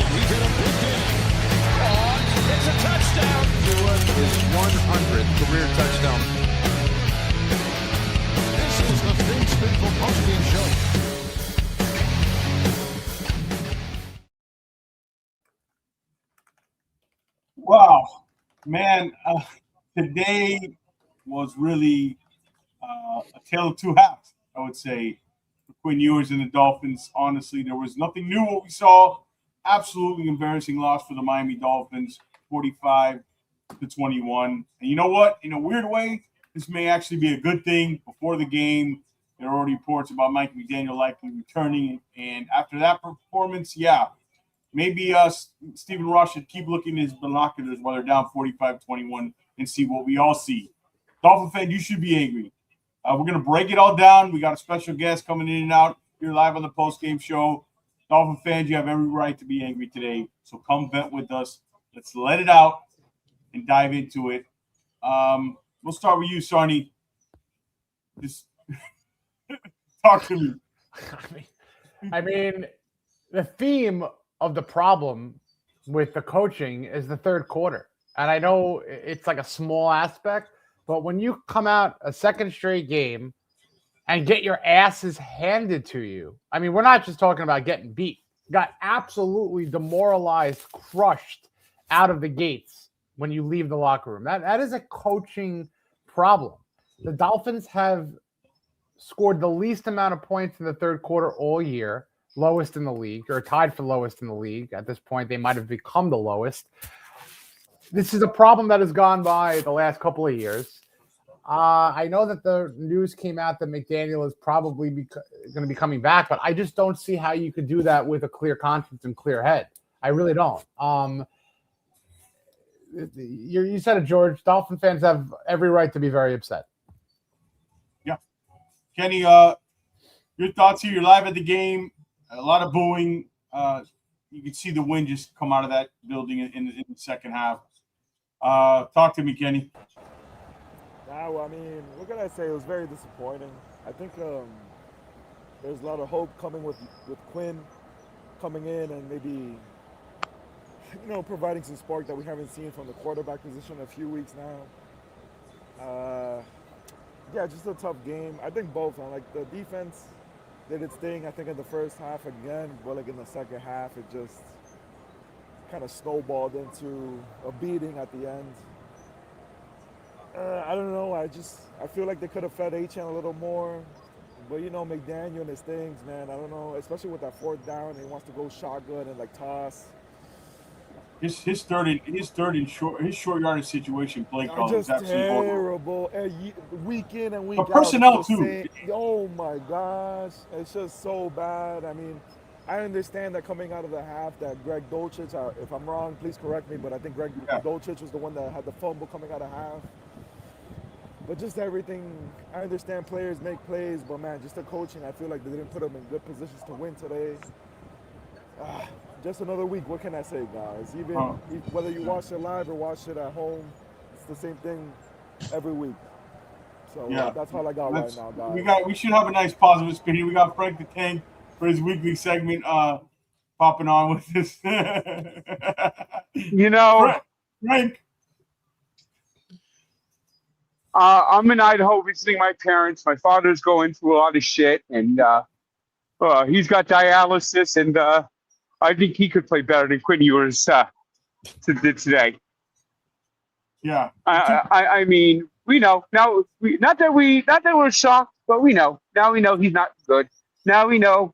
He's in a big game. Oh, it's a touchdown. His 100th career touchdown. This is the Fin Spitful Postgame Show. Wow, man, today was really a tale of two halves, I would say, for Quinn Ewers and the Dolphins. Honestly, there was nothing new what we saw. Absolutely embarrassing loss for the Miami Dolphins, 45-21. And you know what? In a weird way, this may actually be a good thing. Before the game, there are already reports about Mike McDaniel likely returning. And after that performance, yeah, maybe Stephen Ross should keep looking at his binoculars while they're down 45-21 and see what we all see. Dolphin fan, you should be angry. We're going to break it all down. We got a special guest coming in and out here live on the post-game show. Dolphin fans, you have every right to be angry today. So come vent with us. Let's let it out and dive into it. We'll start with you, Sarnie. Just talk to me. I mean, the theme of the problem with the coaching is the third quarter. And I know it's like a small aspect, but when you come out a second straight game and get your asses handed to you, I mean, we're not just talking about getting beat. Got absolutely demoralized, crushed out of the gates when you leave the locker room. That is a coaching problem. The Dolphins have scored the least amount of points in the third quarter all year. Lowest in the league, or tied for lowest in the league. At this point, they might have become the lowest. This is a problem that has gone by the last couple of years. I know that the news came out that McDaniel is probably going to be coming back, but I just don't see how you could do that with a clear conscience and clear head. I really don't. You said it, George. Dolphin fans have every right to be very upset. Yeah. Kenny, your thoughts here? You're live at the game. A lot of booing. You can see the wind just come out of that building in the second half. Talk to me, Kenny. Now, I mean, what can I say? It was very disappointing. I think there's a lot of hope coming with Quinn coming in and maybe, providing some spark that we haven't seen from the quarterback position in a few weeks now. Yeah, just a tough game. I think both. Like the defense did its thing, I think, in the first half again, but like in the second half, it just kind of snowballed into a beating at the end. I don't know. I feel like they could have fed Achane a little more, but McDaniel and his things, man. I don't know, especially with that fourth down, he wants to go shotgun and like toss. His short yardage situation play call is absolutely terrible. Week in and week out. The personnel too. Oh my gosh, it's just so bad. I mean, I understand that coming out of the half that Greg Dulcich, if I'm wrong, please correct me, but I think Greg Dulcich was the one that had the fumble coming out of half. But just everything, I understand players make plays, but man, just the coaching, I feel like they didn't put them in good positions to win today. Just another week. What can I say, guys? Even whether you watch it live or watch it at home, it's the same thing every week. So that's all I got right now, guys. We should have a nice positive spin here. We got Frank the Tank for his weekly segment popping on with this. Frank. I'm in Idaho visiting my parents. My father's going through a lot of shit, and he's got dialysis, and I think he could play better than Quinn Ewers did today. Yeah. I mean, we know now. Not that we're shocked, but we know now. We know he's not good. Now we know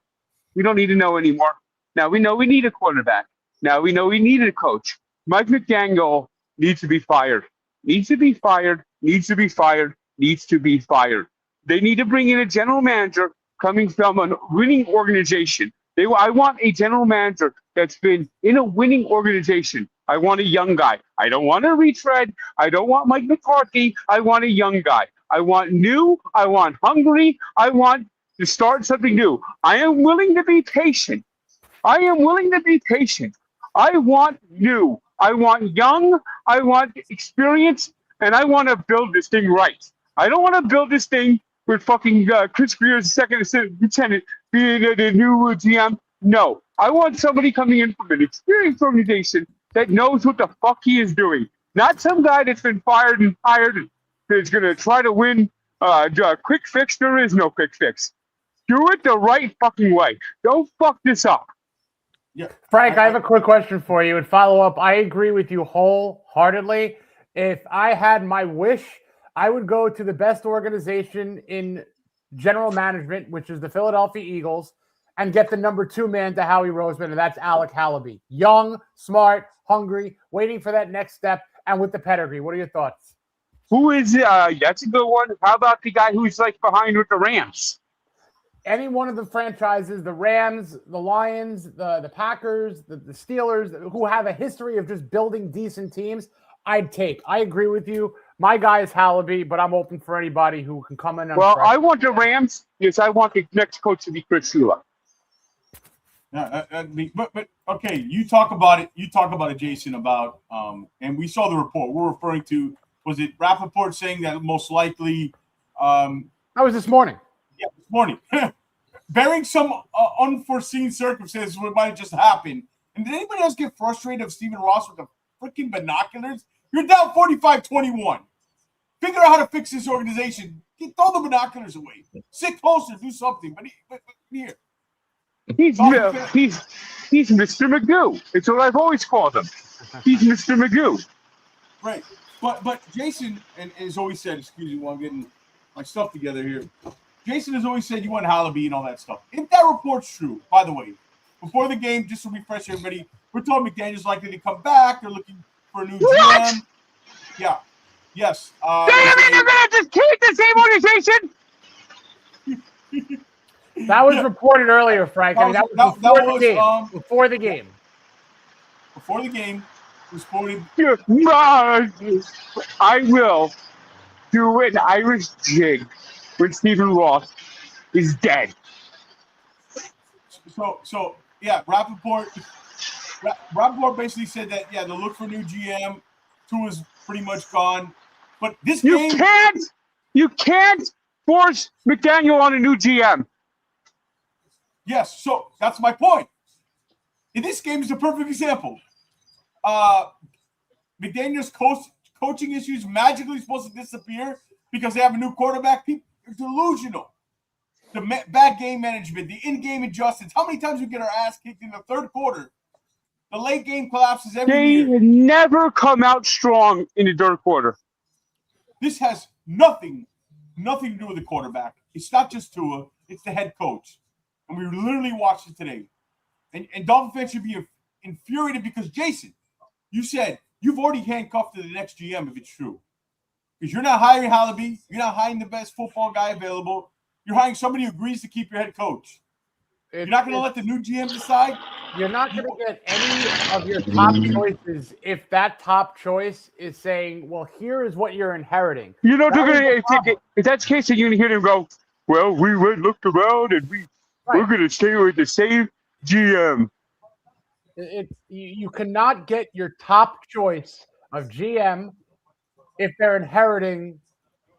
we don't need to know anymore. Now we know we need a quarterback. Now we know we need a coach. Mike McDaniel needs to be fired. Needs to be fired. Needs to be fired. Needs to be fired. They need to bring in a general manager coming from a winning organization. I want a general manager that's been in a winning organization. I want a young guy. I don't want a retread. I don't want Mike McCarthy. I want a young guy. I want new. I want hungry. I want to start something new. I am willing to be patient. I want new. I want young. I want experience. And I want to build this thing right. I don't want to build this thing with fucking Chris Greer's second assistant lieutenant being the new GM. No, I want somebody coming in from an experienced organization that knows what the fuck he is doing. Not some guy that's been fired and hired and is going to try to win quick fix. There is no quick fix. Do it the right fucking way. Don't fuck this up. Yeah, Frank, I have a quick question for you and follow up. I agree with you wholeheartedly. If I had my wish, I would go to the best organization in general management, which is the Philadelphia Eagles, and get the number 2 man to Howie Roseman, and that's Alec Hallaby. Young, smart, hungry, waiting for that next step, and with the pedigree. What are your thoughts? Who is that's a good one. How about the guy who's like behind with the Rams? Any one of the franchises, the Rams, the Lions, the Packers, the Steelers, who have a history of just building decent teams, I'd take. I agree with you. My guy is Hallaby, but I'm open for anybody who can come in. Well, I want the Rams. Yes, I want the next coach to be Chris Shula. But okay, you talk about it. You talk about it, Jason. About and we saw the report. We're referring to, was it Rappaport saying that most likely? That was this morning. Yeah, this morning. Bearing some unforeseen circumstances, what might have just happened. And did anybody else get frustrated of Stephen Ross with the freaking binoculars? You're down 45-21. Figure out how to fix this organization. Throw the binoculars away. Sit closer. Do something. But here. He's Mr. Magoo. It's what I've always called him. He's Mr. Magoo. Right. But Jason and has always said, excuse me while I'm getting my stuff together here. Jason has always said you want Hallaby and all that stuff. If that report's true, by the way, before the game, just to refresh everybody, we're told McDaniel's likely to come back. They're looking for a new GM. Yeah. Yes. They're going to just keep the same organization? That was reported earlier, Frank. That was before the game. Before the game. Before the game, it was quoted. I will do an Irish jig when Stephen Ross is dead. So yeah, Rappaport basically said that, yeah, they'll look for a new GM. Tua's pretty much gone. But this game... You can't force McDaniel on a new GM. Yes, so that's my point. And this game is a perfect example. McDaniel's coaching issues magically supposed to disappear because they have a new quarterback. People are delusional. The bad game management, the in-game adjustments. How many times we get our ass kicked in the third quarter? The late game collapses every year. They never come out strong in the third quarter. This has nothing to do with the quarterback. It's not just Tua. It's the head coach. And we literally watched it today. And Dolphin fans should be infuriated because, Jason, you said you've already handcuffed to the next GM if it's true. Because you're not hiring Hallaby. You're not hiring the best football guy available. You're hiring somebody who agrees to keep your head coach. You're not going to let the new GM decide? You're not going to get any of your top choices if that top choice is saying, well, here is what you're inheriting. You know, if that's the case, then you're going to hear them go, well, we looked around and we're going to stay with the same GM. You cannot get your top choice of GM if they're inheriting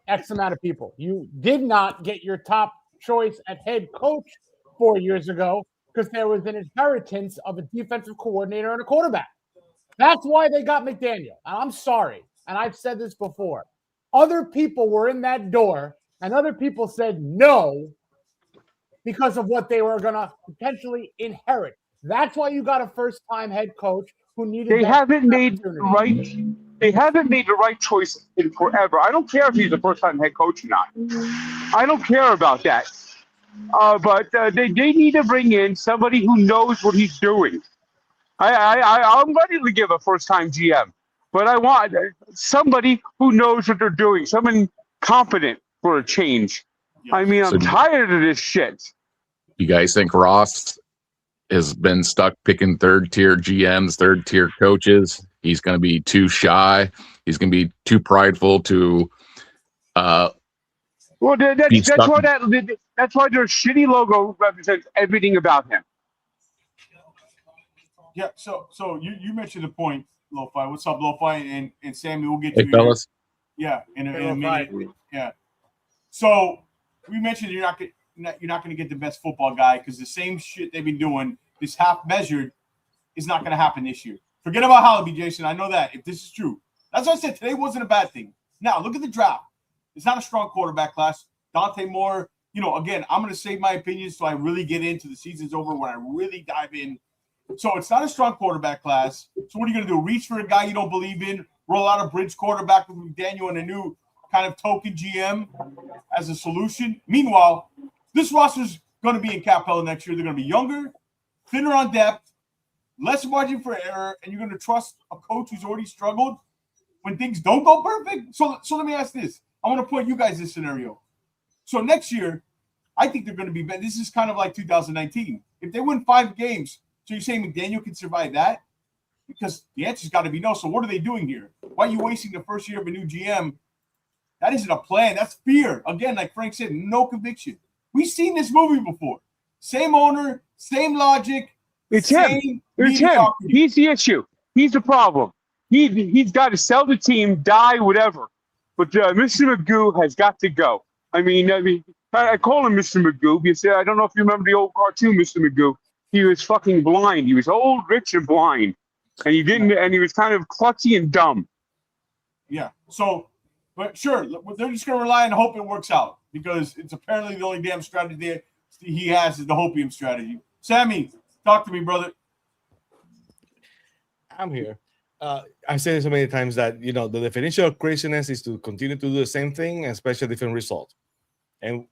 X amount of people. You did not get your top choice at head coach 4 years ago because there was an inheritance of a defensive coordinator and a quarterback. That's why they got McDaniel. And I'm sorry, and I've said this before. Other people were in that door, and other people said no because of what they were going to potentially inherit. That's why you got a first-time head coach who needed. They haven't made the right choice in forever. I don't care if he's a first-time head coach or not. I don't care about that. But they need to bring in somebody who knows what he's doing. I'm ready to give a first-time GM, but I want somebody who knows what they're doing, someone competent for a change. I mean, I'm tired of this shit. You guys think Ross has been stuck picking third-tier GMs, third-tier coaches? He's going to be too shy. He's going to be too prideful to well, that's why their shitty logo represents everything about him. Yeah, so you mentioned the point, Lo-Fi. What's up, Lo-Fi? And Sammy, we'll get hey, you. Fellas. Yeah, in a minute. Yeah. So we mentioned you're not going to get the best football guy because the same shit they've been doing this half measured is not going to happen this year. Forget about Halaby, Jason. I know that if this is true. That's why I said today wasn't a bad thing. Now, look at the draft. It's not a strong quarterback class. Dante Moore, again, I'm going to save my opinions till I really get into the season's over when I really dive in. So it's not a strong quarterback class. So what are you going to do? Reach for a guy you don't believe in, roll out a bridge quarterback with McDaniel and a new kind of token GM as a solution? Meanwhile, this roster's going to be in cap hell next year. They're going to be younger, thinner on depth, less margin for error, and you're going to trust a coach who's already struggled when things don't go perfect? So let me ask this. I want to point you guys this scenario. So next year, I think they're going to be better. This is kind of like 2019. If they win 5 games, so you're saying McDaniel can survive that? Because the answer's got to be no. So what are they doing here? Why are you wasting the first year of a new GM? That isn't a plan. That's fear. Again, like Frank said, no conviction. We've seen this movie before. Same owner, same logic. It's him. It's him. He's the issue. He's the problem. He's got to sell the team, die, whatever. But Mr. Magoo has got to go. I call him Mr. Magoo because I don't know if you remember the old cartoon, Mr. Magoo. He was fucking blind. He was old, rich, and blind, and he didn't. And he was kind of klutzy and dumb. Yeah. So, but sure, they're just going to rely and hope it works out because it's apparently the only damn strategy he has is the hopium strategy. Sammy, talk to me, brother. I'm here. I've said it so many times that the definition of craziness is to continue to do the same thing and expect a different result. And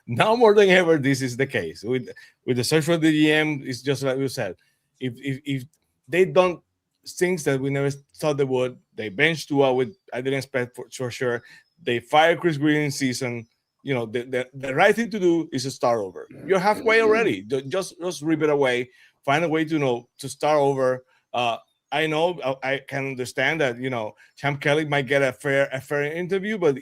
now more than ever, this is the case with the search for the GM. It's just like we said. If they don't things that we never thought they would, they bench Tua with I didn't expect for sure. They fire Chris Green in season. The right thing to do is to start over. You're halfway already. Just rip it away. Find a way to start over. I know I can understand that Champ Kelly might get a fair interview, but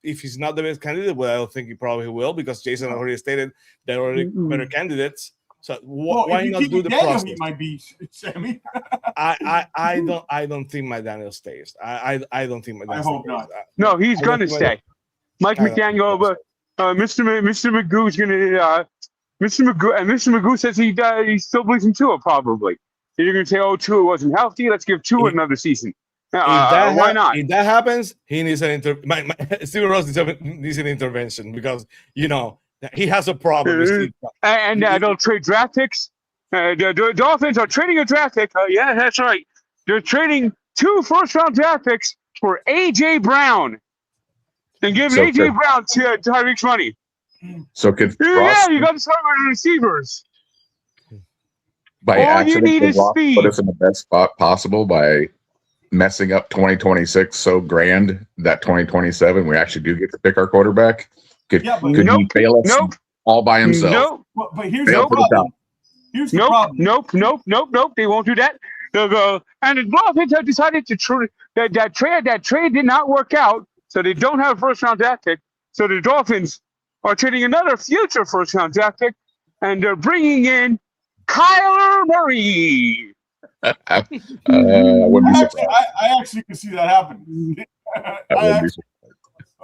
if he's not the best candidate, well, I don't think he probably will because Jason already stated there are already better candidates. So why not do the process? He might be, Sammy. I don't think McDaniel stays. I don't think McDaniel. I hope not. No, he's going to stay. Mike McDaniel, Mr. Magoo's going to. Mr. Magoo says he still believes in Tua probably. You're going to say, "Oh, Tua wasn't healthy. Let's give Tua another season." Why not? If that happens, he needs an Steven Ross needs an intervention because he has a problem. And they'll trade draft picks. The Dolphins are trading a draft pick. Yeah, that's right. They're trading 2 first-round draft picks for A.J. Brown and giving A.J. Brown to Tyreek's money. So could Ross, you got to start with receivers. By All accident, you need is Ross speed. put us in the best spot possible by messing up 2026 so grand that 2027 we actually do get to pick our quarterback. Could he fail us all by himself? Nope. But here's the problem. Nope. They won't do that. And the Dolphins have decided to that trade did not work out, so they don't have a first-round draft pick. So the Dolphins are trading another future first-round draft pick, and they're bringing in Kyler Murray. I wouldn't be surprised. I actually can see that happen.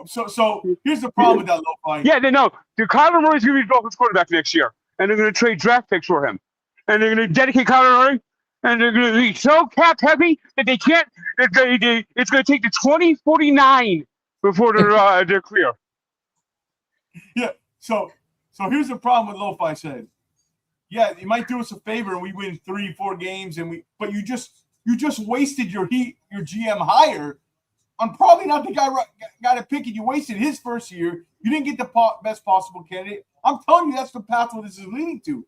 So here's the problem with that low flying. Yeah, they know. Kyler Murray's going to be the Dolphins quarterback next year, and they're going to trade draft picks for him, and they're going to dedicate Kyler Murray, and they're going to be so cap heavy that they can't. It's going to take to 2049 before they're clear. Yeah. So here's the problem with Lo-Fi said. Yeah, you might do us a favor and we win 3-4 games, but you just wasted your GM hire on probably not the guy got to pick it. You wasted his first year. You didn't get the best possible candidate. I'm telling you, that's the path where this is leading to.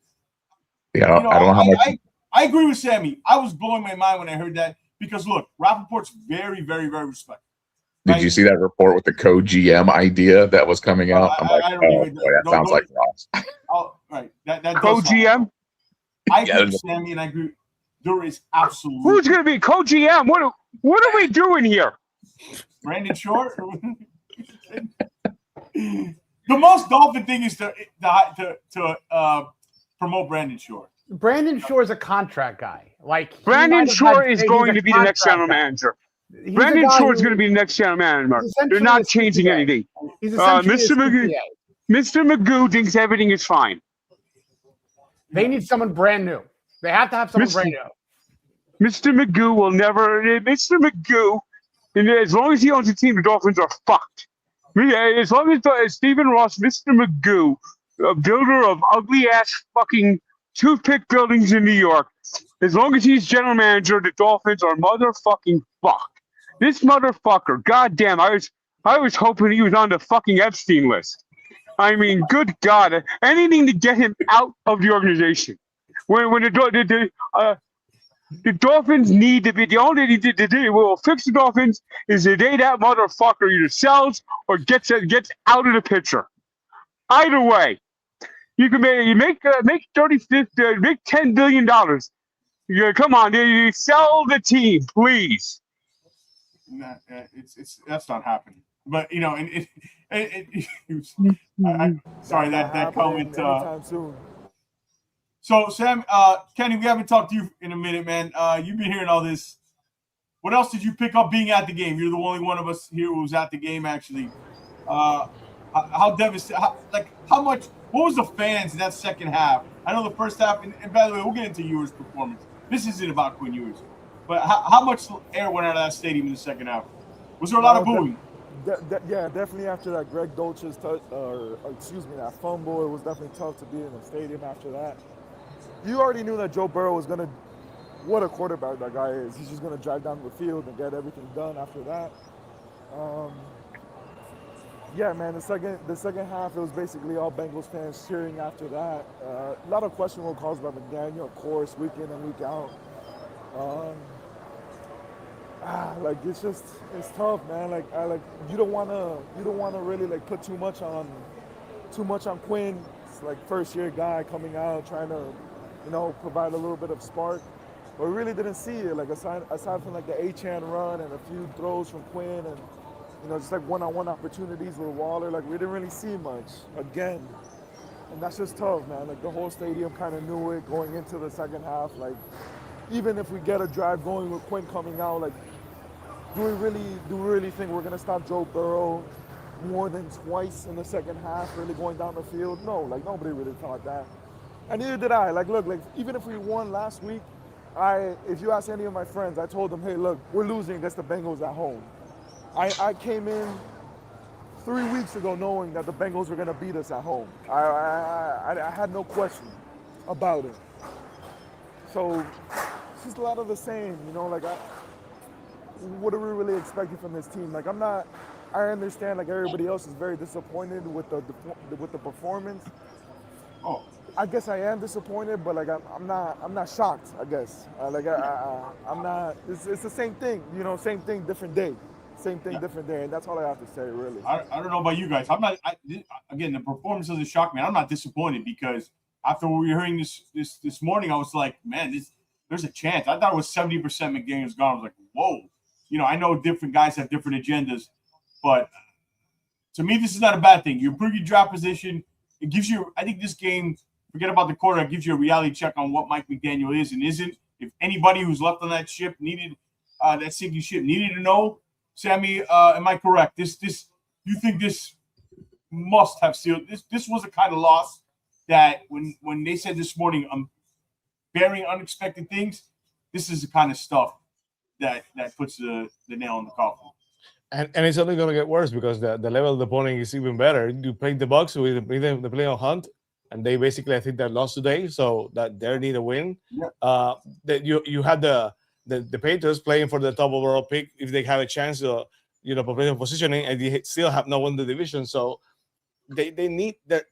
Yeah, I don't know how much. I agree with Sammy. I was blowing my mind when I heard that because look, Rappaport's very, very, very respectful. Did you see that report with the co-GM idea that was coming out? I'm like, that sounds like Ross. Right. That co-GM? I agree with Sammy, and I agree. There is absolutely. Who's going to be co-GM? What are we doing here? Brandon Short? The most Dolphin thing is to promote Brandon Short. Brandon Shore is a contract guy. Brandon Shore is going to be the next general manager. Brandon Shore is going to be the next general manager. They're not changing anything. Mr. Magoo thinks everything is fine. They need someone brand new. They have to have someone right now. Mr. Magoo will never. Mr. Magoo, and as long as he owns a team, the Dolphins are fucked. As long as Stephen Ross, Mr. Magoo, a builder of ugly ass fucking toothpick buildings in New York, as long as he's general manager, the Dolphins are motherfucking fucked. This motherfucker, goddamn, I was hoping he was on the fucking Epstein list. I mean, good God, anything to get him out of the organization. When the Dolphins need to be the only thing that will fix the Dolphins is the day that motherfucker either sells or gets out of the picture. Either way, you can make $10 billion. Come on, you sell the team, please. Nah, that's not happening. But you know, sorry that comment. Anytime soon. So Sam, Kenny, we haven't talked to you in a minute, man. You've been hearing all this. What else did you pick up being at the game? You're the only one of us here who was at the game, actually. How devastating? How much? What was the fans in that second half? I know the first half, and by the way, we'll get into Ewers' performance. This isn't about Quinn Ewers, but how much air went out of that stadium in the second half? Was there a lot of booing? Yeah, definitely after that Greg Dolch's that fumble, it was definitely tough to be in the stadium after that. You already knew that Joe Burrow was going to, what a quarterback that guy is. He's just going to drive down the field and get everything done after that. Yeah, man, the second half, it was basically all Bengals fans cheering after that. A lot of questionable calls by McDaniel, of course, week in and week out. It's tough, man. You don't wanna really put too much on Quinn. It's like first year guy coming out trying to, provide a little bit of spark. But we really didn't see it. Aside from the A-Chan run and a few throws from Quinn and just one-on-one opportunities with Waller, we didn't really see much again. And that's just tough, man. The whole stadium kind of knew it going into the second half. Even if we get a drive going with Quinn coming out, do we really think we're gonna stop Joe Burrow more than twice in the second half, really going down the field? No, nobody really thought that. And neither did I. Even if we won last week, if you ask any of my friends, I told them, hey, look, we're losing against the Bengals at home. I came in 3 weeks ago knowing that the Bengals were gonna beat us at home. I had no question about it. So it's just a lot of the same, what are we really expecting from this team? I understand everybody else is very disappointed with the performance. Oh, I guess I am disappointed, but I'm not shocked. I guess I'm not. It's the same thing, same thing, different day. Same thing, different day, and that's all I have to say, really. I don't know about you guys. I'm not. Again, the performance doesn't shock me. I'm not disappointed because after we were hearing this morning, I was like, man, there's a chance. I thought it was 70% McDaniel's gone. I was like, whoa. I know different guys have different agendas, but to me, this is not a bad thing. You improve your draft position. It gives you. I think this game. Forget about the quarterback. Gives you a reality check on what Mike McDaniel is and isn't. If anybody who's left on that ship needed that sinking ship needed to know. Sammy, am I correct? You think this must have sealed this was the kind of loss that when they said this morning, bearing unexpected things, this is the kind of stuff that puts the nail in the coffin. And it's only going to get worse because the level of the opponent is even better. You play the Bucs with the play on Hunt, and they basically, I think, they lost today, so that they need a win. Yeah. That you had the Patriots playing for the top overall pick if they have a chance to, positioning, and they still have not won the division. So they need the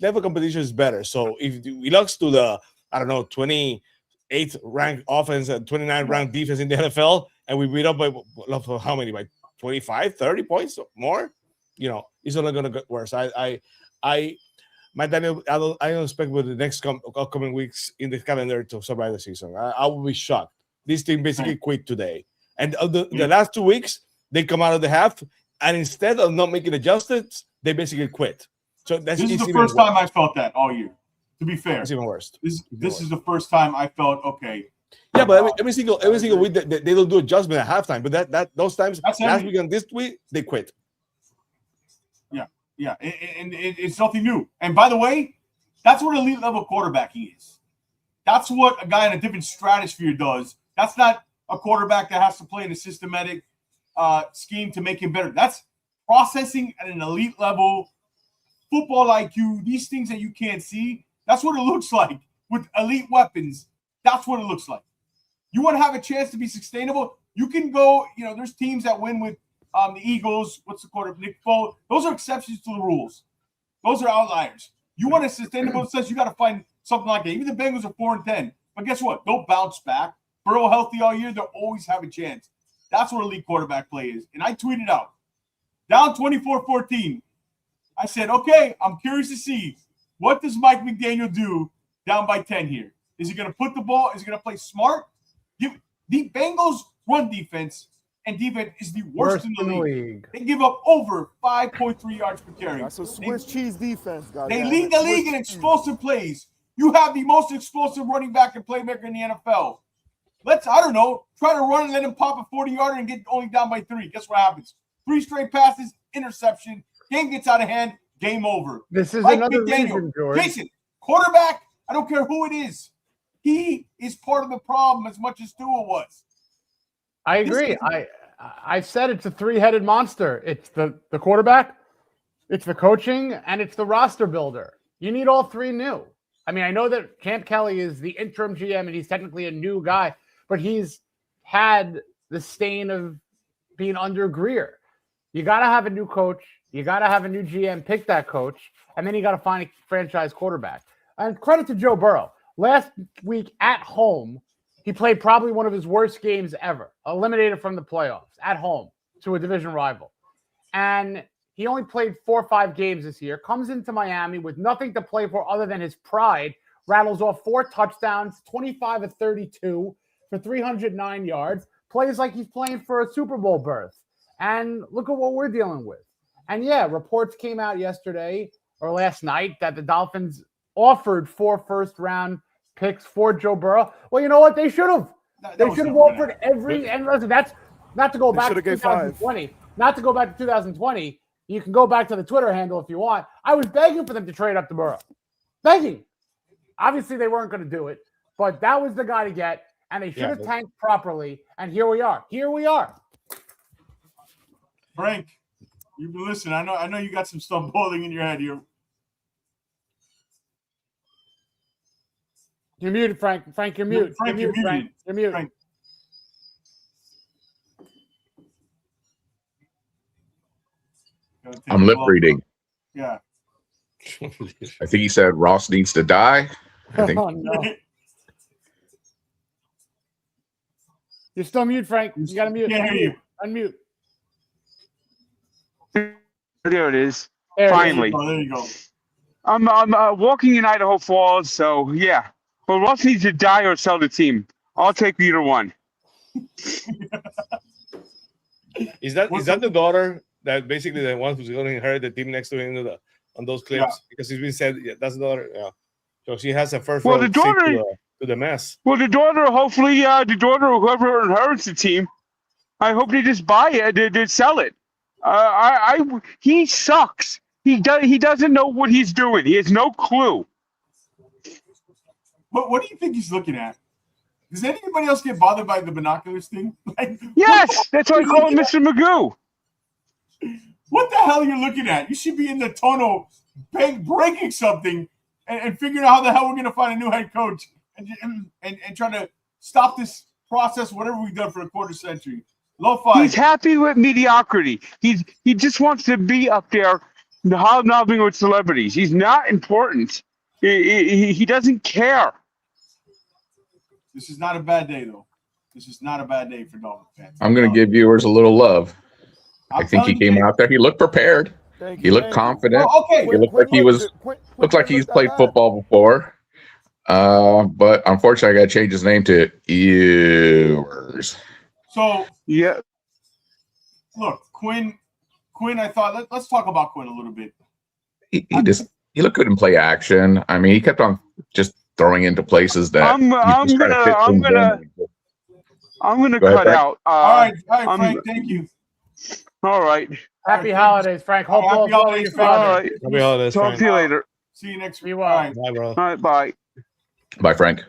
level competition is better. So if we lost to the 28th ranked offense and 29th ranked defense in the NFL, and we beat up by how many? By 25, 30 points or more? It's only going to get worse. Daniel, I don't expect with the next upcoming weeks in the calendar to survive the season. I will be shocked. This team basically quit today. And the last 2 weeks, they come out of the half, and instead of not making adjustments, they basically quit. So this is the first time I felt that all year. To be fair, it's even worse. This is the first time I felt okay. Yeah, but every single week they don't do adjustment at halftime. But those times last week and this week they quit. Yeah, and it's nothing new. And by the way, that's what elite level quarterbacking is. That's what a guy in a different stratosphere does. That's not a quarterback that has to play in a systematic scheme to make him better. That's processing at an elite level, football IQ, these things that you can't see. That's what it looks like with elite weapons. That's what it looks like. You want to have a chance to be sustainable? You can go, there's teams that win with the Eagles. What's the quarterback? Nick Foles. Those are exceptions to the rules. Those are outliers. You want a sustainable success, you got to find something like that. Even the Bengals are 4-10. But guess what? They'll bounce back. Burrow healthy all year, they'll always have a chance. That's what elite quarterback play is. And I tweeted out, down 24-14. I said, okay, I'm curious to see what does Mike McDaniel do down by 10 here. Is he going to put the ball? Is he going to play smart? The Bengals run defense and defense is the worst in the league. They give up over 5.3 yards per carry. That's a Swiss cheese defense, guys. They lead the league in explosive plays. You have the most explosive running back and playmaker in the NFL. Try to run and let him pop a 40-yarder and get only down by 3. Guess what happens? 3 straight passes, interception, game gets out of hand, game over. This is Mike another McDaniel, reason, George. Jason, quarterback, I don't care who it is. He is part of the problem as much as Tua was. I agree. I said it's a 3-headed monster. It's the quarterback, it's the coaching, and it's the roster builder. You need all 3 new. I mean, I know that Champ Kelly is the interim GM and he's technically a new guy, but he's had the stain of being under Greer. You got to have a new coach. You got to have a new GM pick that coach, and then you got to find a franchise quarterback. And credit to Joe Burrow. Last week at home, he played probably one of his worst games ever, eliminated from the playoffs at home to a division rival. And he only played 4 or 5 games this year, comes into Miami with nothing to play for other than his pride, rattles off 4 touchdowns, 25 of 32 for 309 yards, plays like he's playing for a Super Bowl berth. And look at what we're dealing with. And yeah, reports came out yesterday or last night that the Dolphins offered 4 first-round picks for Joe Burrow. Well, you know what? They should have. They should have offered every – and listen, that's not to go back to 2020. 5. Not to go back to 2020. You can go back to the Twitter handle if you want. I was begging for them to trade up to Burrow. Begging. Obviously, they weren't going to do it, but that was the guy to get, and they should have tanked properly, and here we are. Here we are. Frank, you've been listening. I know you got some stuff boiling in your head here. You're muted, Frank. Frank, you're muted. Frank, you're muted. Frank. You're muted. Frank. I'm lip reading. Yeah. I think he said Ross needs to die. I think. Oh, no. You're still mute, Frank. You got to mute. Can't hear you. Unmute. There it is. There Finally. There you go. I'm walking in Idaho Falls, so yeah. But Ross needs to die or sell the team. I'll take either one. Is that the daughter that basically the one who's going to inherit the team next to him on those clips? Yeah. Because it's been said that's the daughter. Yeah. So she has a first row the daughter to the mess. Well, the daughter, hopefully, the daughter, whoever inherits the team, I hope they just buy it. They sell it. He sucks. He doesn't know what he's doing. He has no clue. But what do you think he's looking at? Does anybody else get bothered by the binoculars thing? Yes, that's why I call him Mr. Magoo. What the hell are you looking at? You should be in the tunnel breaking something and figuring out how the hell we're going to find a new head coach and trying to stop this process, whatever we've done for a quarter century. Lo-fi. He's happy with mediocrity. He just wants to be up there hobnobbing with celebrities. He's not important. He doesn't care. This is not a bad day, though. This is not a bad day for Dolphins fans. I'm going to give viewers a little love. I think he came out there. He looked prepared. He looked confident. Well, okay. He looked like he was. Looked like he's played football before. But unfortunately, I got to change his name to Ewers. So yeah. Look, Quinn. I thought let's talk about Quinn a little bit. He looked good in play action. I mean, he kept on just throwing into places that I'm gonna cut out. All right, Frank. Thank you. All right. Happy holidays, Frank. Hope happy holidays. All right. Happy holidays. Talk Frank. to you later. See you next week. Be well. Bye, bro. All right. Bye. Bye, Frank.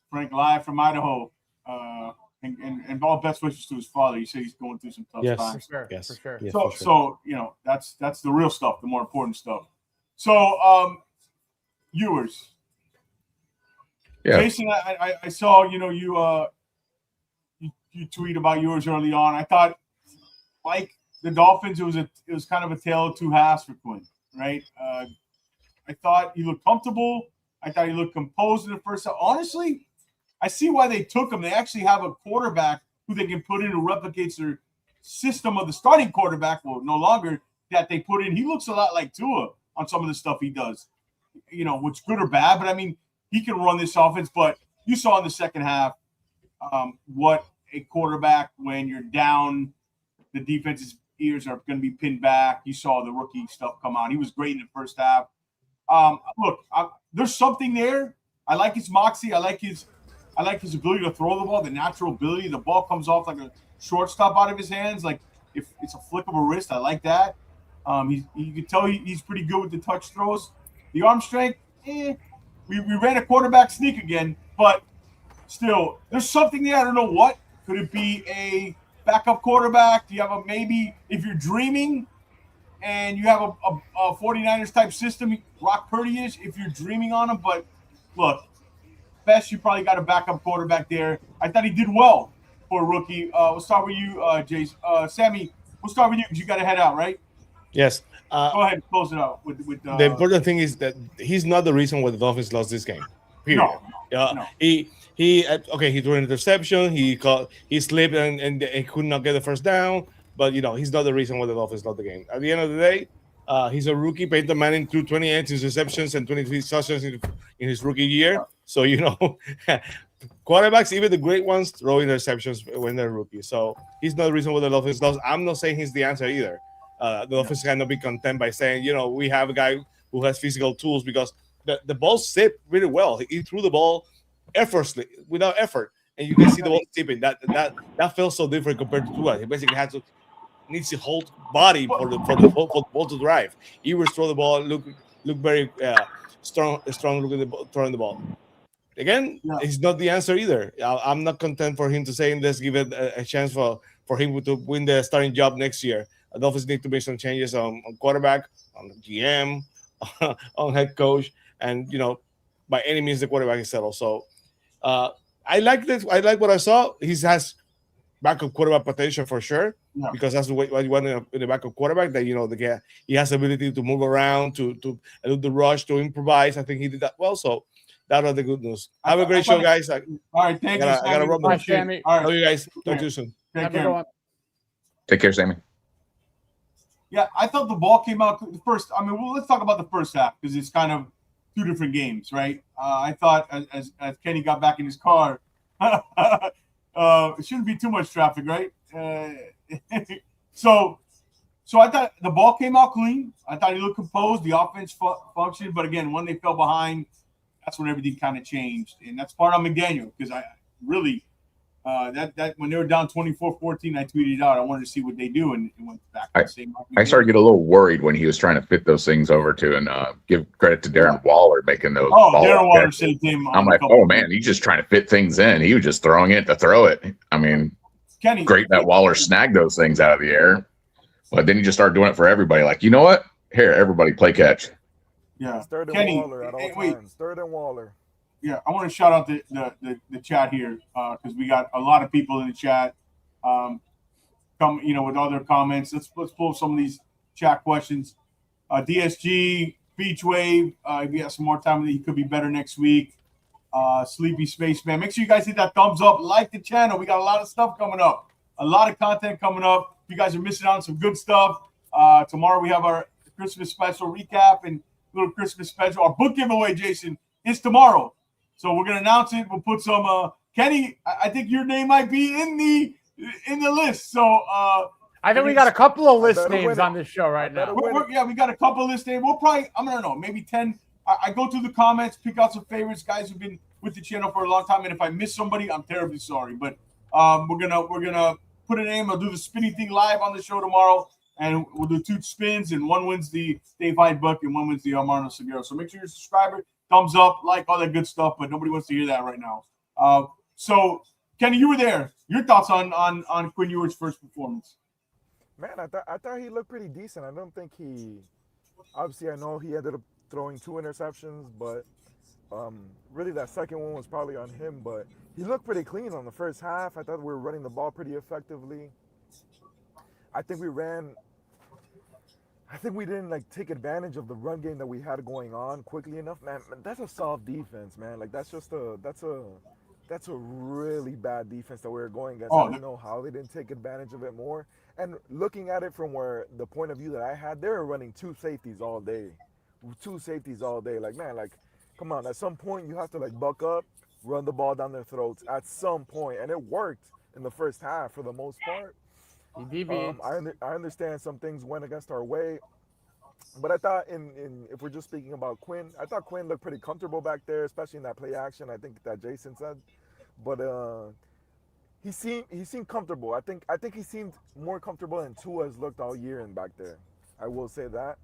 Frank, live from Idaho. And all best wishes to his father. He said he's going through some tough Yes. times. For sure. Yes. For sure. Yeah, So, for sure. so you know, that's the real stuff, the more important stuff. So, Ewers. Yeah. Jason, I saw, you know, you tweet about Ewers early on. I thought, like the Dolphins, it was kind of a tale of two halves for Quinn, right? I thought he looked comfortable. I thought he looked composed in the first half. Honestly, I see why they took him. They actually have a quarterback who they can put in who replicates their system of the starting quarterback. Well, no longer that they put in. He looks a lot like Tua on some of the stuff he does, you know, which good or bad. But I mean, he can run this offense. But you saw in the second half what a quarterback, when you're down, the defense's ears are going to be pinned back. You saw the rookie stuff come out. He was great in the first half. Look, there's something there. I like his moxie. I like his ability to throw the ball, the natural ability. The ball comes off like a shortstop out of his hands. Like if it's a flick of a wrist, I like that. You can tell he's pretty good with the touch throws. The arm strength, we ran a quarterback sneak again, but still, there's something there. I don't know what. Could it be a backup quarterback? Do you have a maybe, if you're dreaming and you have a 49ers type system, Brock Purdy is, if you're dreaming on him. But look, best you probably got a backup quarterback there. I thought he did well for a rookie. We'll start with you, Jace. Sammy, we'll start with you because you got to head out, right? Yes. Go ahead and close it out with The important thing is that he's not the reason why the Dolphins lost this game. Period. No. He threw an interception. He slipped and he could not get the first down. But you know, he's not the reason why the Dolphins lost the game. At the end of the day, he's a rookie. Peyton Manning threw 28 interceptions and 23 touchdowns in his rookie year. So you know, quarterbacks, even the great ones, throw interceptions when they're rookies. So he's not the reason why the Dolphins lost. I'm not saying he's the answer either. The Dolphins cannot be content by saying, you know, we have a guy who has physical tools, because the ball zipped really well. He threw the ball effortlessly, without effort, and you can see the ball zipping. That felt so different compared to Tua. He basically needs to hold body for the ball to drive. Ewers throw the ball, look very strong looking throwing the ball. Again, he's not the answer either. I'm not content for him to say, let's give it a chance for him to win the starting job next year. The Dolphins need to make some changes on quarterback, on the GM, on head coach, and you know, by any means the quarterback is settled. So I like this. I like what I saw. He has backup quarterback potential for sure, because that's what you want in a backup quarterback. That you know, he has the ability to move around, to do the rush, to improvise. I think he did that well. So that are the good news. Have a great show, guys. All right, thank you. I gotta run. Bye, Sammy. All right, love you guys. Talk to you soon. Take care. Take care, Sammy. Yeah, I thought the ball came out first. I mean, let's talk about the first half because it's kind of two different games, right? I thought as Kenny got back in his car, it shouldn't be too much traffic, right? So I thought the ball came out clean. I thought he looked composed. The offense functioned, but again, when they fell behind, that's when everything kind of changed, and that's part of McDaniel, because I really that when they were down 24-14, I tweeted out I wanted to see what they do, and it went back to the same. I started to get a little worried when he was trying to fit those things over to, and give credit to Darren Waller making those. Darren Waller saved him. I'm like, oh man, he's just trying to fit things in. He was just throwing it to throw it. I mean, Kenny, great that Waller snagged those things out of the air, but then he just started doing it for everybody. Like, you know what? Here, everybody play catch. Yeah, Third and Kenny, Waller at all times. Third and Waller. Yeah, I want to shout out the chat here because we got a lot of people in the chat. Come, with other comments. Let's pull some of these chat questions. DSG, Beach Wave. If you have some more time, he could be better next week. Sleepy Spaceman. Make sure you guys hit that thumbs up. Like the channel. We got a lot of stuff coming up. A lot of content coming up. You guys are missing out on some good stuff. Tomorrow we have our Christmas special recap and little Christmas special. Our book giveaway, Jason, is tomorrow. So we're gonna announce it. We'll put some Kenny. I think your name might be in the list. So I think we got a couple of list names on this show right now. We got a couple of list names. We'll probably, I don't know, maybe 10. I go through the comments, pick out some favorites, guys who've been with the channel for a long time. And if I miss somebody, I'm terribly sorry. But we're gonna put a name. I'll do the spinning thing live on the show tomorrow, and we'll do 2 spins, and one wins the Dave Hyde book, and one wins the Armando Seguro. So make sure you're a subscriber. Thumbs up, like, all that good stuff, but nobody wants to hear that right now. So, Kenny, you were there. Your thoughts on Quinn Ewers' first performance? Man, I thought he looked pretty decent. I don't think he. Obviously, I know he ended up throwing 2 interceptions, but really that second one was probably on him. But he looked pretty clean on the first half. I thought we were running the ball pretty effectively. I think we didn't like take advantage of the run game that we had going on quickly enough. Man, that's a soft defense, man. Like that's a really bad defense that we were going against. I don't know how they didn't take advantage of it more. And looking at it from where the point of view that I had, they were running 2 safeties all day. 2 safeties all day. Like, man, like, come on. At some point, you have to, like, buck up, run the ball down their throats at some point. And it worked in the first half for the most part. I understand some things went against our way. But I thought, if we're just speaking about Quinn, I thought Quinn looked pretty comfortable back there, especially in that play action, I think that Jason said. But he seemed comfortable. I think he seemed more comfortable than Tua has looked all year in back there. I will say that.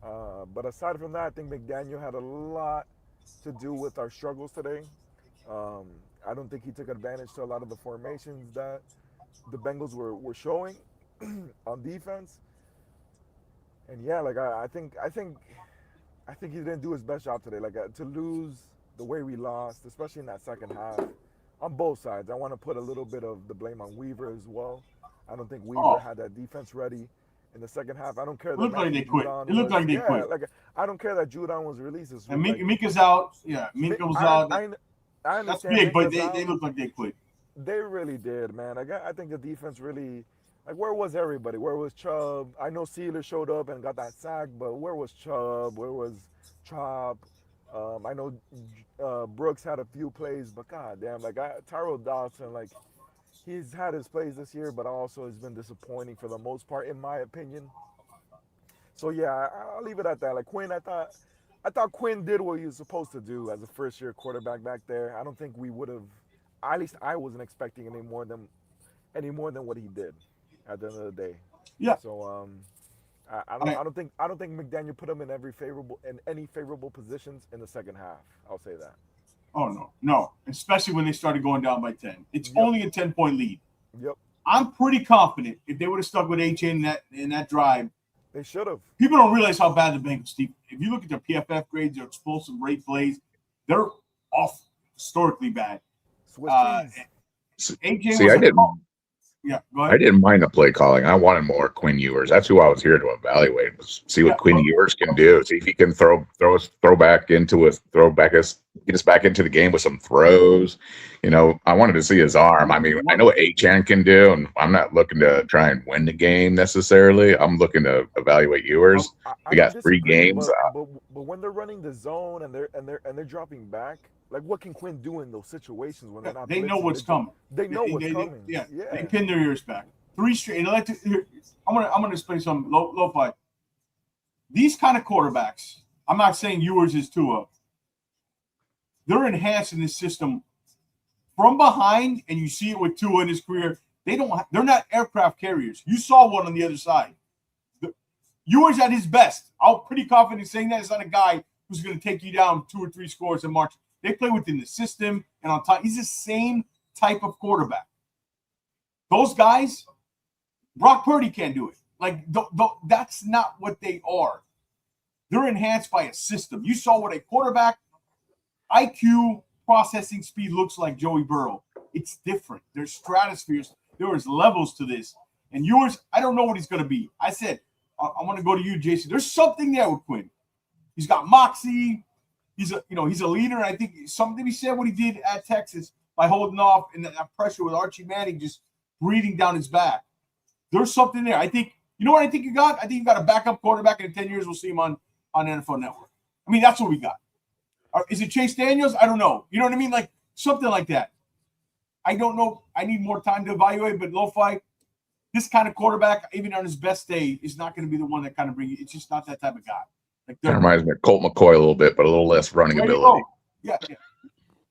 But aside from that, I think McDaniel had a lot to do with our struggles today. I don't think he took advantage to a lot of the formations that the Bengals were showing on defense. And yeah, like I think he didn't do his best job today. Like to lose the way we lost, especially in that second half, on both sides. I want to put a little bit of the blame on Weaver as well. I don't think Weaver had that defense ready in the second half. I don't care. It looked like they quit. Like I don't care that Judon was released. And Mika's out. Yeah, Mika was out. I understand. That's big, but they looked like they quit. They really did, man. Like I think the defense really. Like, where was everybody? Where was Chubb? I know Sealer showed up and got that sack, but where was Chubb? Where was Chop? I know Brooks had a few plays, but goddamn, like Tyrell Dodson, like he's had his plays this year, but also has been disappointing for the most part, in my opinion. So yeah, I'll leave it at that. Like Quinn, I thought Quinn did what he was supposed to do as a first-year quarterback back there. I don't think we would have. At least I wasn't expecting any more than what he did. At the end of the day, yeah. So I don't think McDaniel put him in any favorable positions in the second half. I'll say that. Oh no, especially when they started going down by 10. It's only a 10-point lead. Yep. I'm pretty confident if they would have stuck with HN in that drive, they should have. People don't realize how bad the Bengals. Steve, if you look at their PFF grades, their explosive rate plays, they're off historically bad. See, I didn't. Yeah, go ahead. I didn't mind the play calling. I wanted more Quinn Ewers. That's who I was here to evaluate. See what Quinn Ewers can do. See if he can get us back into the game with some throws. You know, I wanted to see his arm. I mean, I know what Achan can do, and I'm not looking to try and win the game necessarily. I'm looking to evaluate Ewers. We got 3 games. But when they're running the zone and they're dropping back, like what can Quinn do in those situations when they're not? They know what's coming. They know what's coming. Yeah, they pin their ears back. 3 straight. I'm gonna explain something. Lo-fi. These kind of quarterbacks. I'm not saying Ewers is Tua. They're enhancing this system from behind, and you see it with Tua in his career. They're not aircraft carriers. You saw one on the other side. Ewers at his best. I'm pretty confident saying that. It's not a guy who's going to take you down 2 or 3 scores and march. They play within the system and on time. He's the same type of quarterback. Those guys, Brock Purdy can't do it. Like, that's not what they are. They're enhanced by a system. You saw what a quarterback IQ processing speed looks like, Joey Burrow. It's different. There's stratospheres. There's levels to this. And Ewers, I don't know what he's going to be. I said, I want to go to you, Jason. There's something there with Quinn. He's got moxie. He's a leader. I think something he said what he did at Texas by holding off and that pressure with Archie Manning just breathing down his back. There's something there. I think, you know what I think you got? I think you got a backup quarterback, and in 10 years we'll see him on NFL Network. I mean, that's what we got. Is it Chase Daniels? I don't know. You know what I mean? Like something like that. I don't know. I need more time to evaluate, but Lo-Fi, this kind of quarterback, even on his best day, is not going to be the one that kind of brings you. It's just not that type of guy. Like that reminds me of Colt McCoy a little bit, but a little less running ability. Yeah.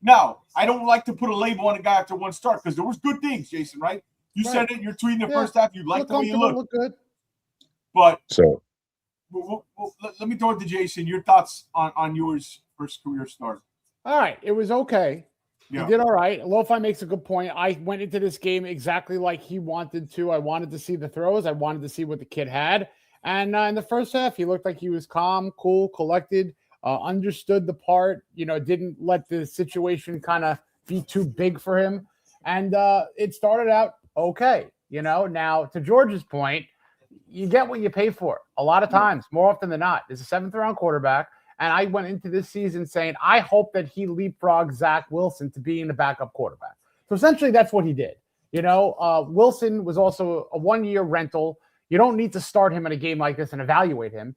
Now, I don't like to put a label on a guy after one start because there was good things, Jason, right? You said it. You're tweeting the first half. You like the way you look. Good. But let me throw it to Jason. Your thoughts on Ewers' first career start? All right. It was okay. He did all right. Lo-Fi makes a good point. I went into this game exactly like he wanted to. I wanted to see the throws. I wanted to see what the kid had. And in the first half, he looked like he was calm, cool, collected, understood the part, didn't let the situation kind of be too big for him. And it started out okay. Now to George's point, you get what you pay for a lot of times, more often than not. There's a 7th-round quarterback. And I went into this season saying, I hope that he leapfrogs Zach Wilson to being the backup quarterback. So essentially that's what he did. Wilson was also a 1-year rental. You don't need to start him in a game like this and evaluate him.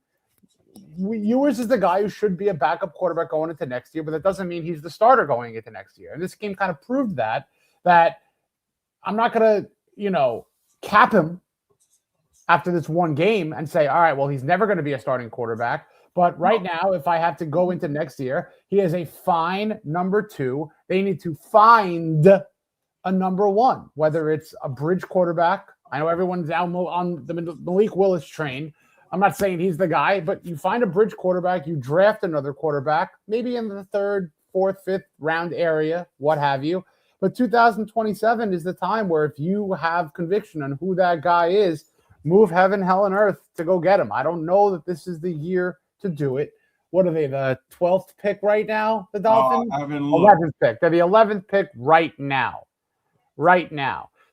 Ewers is the guy who should be a backup quarterback going into next year, but that doesn't mean he's the starter going into next year. And this game kind of proved that I'm not going to, cap him after this one game and say, all right, well, he's never going to be a starting quarterback. But right now, if I have to go into next year, he is a fine number 2. They need to find a number 1, whether it's a bridge quarterback. I know everyone's down on the Malik Willis train. I'm not saying he's the guy, but you find a bridge quarterback, you draft another quarterback, maybe in the 3rd, 4th, 5th round area, what have you. But 2027 is the time where if you have conviction on who that guy is, move heaven, hell, and earth to go get him. I don't know that this is the year to do it. What are they, the 12th pick right now, the Dolphins? 11th pick. They're the 11th pick right now.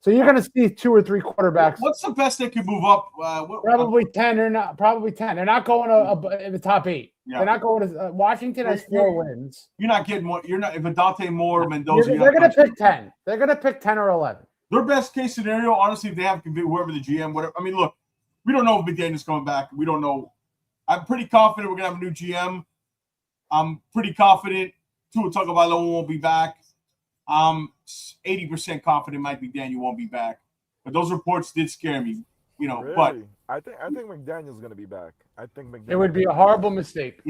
So you're going to see 2 or 3 quarterbacks. What's the best they could move up? Probably 10 or not. Probably 10. They're not going in the top 8. Yeah. They're not going to Washington has 4 wins. You're not getting more. You're not. If Adante Moore, Mendoza, they're going to pick 10. They're going to pick 10 or 11. Their best case scenario, honestly, if they have whoever the GM, whatever. I mean, look, we don't know if McDaniel's coming back. We don't know. I'm pretty confident we're going to have a new GM. I'm pretty confident Tua Tagovailoa won't be back. I'm 80% confident Mike McDaniel won't be back. But those reports did scare me, Really? But I think McDaniel's going to be back. I think McDaniel. It would be a horrible mistake.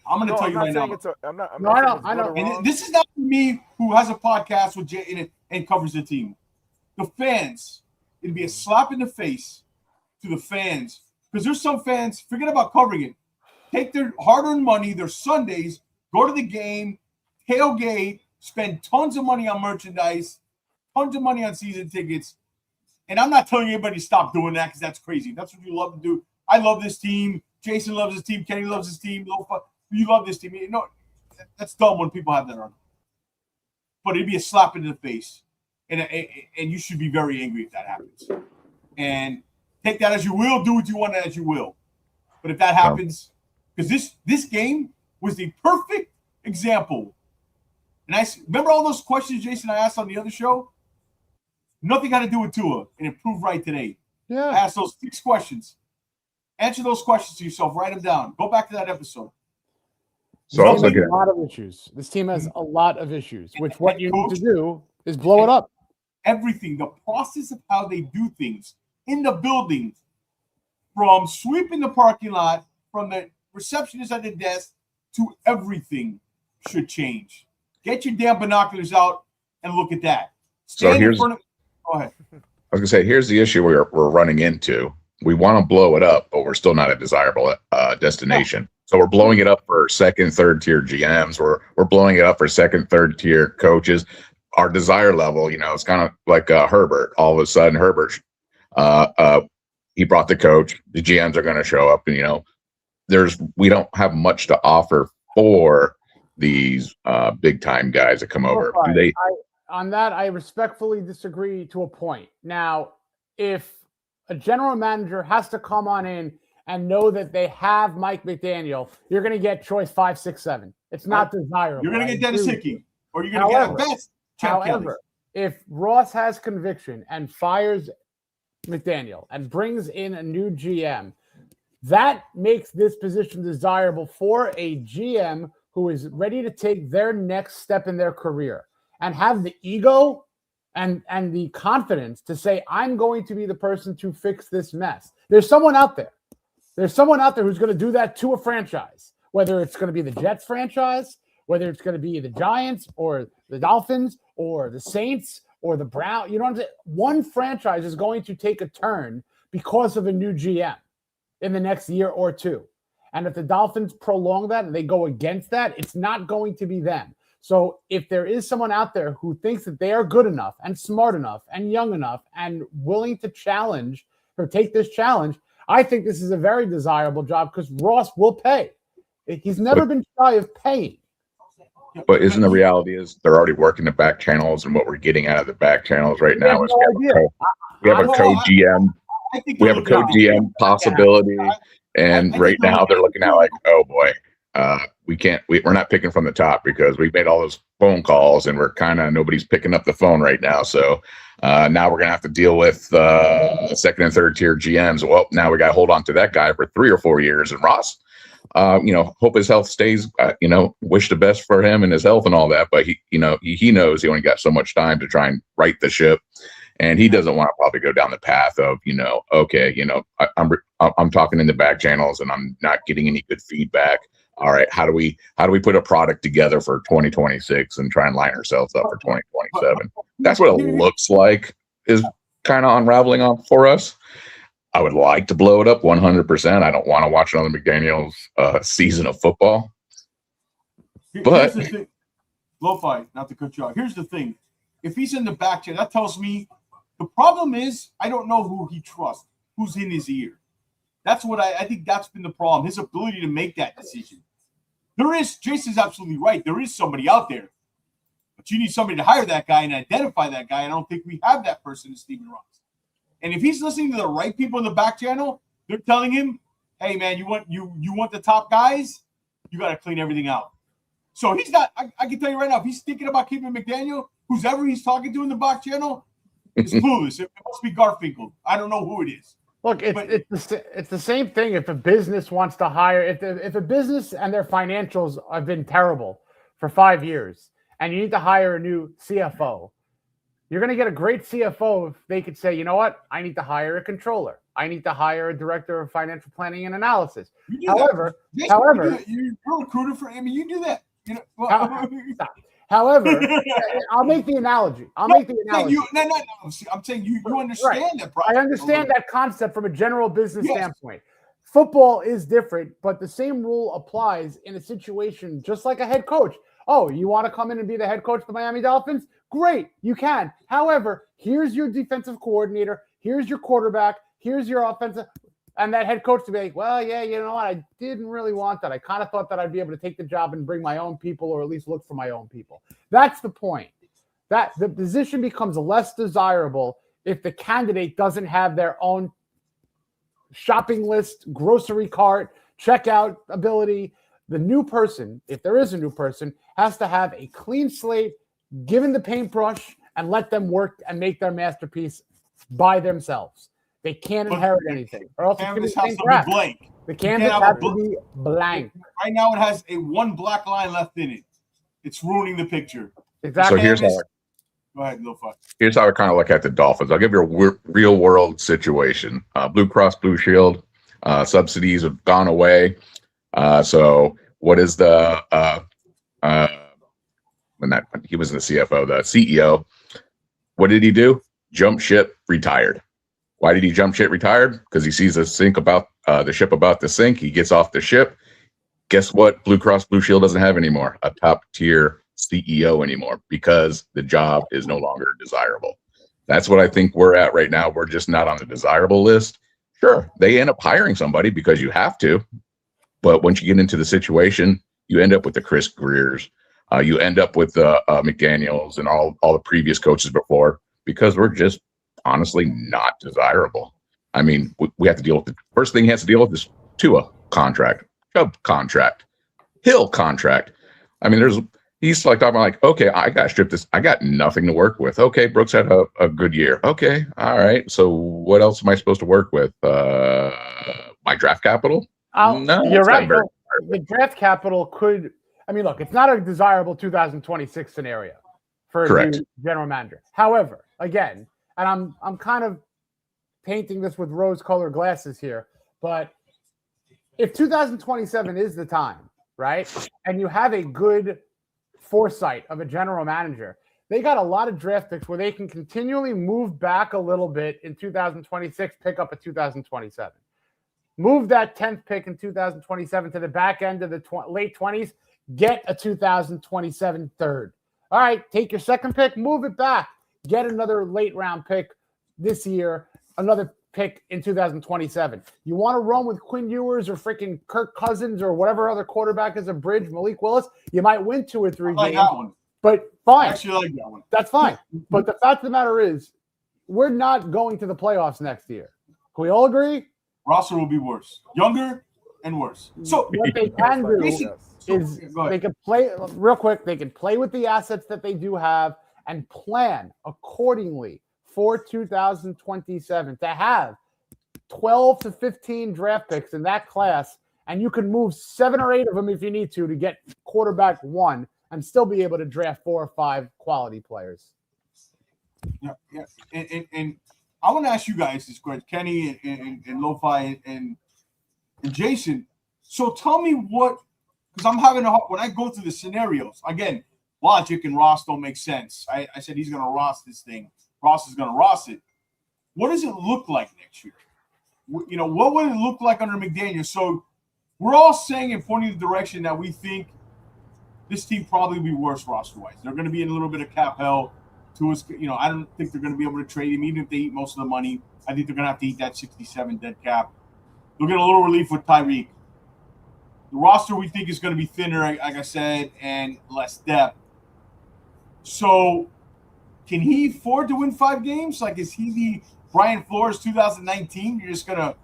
I'm going to tell you right now. I know. And this is not for me, who has a podcast with Jay and covers the team. The fans, it'd be a slap in the face to the fans. Because there's some fans, forget about covering it. Take their hard-earned money, their Sundays, go to the game, tailgate, spend tons of money on merchandise, tons of money on season tickets. And I'm not telling anybody to stop doing that because that's crazy. That's what you love to do. I love this team. Jason loves his team. Kenny loves his team. You love this team. That's dumb when people have that on. But it'd be a slap in the face. And you should be very angry if that happens. And take that as you will. Do what you want as you will. But if that happens, because this game was the perfect example. And I remember all those questions, Jason, I asked on the other show. Nothing had to do with Tua, and it proved right today. Yeah. I asked those 6 questions. Answer those questions to yourself. Write them down. Go back to that episode. So also a lot of issues. This team has a lot of issues, which what you need to do is blow it up. Everything, the process of how they do things in the building, from sweeping the parking lot, from the receptionist at the desk to everything should change. Get your damn binoculars out and look at that. Stand in front of. Go ahead. I was gonna say, here's the issue we're running into. We want to blow it up, but we're still not a desirable destination. So we're blowing it up for 2nd, 3rd tier GMs. We're blowing it up for 2nd, 3rd tier coaches. Our desire level, it's kind of like Herbert. All of a sudden, Herbert, he brought the coach. The GMs are going to show up, and we don't have much to offer for these big time guys that come over. On that, I respectfully disagree to a point. Now, if a general manager has to come on in and know that they have Mike McDaniel, you're going to get choice 5, 6, 7. It's not desirable. You're going to get Dennis Hickey, or you're going to get a best. However, if Ross has conviction and fires McDaniel and brings in a new GM, that makes this position desirable for a GM who is ready to take their next step in their career and have the ego and the confidence to say, I'm going to be the person to fix this mess. There's someone out there. There's someone out there who's going to do that to a franchise, whether it's going to be the Jets franchise, whether it's going to be the Giants or the Dolphins or the Saints or the Browns. You know what I'm saying? One franchise is going to take a turn because of a new GM in the next year or two. And if the Dolphins prolong that and they go against that, it's not going to be them. So if there is someone out there who thinks that they are good enough and smart enough and young enough and willing to challenge or take this challenge, I think this is a very desirable job because Ross will pay. He's never been shy of paying. But isn't the reality is they're already working the back channels, and what we're getting out of the back channels right now is we have a co-GM. We have a co-GM possibility, and right now they're looking at like, oh boy, we're not picking from the top because we've made all those phone calls and we're kind of nobody's picking up the phone right now. So now we're gonna have to deal with second and third tier GMs. Well, now we got to hold on to that guy for 3 or 4 years. And Ross, hope his health stays. Wish the best for him and his health and all that. But he knows he only got so much time to try and right the ship. And he doesn't want to probably go down the path of, I'm talking in the back channels and I'm not getting any good feedback. All right, how do we put a product together for 2026 and try and line ourselves up for 2027? That's what it looks like is kind of unraveling for us. I would like to blow it up 100%. I don't want to watch another McDaniel's season of football. But here's the thing. Lo-Fi, not to cut you off. Here's the thing. If he's in the back chair, that tells me the problem is I don't know who he trusts, who's in his ear. That's what I think that's been the problem, his ability to make that decision. Jason's absolutely right. There is somebody out there, but you need somebody to hire that guy and identify that guy. I don't think we have that person in Steven Ross. And if he's listening to the right people in the back channel, they're telling him, hey, man, you want the top guys? You got to clean everything out. So he's not, I can tell you right now, if he's thinking about keeping McDaniel, who's ever he's talking to in the back channel, is clueless. It must be Garfinkel. I don't know who it is. Look, it's the same thing if a business wants to hire, if a business and their financials have been terrible for 5 years and you need to hire a new CFO, you're going to get a great CFO if they could say, you know what, I need to hire a controller. I need to hire a director of financial planning and analysis. However, you're a recruiter for him. You do that. However, I'll make the analogy. No. I'm saying you understand that. I understand that concept from a general business standpoint. Football is different, but the same rule applies in a situation just like a head coach. Oh, you want to come in and be the head coach of the Miami Dolphins? Great, you can. However, here's your defensive coordinator. Here's your quarterback. Here's your offensive. And that head coach to be like, well, yeah, you know what? I didn't really want that. I kind of thought that I'd be able to take the job and bring my own people or at least look for my own people. That's the point. That the position becomes less desirable if the candidate doesn't have their own shopping list, grocery cart, checkout ability. The new person, if there is a new person, has to have a clean slate, given the paintbrush, and let them work and make their masterpiece by themselves. They can't inherit anything, or else canvas has to be blank. The canvas has to be blank. Right now, it has one black line left in it. It's ruining the picture. Exactly. So here's how. Go ahead, Lo-Fi. Here's how I kind of look at the Dolphins. I'll give you a real world situation. Blue Cross Blue Shield subsidies have gone away. So what is the when he was the CFO, the CEO? What did he do? Jump ship, retired. Why did he jump ship, retired? Because he sees the ship about to sink. He gets off the ship. Guess what? Blue Cross Blue Shield doesn't have anymore a top tier CEO anymore because the job is no longer desirable. That's what I think we're at right now. We're just not on the desirable list. Sure, they end up hiring somebody because you have to, but once you get into the situation, you end up with the Chris Greers. You end up with the McDaniels and all the previous coaches before because we're just honestly not desirable. I mean, we have to deal with the first thing he has to deal with is Tua contract, Chubb contract, Hill contract. I mean, he's like talking like, okay, I got to strip this. I got nothing to work with. Okay, Brooks had a good year. Okay, all right. So what else am I supposed to work with? My draft capital? No, you're right. The draft capital could. I mean, look, it's not a desirable 2026 scenario for a new general manager. However, again, and I'm kind of painting this with rose-colored glasses here, but if 2027 is the time, right, and you have a good foresight of a general manager, they got a lot of draft picks where they can continually move back a little bit in 2026, pick up a 2027. Move that 10th pick in 2027 to the back end of the late 20s, get a 2027 third. All right, take your second pick, move it back, get another late round pick this year, another pick in 2027. You want to run with Quinn Ewers or freaking Kirk Cousins or whatever other quarterback is a bridge, Malik Willis, you might win 2 or 3 I like games. that one. But fine. I actually like that one. That's fine. But the fact of the matter is, we're not going to the playoffs next year. Can we all agree? Roster will be worse. Younger and worse. So What they can do is go ahead. they can play real quick. They can play with the assets that they do have and plan accordingly for 2027 to have 12 to 15 draft picks in that class, and you can move 7 or 8 of them if you need to get quarterback 1 and still be able to draft 4 or 5 quality players. Yeah. And I want to ask you guys this question, Kenny and Lo-Fi and Jason. So tell me what, because I'm having when I go through the scenarios, again, logic and Ross don't make sense. I said he's going to Ross this thing. Ross is going to Ross it. What does it look like next year? You know, what would it look like under McDaniel? So we're all saying and pointing the direction that we think this team probably will be worse roster-wise. They're going to be in a little bit of cap hell. I don't think they're going to be able to trade him, even if they eat most of the money. I think they're going to have to eat that 67 dead cap. They'll get a little relief with Tyreek. The roster we think is going to be thinner, like I said, and less depth. So can he afford to win 5 games? Like, is he the Brian Flores 2019? You're just going to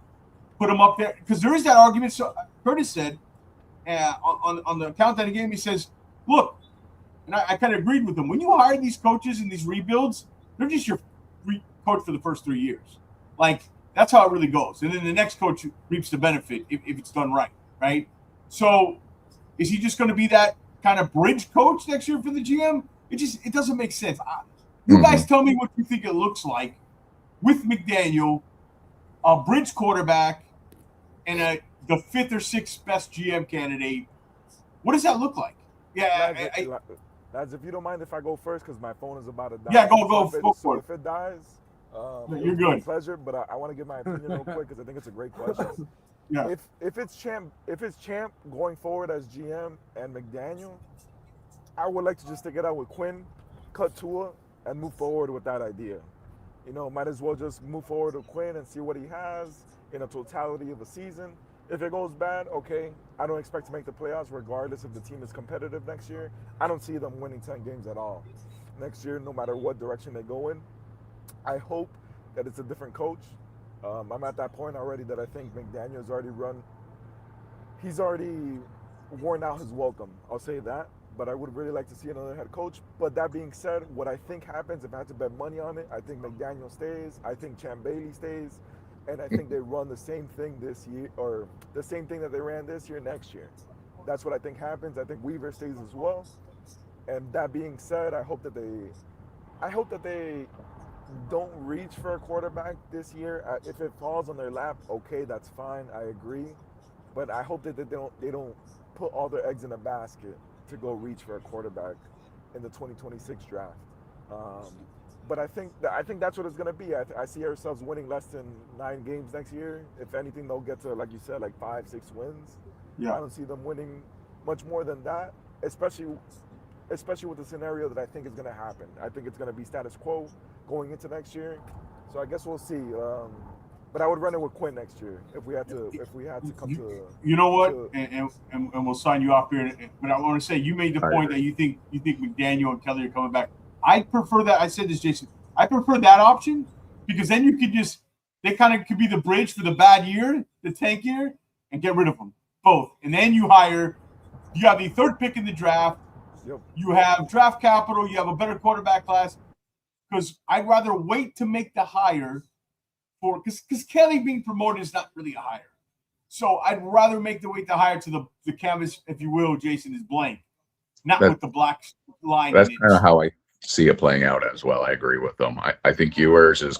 put him up there? Because there is that argument. So Curtis said on the countdown game, he says, look, and I kind of agreed with him. When you hire these coaches in these rebuilds, they're just your coach for the first 3 years. Like, that's how it really goes. And then the next coach reaps the benefit if it's done right? So is he just going to be that kind of bridge coach next year for the GM? It doesn't make sense. You guys tell me what you think it looks like with McDaniel, a bridge quarterback, and the 5th or 6th best GM candidate. What does that look like? Yeah, lads, if you don't mind if I go first, because my phone is about to die. Yeah, go for it. If it dies, you're good. Pleasure, but I want to give my opinion real quick because I think it's a great question. Yeah. If it's champ going forward as GM and McDaniel, I would like to just stick it out with Quinn, cut Tua, and move forward with that idea. You know, might as well just move forward with Quinn and see what he has in a totality of a season. If it goes bad, okay, I don't expect to make the playoffs regardless if the team is competitive next year. I don't see them winning 10 games at all next year, no matter what direction they go in. I hope that it's a different coach. I'm at that point already that I think McDaniel's he's already worn out his welcome. I'll say that. But I would really like to see another head coach. But that being said, what I think happens, if I had to bet money on it, I think McDaniel stays. I think Champ Bailey stays. And I think they run the same thing this year, or the same thing that they ran this year next year. That's what I think happens. I think Weaver stays as well. And that being said, I hope that they don't reach for a quarterback this year. If it falls on their lap, okay, that's fine. I agree. But I hope that they don't put all their eggs in a basket to go reach for a quarterback in the 2026 draft. But I think that's what it's going to be. I see ourselves winning less than 9 games next year. If anything, they'll get to, like you said, like 5-6 wins. Yeah. I don't see them winning much more than that, especially with the scenario that I think is going to happen. I think it's going to be status quo going into next year. So I guess we'll see. But I would run it with Quinn next year if we had to come to. You know what? And we'll sign you off here. But I want to say you made the point that you think McDaniel and Kelly are coming back. I prefer that. I said this, Jason. I prefer that option because then you could they kind of could be the bridge for the bad year, the tank year, and get rid of them both. And then you have the 3rd pick in the draft. Yep. You have draft capital. You have a better quarterback class. Because I'd rather wait to make the hire because Kelly being promoted is not really a hire. So I'd rather wait the hire to the canvas, if you will, Jason, is blank, not with the black line. That's kind of how I see it playing out as well. I agree with them. I think Ewers has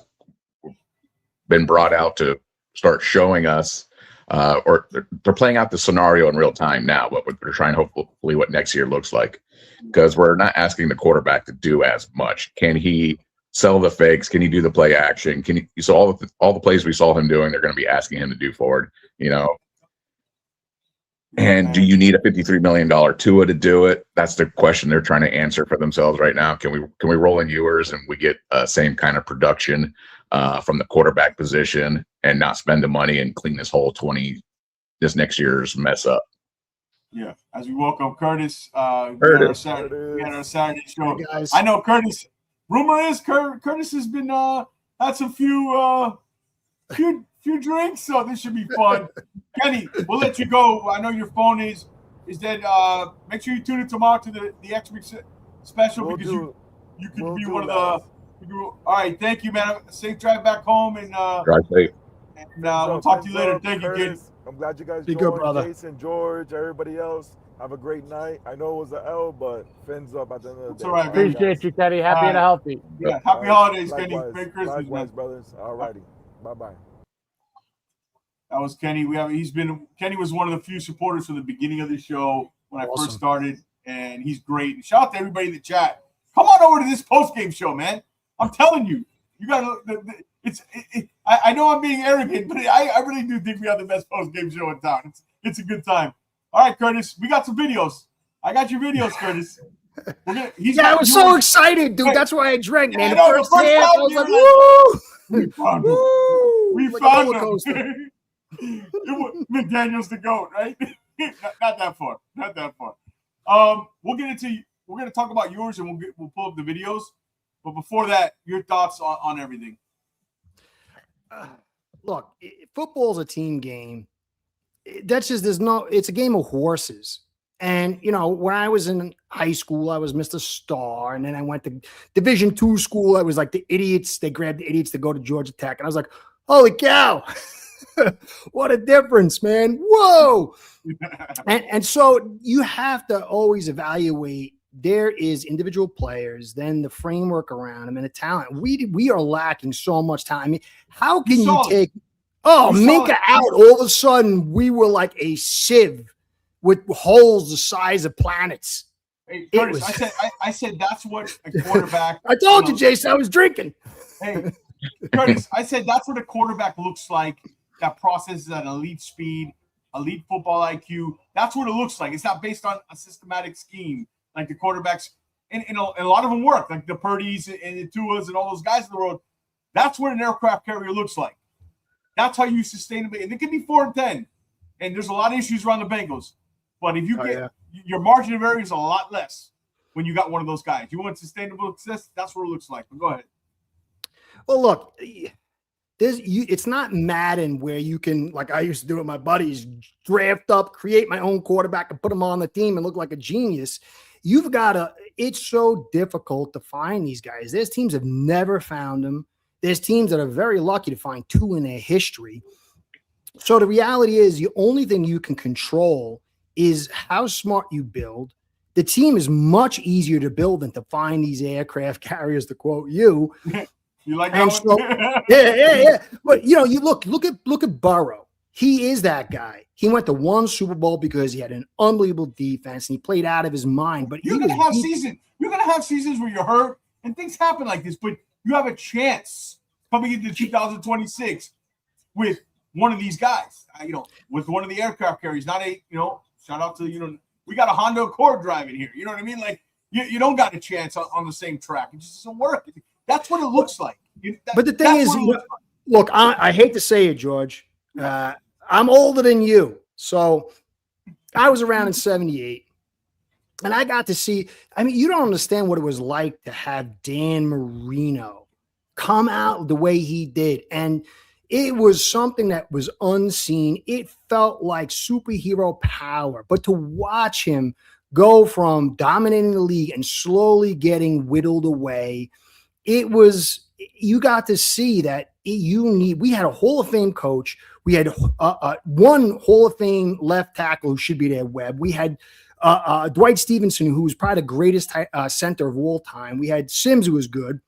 been brought out to start showing us, or they're playing out the scenario in real time now, but they're trying hopefully what next year looks like. Because we're not asking the quarterback to do as much. Can he sell the fakes? Can he do the play action? So all the plays we saw him doing, they're going to be asking him to do forward. You know, And do you need a $53 million Tua to do it? That's the question they're trying to answer for themselves right now. Can we roll in Ewers and we get same kind of production from the quarterback position and not spend the money and clean this whole this next year's mess up? Yeah. As we welcome Curtis. Curtis. We had our Saturday show. Hey, guys. I know Curtis. Rumor is Curtis has been had some few drinks, so this should be fun. Kenny, we'll let you go. I know your phone is dead. Make sure you tune in tomorrow to the X-Week special because you could be one of the. All right, thank you, man. Safe drive back home, and Drive safe. And we'll talk to you later. Thank you, kid. I'm glad you guys Be joined. good, brother. Jason, George, everybody else. Have a great night. I know it was an L, but fins up at the end of the day. That's all right, man. Appreciate you, Kenny. Happy and healthy. Yeah, happy holidays, Kenny. Likewise. Merry Christmas, Likewise, man. brothers. All righty. Bye-bye. That was Kenny. Kenny was one of the few supporters from the beginning of the show when I first started, and he's great. And shout out to everybody in the chat. Come on over to this post-game show, man. I'm telling you, you got to. I know I'm being arrogant, but I really do think we have the best post-game show in town. It's a good time. All right, Curtis, we got some videos. I got your videos, Curtis. I was so excited, dude. That's why I drank, man. Yeah, The first half, I was like, woo! We found him. Woo! We Like a found roller coaster. him. McDaniel's the GOAT, right? Not that far. Not that far. We're going to talk about yours, and we'll pull up the videos. But before that, your thoughts on everything. Look, football's a team game. It's a game of horses. And, when I was in high school, I was Mr. Star. And then I went to Division II school. I was like the idiots. They grabbed the idiots to go to Georgia Tech. And I was like, holy cow. What a difference, man. Whoa. and so you have to always evaluate. There is individual players, then the framework around them and the talent. We are lacking so much time. I mean, how can you take Minka out? All of a sudden, we were like a sieve with holes the size of planets. Hey, Curtis, I said that's what a quarterback. I told you, Jason, I was drinking. Hey, Curtis, I said that's what a quarterback looks like. That processes at elite speed, elite football IQ. That's what it looks like. It's not based on a systematic scheme like the quarterbacks, and a lot of them work, like the Purdy's and the Tuas and all those guys in the world. That's what an aircraft carrier looks like. That's how you sustainably, and it can be 4-10. And there's a lot of issues around the Bengals. But if you your margin of error is a lot less when you got one of those guys. You want sustainable success, that's what it looks like. But go ahead. Well, look, it's not Madden where you can, like I used to do with my buddies, draft up, create my own quarterback and put them on the team and look like a genius. You've got to – it's so difficult to find these guys. There's teams that have never found them. There's teams that are very lucky to find two in their history. So the reality is the only thing you can control is how smart you build. The team is much easier to build than to find these aircraft carriers, to quote you. You like and that so, one? yeah. But, you look at Burrow. He is that guy. He went to one Super Bowl because he had an unbelievable defense and he played out of his mind. But you're gonna have seasons where you're hurt and things happen like this, but you have a chance coming into 2026 with one of these guys. With one of the aircraft carriers, not a shout out to we got a Honda Accord driving here. You know what I mean? Like you don't got a chance on the same track. It just doesn't work. That's what it looks like. But the thing is, look, I hate to say it, George. I'm older than you. So I was around in 78. And I got to see, you don't understand what it was like to have Dan Marino come out the way he did. And it was something that was unseen. It felt like superhero power. But to watch him go from dominating the league and slowly getting whittled away, you got to see that we had a Hall of Fame coach. We had one Hall of Fame left tackle who should be there, Webb. We had Dwight Stevenson, who was probably the greatest center of all time. We had Sims, who was good.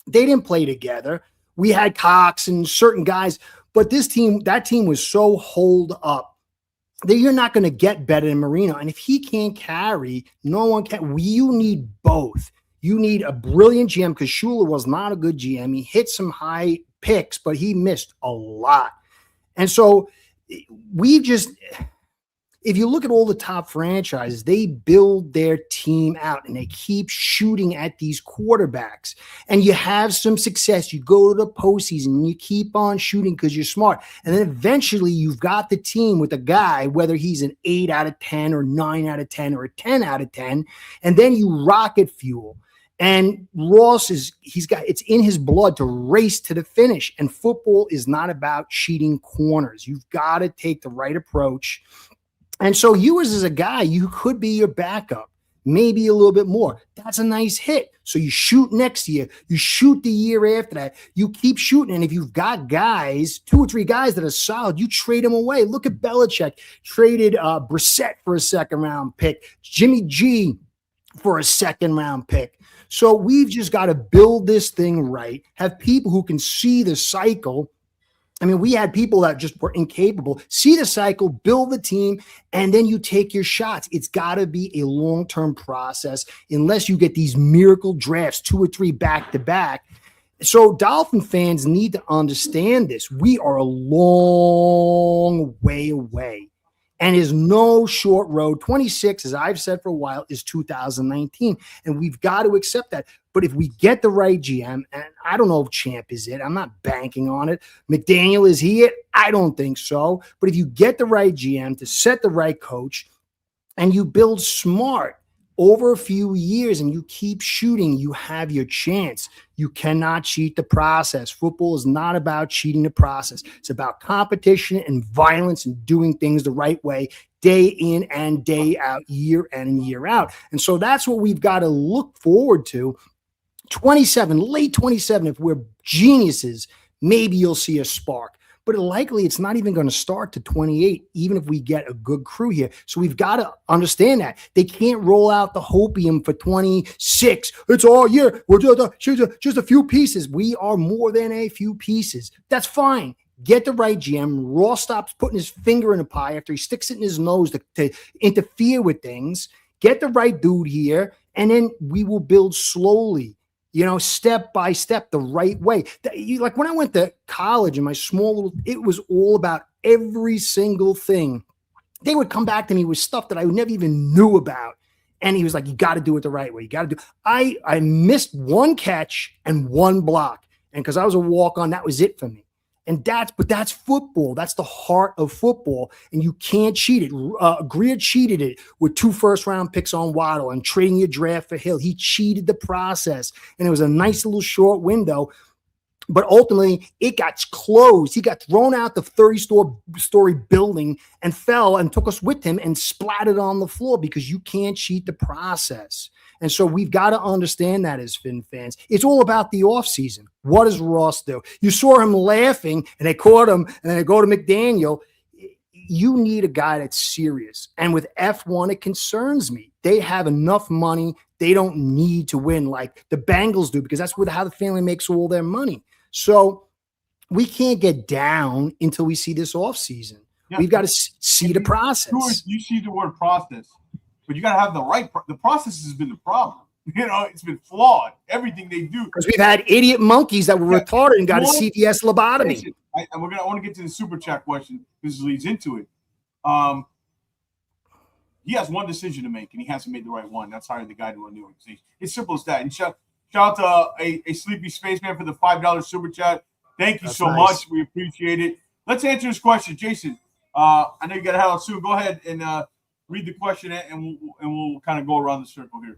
They didn't play together. We had Cox and certain guys, but that team was so holed up that you're not going to get better than Marino. And if he can't carry, no one can. You need both. You need a brilliant GM because Shula was not a good GM. He hit some high picks, but he missed a lot. And so if you look at all the top franchises, they build their team out and they keep shooting at these quarterbacks. And you have some success. You go to the postseason and you keep on shooting because you're smart. And then eventually you've got the team with a guy, whether he's an 8 out of 10 or 9 out of 10 or a 10 out of 10, and then you rocket fuel. And Ross it's in his blood to race to the finish. And football is not about cheating corners. You've got to take the right approach. And so Ewers is a guy, you could be your backup, maybe a little bit more. That's a nice hit. So you shoot next year, you shoot the year after that, you keep shooting. And if you've got guys, 2 or 3 guys that are solid, you trade them away. Look at Belichick, traded Brissett for a 2nd-round pick, Jimmy G for a 2nd-round pick. So we've just got to build this thing right, have people who can see the cycle. I mean, we had people that just were incapable. See the cycle, build the team, and then you take your shots. It's got to be a long-term process unless you get these miracle drafts, 2 or 3 back-to-back. So Dolphin fans need to understand this. We are a long way away. And is no short road. 26, as I've said for a while, is 2019. And we've got to accept that. But if we get the right GM, and I don't know if Champ is it. I'm not banking on it. McDaniel, is he it? I don't think so. But if you get the right GM to set the right coach and you build smart over a few years and you keep shooting, you have your chance. You cannot cheat the process. Football is not about cheating the process. It's about competition and violence and doing things the right way, day in and day out, year in and year out. And so that's what we've got to look forward to. 27, late 27, if we're geniuses, maybe you'll see a spark. But likely it's not even going to start to 28, even if we get a good crew here. So we've got to understand that. They can't roll out the hopium for 26. It's all year. We're just a few pieces. We are more than a few pieces. That's fine. Get the right GM. Ross stops putting his finger in the pie after he sticks it in his nose to interfere with things. Get the right dude here, and then we will build slowly. Step by step, the right way. Like when I went to college in my small little, it was all about every single thing. They would come back to me with stuff that I never even knew about. And he was like, you got to do it the right way. You got to do. I missed 1 catch and 1 block. And because I was a walk-on, that was it for me. And that's football. That's the heart of football. And you can't cheat it. Greer cheated it with 2 first-round picks on Waddle and trading your draft for Hill. He cheated the process. And it was a nice little short window. But ultimately, it got closed. He got thrown out the 30-story building and fell and took us with him and splattered on the floor because you can't cheat the process. And so we've got to understand that as Fin fans. It's all about the offseason. What does Ross do? You saw him laughing, and they caught him, and then they go to McDaniel. You need a guy that's serious. And with F1, it concerns me. They have enough money. They don't need to win like the Bengals do because that's how the family makes all their money. So we can't get down until we see this offseason. Yeah. We've got to see the process. You see the word process. But you got to have the process has been the problem. It's been flawed. Everything they do. Because we've had idiot monkeys that were retarded and got a CVS lobotomy. I want to get to the super chat question. This leads into it. He has one decision to make, and he hasn't made the right one. That's hiring the guy to run the organization. It's simple as that. And shout out to a sleepy spaceman for the $5 super chat. Thank you so much. We appreciate it. Let's answer this question, Jason. I know you got to head out soon. Go ahead and read the question, and we'll kind of go around the circle here.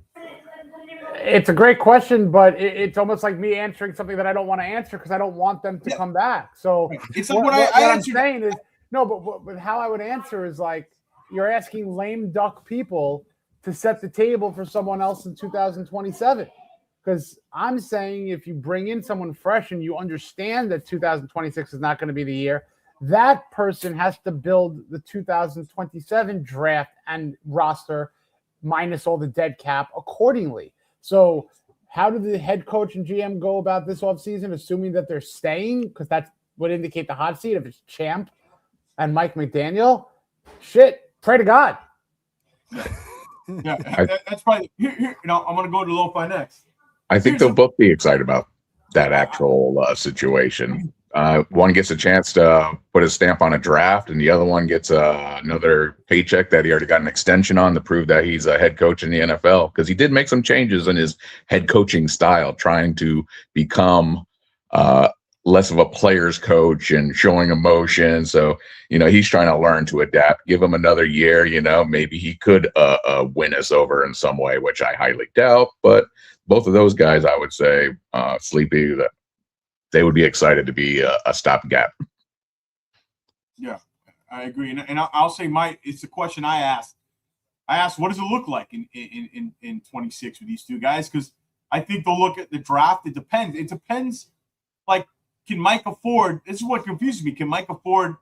It's a great question, but it's almost like me answering something that I don't want to answer because I don't want them to come back. So it's like what I'm saying is no, but how I would answer is like you're asking lame duck people to set the table for someone else in 2027. Because I'm saying if you bring in someone fresh and you understand that 2026 is not going to be the year, that person has to build the 2027 draft and roster minus all the dead cap accordingly. So how do the head coach and GM go about this offseason, assuming that they're staying? Because that would indicate the hot seat if it's Champ and Mike McDaniel. Shit, pray to God. Yeah, that's probably here. I'm going to go to Lo-Fi next. I think they'll both be excited about that actual situation. One gets a chance to put his stamp on a draft, and the other one gets another paycheck that he already got an extension on to prove that he's a head coach in the NFL. Because he did make some changes in his head coaching style, trying to become less of a player's coach and showing emotion. So, he's trying to learn to adapt. Give him another year, maybe he could win us over in some way, which I highly doubt. But both of those guys, I would say, Sleepy, that they would be excited to be a stopgap. Yeah, I agree. And I'll say it's a question I asked. I asked, what does it look like in 26 with these two guys? Because I think they'll look at the draft. It depends. It depends. Like, can Mike afford? This is what confuses me. Can Mike afford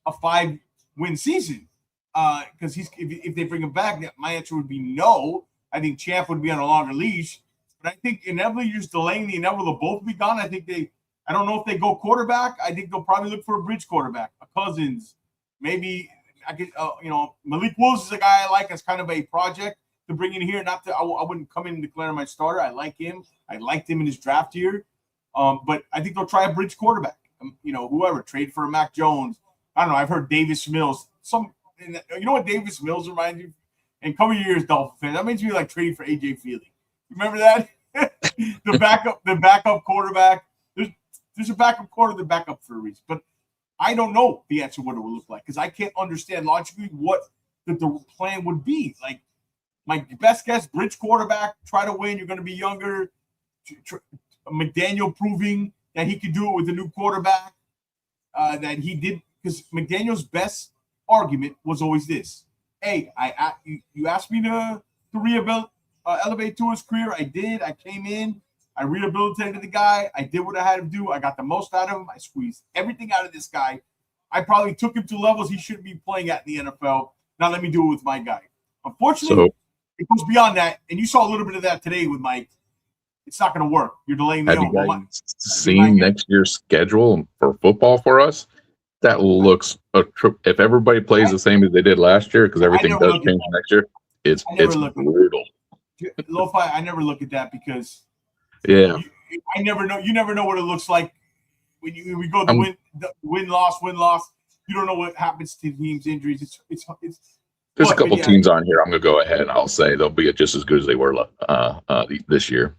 a 5-win season? Because if they bring him back, my answer would be no. I think Champ would be on a longer leash. But I think inevitably you're just delaying the inevitable. They'll both be gone. I don't know if they go quarterback. I think they'll probably look for a bridge quarterback, a Cousins. Maybe I could, Malik Willis is a guy I like as kind of a project to bring in here. I wouldn't come in and declare my starter. I like him. I liked him in his draft year. But I think they'll try a bridge quarterback. Whoever, trade for a Mac Jones. I don't know. I've heard Davis Mills. You know what Davis Mills reminds you? And cover your ears, Dolphin fans. That makes me like trading for AJ Feely. Remember that? the backup quarterback. There's a backup quarter, the backup for a reason. But I don't know the answer what it would look like because I can't understand logically what the plan would be. Like, my best guess, bridge quarterback, try to win. You're going to be younger. McDaniel proving that he could do it with a new quarterback, that he did. Because McDaniel's best argument was always this. Hey, you asked me to elevate to his career. I did. I came in. I rehabilitated the guy. I did what I had to do. I got the most out of him. I squeezed everything out of this guy. I probably took him to levels he shouldn't be playing at in the NFL. Now let me do it with my guy. Unfortunately, it goes beyond that. And you saw a little bit of that today with Mike. It's not going to work. You're delaying the Have you guys seen next year's schedule for football for us? That looks if everybody plays the same as they did last year, because everything does change next year. It's brutal. Lo-Fi, I never look at that because I never know. You never know what it looks like when we go the win loss. You don't know what happens to teams' injuries. There's a couple teams on here. I'm going to go ahead and I'll say they'll be just as good as they were this year.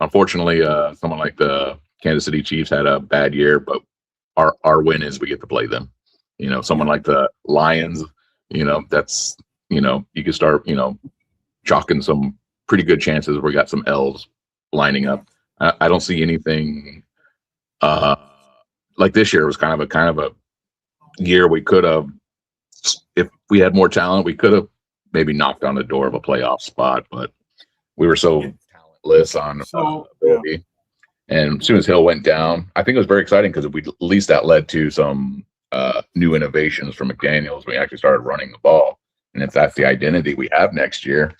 Unfortunately, someone like the Kansas City Chiefs had a bad year, but our win is we get to play them. Someone like the Lions, that's you can start chalking some pretty good chances. We got some L's lining up. I don't see anything like this year. It was kind of a year we could have, if we had more talent, we could have maybe knocked on the door of a playoff spot, but we were so talentless on ability. And as soon as Hill went down, I think it was very exciting because at least that led to some new innovations from McDaniels. We actually started running the ball. And if that's the identity we have next year,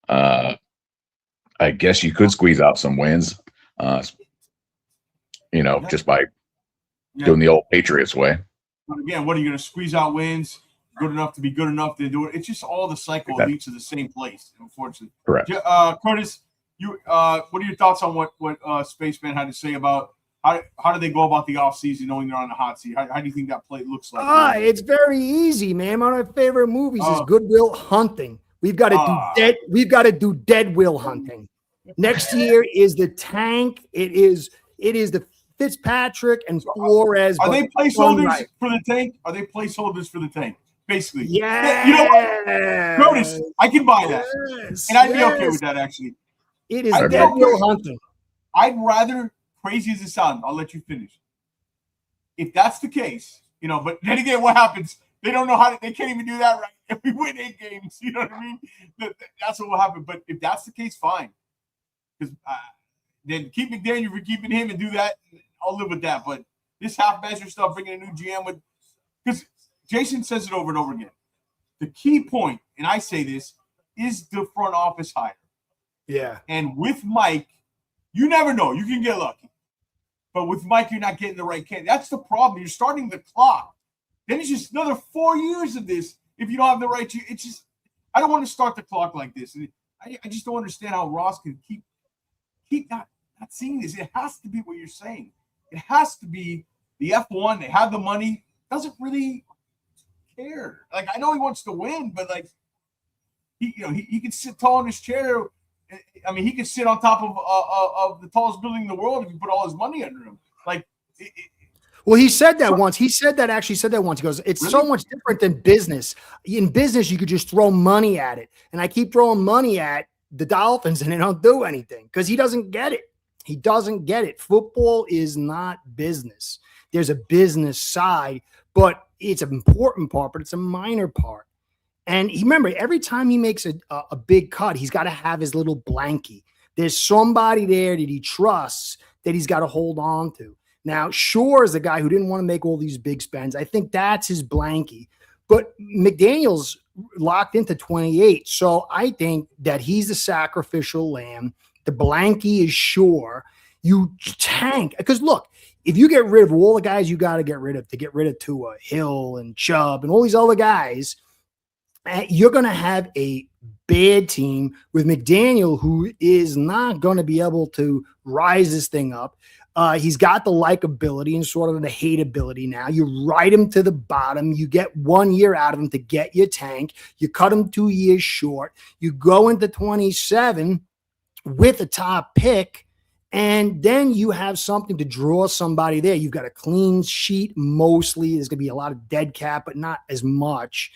I guess you could squeeze out some wins, just by doing the old Patriots way. But again, what are you going to squeeze out wins? Good enough to be good enough to do it. It's just all the cycle leads to the same place, unfortunately. Correct. Curtis, what are your thoughts on what Spaceman had to say about how do they go about the offseason knowing they're on the hot seat? How do you think that play looks like? It's very easy, man. One of my favorite movies is Good Will Hunting. We've got to do dead will hunting. Next year is the tank. It is the Fitzpatrick and Flores. Are they placeholders for the tank? Are they placeholders for the tank? Basically. Yeah. You know what? Notice, I can buy that. And I'd be okay with that, actually. It is dead will hunting. I'd rather, crazy as it sounds, I'll let you finish. If that's the case, but then again, what happens? They don't know they can't even do that right. If we win 8 games, you know what I mean? That's what will happen. But if that's the case, fine. Because then keep McDaniel for keeping him and do that. I'll live with that. But this half-measure stuff, bringing a new GM because Jason says it over and over again. The key point, and I say this, is the front office hire. Yeah. And with Mike, you never know. You can get lucky. But with Mike, you're not getting the right candidate. That's the problem. You're starting the clock. Then it's just another 4 years of this if you don't have the right. It's just, I don't want to start the clock like this. I just don't understand how Ross can keep not seeing this. It has to be what you're saying. It has to be the F1, they have the money, doesn't really care. Like, I know he wants to win, but like he can sit tall in his chair. I mean, he could sit on top of the tallest building in the world if you put all his money under him. Like, well, he said that once. He said that once. He goes, it's so much different than business. In business, you could just throw money at it. And I keep throwing money at the Dolphins and they don't do anything because he doesn't get it. He doesn't get it. Football is not business. There's a business side, but it's an important part, but it's a minor part. And remember, every time he makes a big cut, he's got to have his little blankie. There's somebody there that he trusts that he's got to hold on to. Now, Shore is the guy who didn't want to make all these big spends. I think that's his blankie. But McDaniel's locked into 28. So I think that he's the sacrificial lamb. The blankie is Shore. You tank. Because look, if you get rid of all the guys you got to get rid of Tua, Hill, and Chubb, and all these other guys, you're going to have a bad team with McDaniel, who is not going to be able to rise this thing up. He's got the likability and sort of the hateability now. You ride him to the bottom. You get 1 year out of him to get your tank. You cut him 2 years short. You go into 27 with a top pick, and then you have something to draw somebody there. You've got a clean sheet mostly. There's going to be a lot of dead cap, but not as much.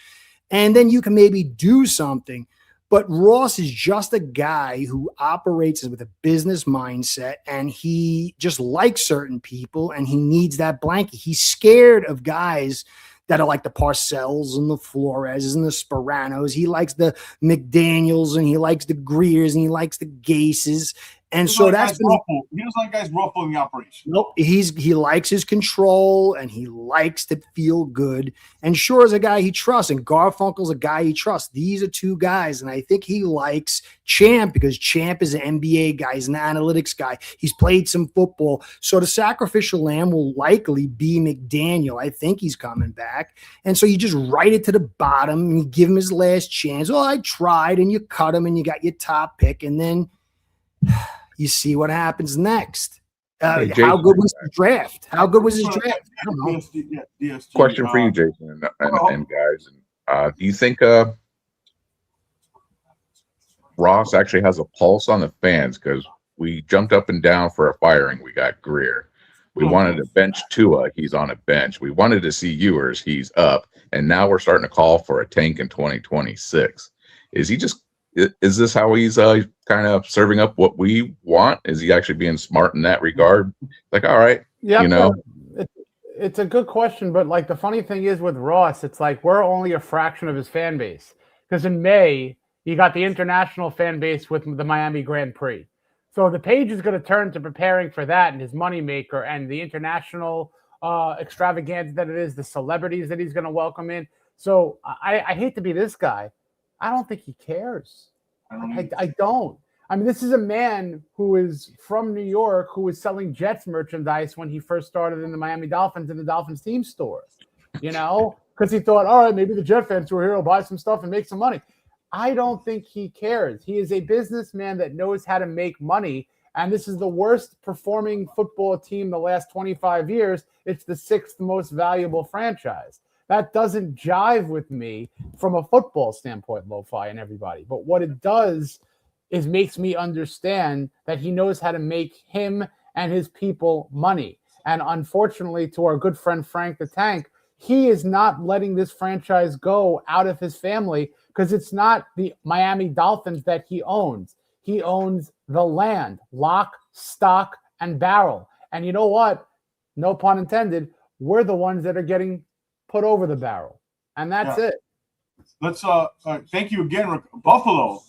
And then you can maybe do something. But Ross is just a guy who operates with a business mindset, and he just likes certain people, and he needs that blanket. He's scared of guys that are like the Parcells and the Floreses and the Sparanos. He likes the McDaniels, and he likes the Greers, and he likes the Gases. And so that's been, he doesn't like guys ruffling the operation. Nope. He likes his control, and he likes to feel good. And Shore is a guy he trusts, and Garfunkel's a guy he trusts. These are two guys, and I think he likes Champ because Champ is an NBA guy. He's an analytics guy. He's played some football. So the sacrificial lamb will likely be McDaniel. I think he's coming back. And so you just write it to the bottom, and you give him his last chance. Oh, I tried, and you cut him, and you got your top pick, and then you see what happens next. Hey, how good was the draft? How good was his draft? I don't know. Question for you, Jason, and guys. Do you think Ross actually has a pulse on the fans? Because we jumped up and down for a firing. We got Greer. We wanted to bench Tua. He's on a bench. We wanted to see Ewers. He's up. And now we're starting to call for a tank in 2026. Is this how he's kind of serving up what we want? Is he actually being smart in that regard? Like, all right, yeah, it's a good question. But like the funny thing is with Ross, it's like we're only a fraction of his fan base. Because in May, you got the international fan base with the Miami Grand Prix. So the page is going to turn to preparing for that and his moneymaker and the international extravaganza that it is, the celebrities that he's going to welcome in. So I hate to be this guy. I don't think he cares. I don't. I mean, this is a man who is from New York who was selling Jets merchandise when he first started in the Miami Dolphins in the Dolphins team store, because he thought, all right, maybe the Jet fans who are here will buy some stuff and make some money. I don't think he cares. He is a businessman that knows how to make money. And this is the worst performing football team the last 25 years. It's the 6th most valuable franchise. That doesn't jive with me from a football standpoint, Lo-Fi and everybody. But what it does is makes me understand that he knows how to make him and his people money. And unfortunately, to our good friend Frank the Tank, he is not letting this franchise go out of his family because it's not the Miami Dolphins that he owns. He owns the land, lock, stock, and barrel. And you know what? No pun intended. We're the ones that are getting put over the barrel, and that's it. Let's thank you again, Buffalo.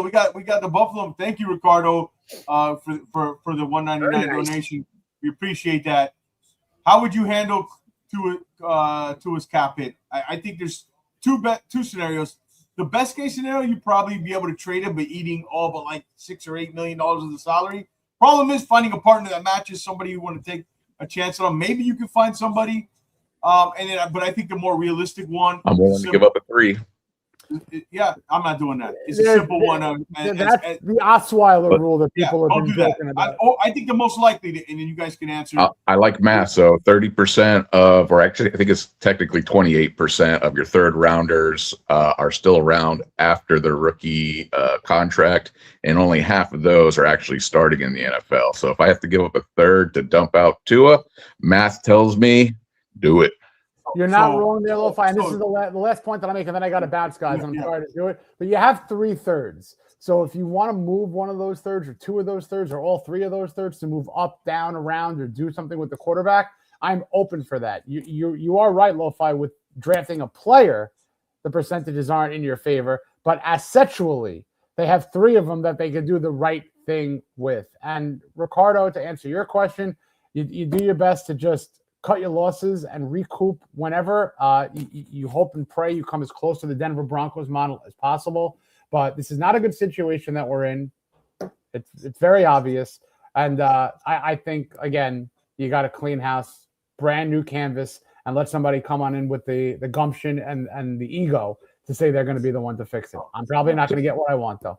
We got the Buffalo. Thank you, Ricardo, for the $199 donation. We appreciate that. How would you handle Tua's cap hit? I think there's two scenarios. The best case scenario, you'd probably be able to trade him, but eating all but like $6 or $8 million of the salary. Problem is finding a partner that matches somebody you want to take a chance on. Maybe you can find somebody. But I think the more realistic one. I'm willing to give up a 3. Yeah, I'm not doing that. It's a simple one. That's the Osweiler rule that people have been joking about. I think the most likely, and then you guys can answer. I like math. So 30% of, or actually, I think it's technically 28% of your third rounders are still around after their rookie contract, and only half of those are actually starting in the NFL. So if I have to give up a third to dump out Tua, math tells me do it. You're not wrong there, Lo-Fi. And this is the last point that I make, and then I got to bounce, guys. And I'm sorry to do it. But you have 3 thirds. So if you want to move one of those thirds or 2 of those thirds or all 3 of those thirds to move up, down, around, or do something with the quarterback, I'm open for that. You are right, Lo-Fi, with drafting a player, the percentages aren't in your favor. But asexually, they have 3 of them that they can do the right thing with. And Ricardo, to answer your question, you do your best to just cut your losses and recoup whenever. You hope and pray you come as close to the Denver Broncos model as possible. But this is not a good situation that we're in. It's very obvious. And I think, again, you got to clean house, brand new canvas, and let somebody come on in with the gumption and the ego to say they're going to be the one to fix it. I'm probably not going to get what I want, though.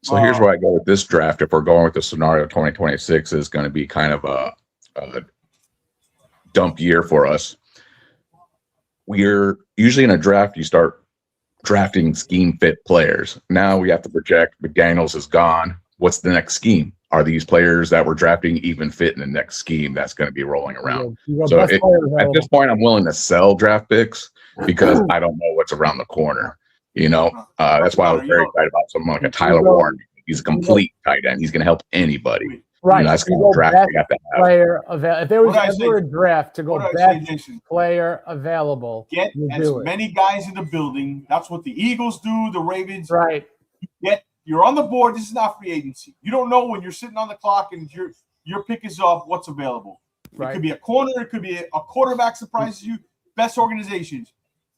So here's where I go with this draft. If we're going with the scenario, 2026 is going to be kind of a dump year for us. We're usually in a draft, you start drafting scheme fit players. Now we have to project McDaniels is gone. What's the next scheme? Are these players that we're drafting even fit in the next scheme that's going to be rolling around? So at this point, I'm willing to sell draft picks because I don't know what's around the corner. That's why I was very excited about someone like a Tyler Warren. He's a complete tight end. He's going to help anybody. Right. That's kind of draft we have to have. Player if there was ever a draft to go best player available, get as many guys in the building. That's what the Eagles do, the Ravens. Right. You're on the board. This is not free agency. You don't know when you're sitting on the clock and your pick is off what's available. Right. It could be a corner. It could be a quarterback surprises you. Best organizations.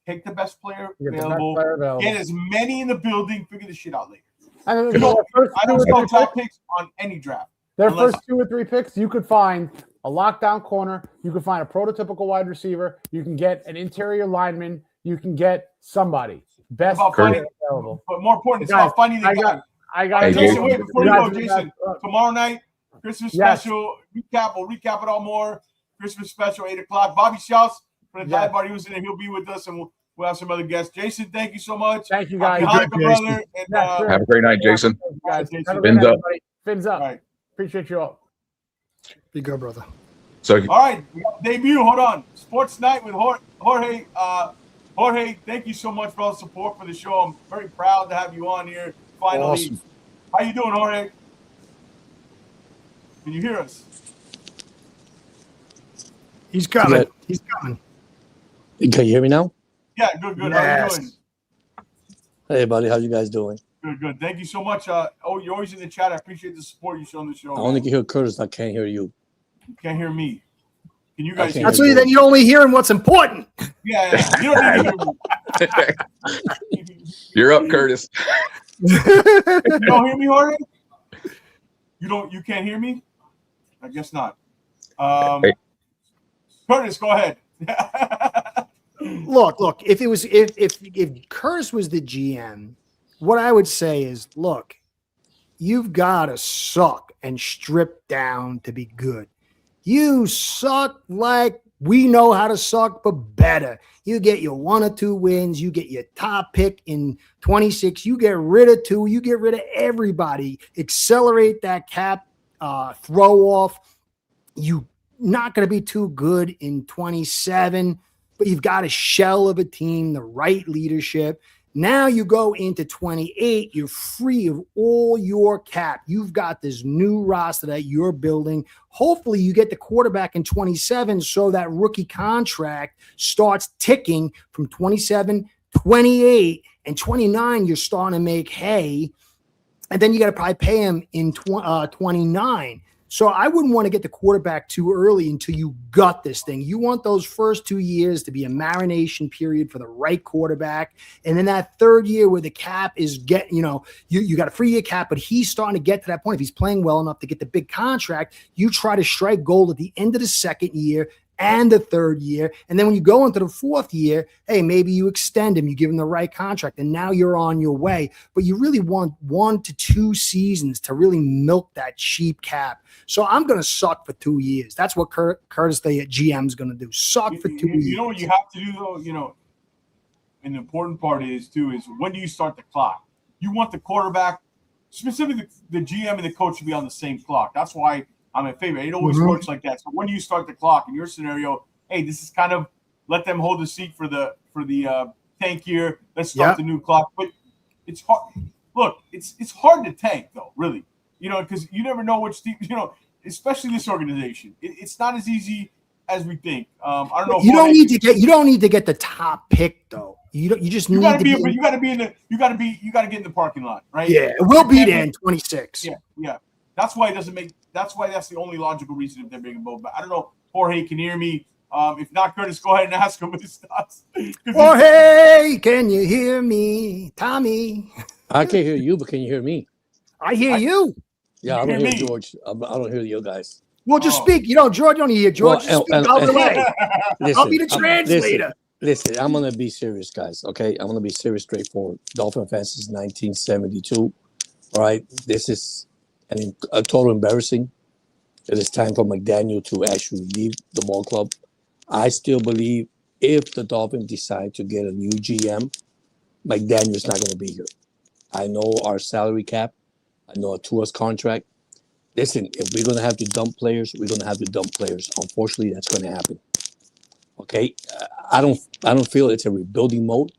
Take the best player available. Get as many in the building. Figure the shit out later. I don't sell draft picks on any draft. Their first 2 or 3 picks, you could find a lockdown corner. You could find a prototypical wide receiver. You can get an interior lineman. You can get somebody. Best player available. But more important, it's about finding the guy. I got Jason, wait, before you go, Jason, tomorrow night, Christmas special. Recap. We'll recap it all more. Christmas special, 8 o'clock. Bobby Shouts from the Dive Bar. He was in there. He'll be with us, and we'll have some other guests. Jason, thank you so much. Thank you, guys. Brother, and, have a great night, Jason. Fins up. Fins up. Right. Appreciate you all. Be good, brother. So, all right, debut. Hold on. Sports Night with Jorge. Jorge, thank you so much for all the support for the show. I'm very proud to have you on here. Finally, awesome. How you doing, Jorge? Can you hear us? He's coming. Good. He's coming. Can you hear me now? Yeah, good. Yes. How you doing? Hey, buddy. How you guys doing? Good. Thank you so much. You're always in the chat. I appreciate the support you show on the show. I only can hear Curtis. I can't hear you. You can't hear me. Can you guys hear me? That's why then you're only hearing what's important. Yeah. You don't need to hear me. You're up, Curtis. You don't hear me, Jorge? You can't hear me? I guess not. Curtis, go ahead. Look. If Curtis was the GM, what I would say is, look, you've got to suck and strip down to be good. You suck like we know how to suck, but better. You get your 1 or 2 wins. You get your top pick in 26. You get rid of 2. You get rid of everybody. Accelerate that cap throw off. You not going to be too good in 27, but you've got a shell of a team, the right leadership. Now you go into 28, you're free of all your cap. You've got this new roster that you're building. Hopefully you get the quarterback in 27 so that rookie contract starts ticking from 27, 28, and 29. You're starting to make hay. And then you got to probably pay him in 29. So I wouldn't want to get the quarterback too early until you gut this thing. You want those first 2 years to be a marination period for the right quarterback. And then that third year where the cap is you got a free year cap, but he's starting to get to that point. If he's playing well enough to get the big contract, you try to strike gold at the end of the second year, and the third year. And then when you go into the fourth year, hey, maybe you extend him, you give him the right contract, and now you're on your way. But you really want 1 to 2 seasons to really milk that cheap cap. So I'm going to suck for 2 years. That's what Curtis, the GM, is going to do. Suck for 2 years. You know what you have to do, though? And the important part is when do you start the clock? You want the quarterback, specifically the GM and the coach, to be on the same clock. That's why I'm in favor. It always works like that. So when do you start the clock? In your scenario, hey, this is kind of let them hold the seat for the tank year. Let's start the new clock. But it's hard. Look, it's hard to tank, though, really. Because you never know which team, especially this organization. It's not as easy as we think. I don't know. You don't need to get the top pick, though. You just need to be. You got to get in the parking lot, right? Yeah, it will be there in 26. Yeah. That's why it doesn't make. That's why that's the only logical reason if they're bringing both. But I don't know. Jorge can hear me. If not, Curtis, go ahead and ask him his thoughts. Jorge, can you hear me, Tommy? I can't hear you, but can you hear me? I hear you. Yeah, I don't hear George. I don't hear you guys. Well, just speak. George, you don't hear George. Just speak out the way. I'll be the translator. Listen, I'm going to be serious, guys, okay? I'm going to be serious, straightforward. Dolphin fans since 1972, all right? This is a total embarrassing. It is time for McDaniel to actually leave the ball club. I still believe if the Dolphins decide to get a new GM, McDaniel's not going to be here. I know our salary cap. I know Tua's contract. Listen, if we're going to have to dump players, we're going to have to dump players. Unfortunately, that's going to happen. Okay, I don't feel it's a rebuilding mode.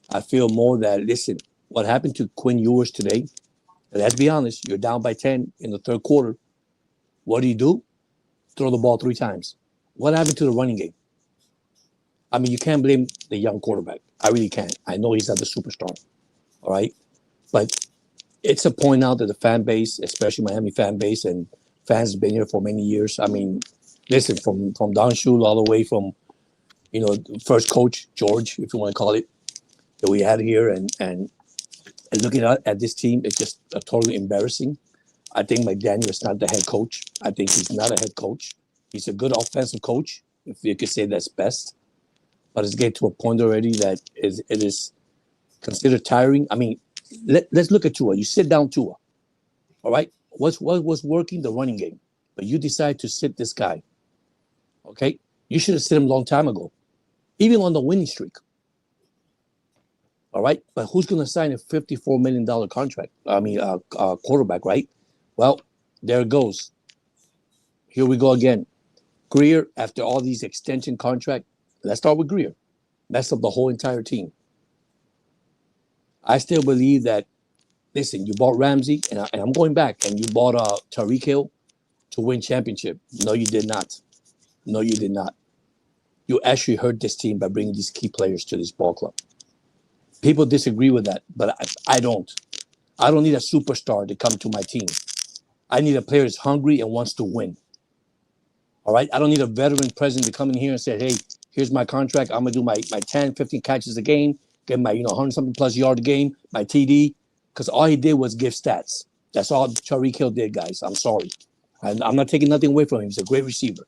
I feel more that, listen, what happened to Quinn Ewers today, let's be honest, you're down by 10 in the third quarter. What do? Throw the ball 3 times. What happened to the running game? I mean, you can't blame the young quarterback. I really can't. I know he's not the superstar, all right? But it's a point out that the fan base, especially Miami fan base, and fans have been here for many years. I mean, listen, from Don Shula all the way from, first coach, George, if you want to call it, that we had here. And looking at this team, it's just totally embarrassing. I think McDaniel is not the head coach. I think he's not a head coach. He's a good offensive coach, if you could say that's best. But it's getting to a point already that it is considered tiring. I mean, let's look at Tua. You sit down Tua, all right? What was working? The running game. But you decide to sit this guy, okay? You should have sit him a long time ago, even on the winning streak, all right? But who's going to sign a $54 million contract? Quarterback, right? Well, there it goes. Here we go again. Greer, after all these extension contracts, let's start with Greer. Messed up the whole entire team. I still believe that, listen, you bought Ramsey, and I'm going back, and you bought Tyreek Hill to win championship. No, you did not. No, you did not. You actually hurt this team by bringing these key players to this ball club. People disagree with that, but I don't. I don't need a superstar to come to my team. I need a player that's hungry and wants to win. All right? I don't need a veteran president to come in here and say, hey, here's my contract. I'm going to do my 10, 15 catches a game, get my 100-something plus yard a game, my TD, because all he did was give stats. That's all Tyreek Hill did, guys. I'm sorry. I'm not taking nothing away from him. He's a great receiver.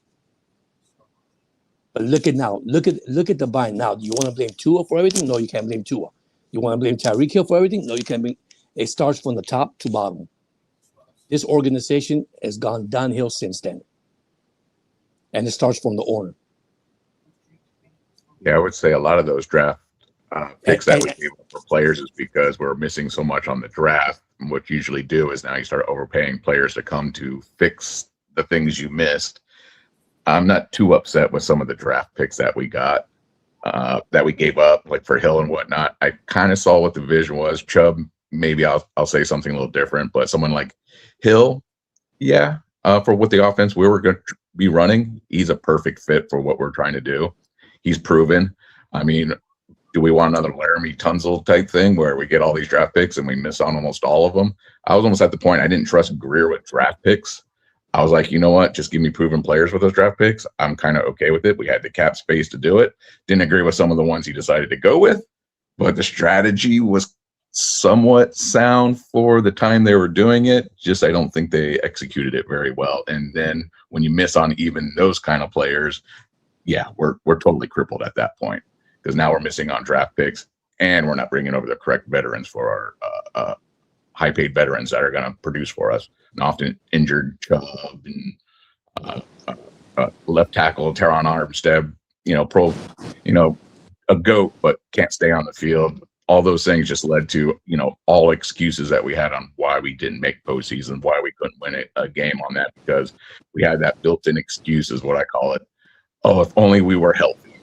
But look at now. Look at the bind now. Do you want to blame Tua for everything? No, you can't blame Tua. You want to blame Tyreek Hill for everything? No, you can't blame. It starts from the top to bottom. This organization has gone downhill since then. And it starts from the owner. Yeah, I would say a lot of those draft picks that we gave up for players is because we're missing so much on the draft. And what you usually do is now you start overpaying players to come to fix the things you missed. I'm not too upset with some of the draft picks that we got, that we gave up, like for Hill and whatnot. I kind of saw what the vision was. Chubb, maybe I'll say something a little different, but someone like Hill, yeah, for what the offense we were going to be running, he's a perfect fit for what we're trying to do. He's proven. I mean, do we want another Laramie Tunsil type thing where we get all these draft picks and we miss on almost all of them? I was almost at the point I didn't trust Greer with draft picks. I was like, you know what? Just give me proven players with those draft picks. I'm kind of okay with it. We had the cap space to do it. Didn't agree with some of the ones he decided to go with, but the strategy was somewhat sound for the time they were doing it. Just I don't think they executed it very well. And then when you miss on even those kind of players, yeah, we're totally crippled at that point, because now we're missing on draft picks and we're not bringing over the correct veterans for our high-paid veterans that are going to produce for us. And often injured Chubb and left tackle Teron Armstead, a GOAT, but can't stay on the field. All those things just led to, all excuses that we had on why we didn't make postseason, why we couldn't win a game on that, because we had that built-in excuse, is what I call it. Oh, if only we were healthy.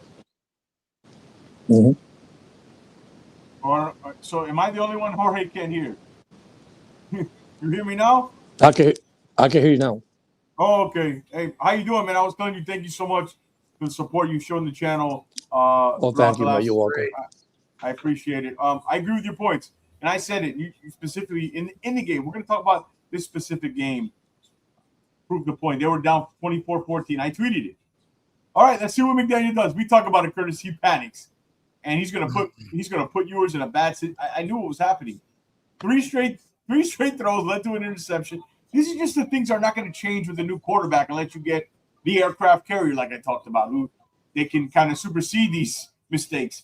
Mm-hmm. So am I the only one Jorge can't hear? You hear me now? I can hear you now. Oh, okay. Hey, how you doing, man? I was telling you, thank you so much for the support you've shown the channel. Well, thank you, man. You're welcome. I appreciate it. I agree with your points, and I said it. You specifically in the game. We're going to talk about this specific game. Prove the point. They were down 24-14. I tweeted it. All right, let's see what McDaniel does. We talk about it, Curtis. He panics, and he's going to put Ewers in a bad situation. I knew what was happening. Three straight throws led to an interception. These are just the things that are not going to change with a new quarterback unless you get the aircraft carrier, like I talked about, who they can kind of supersede these mistakes.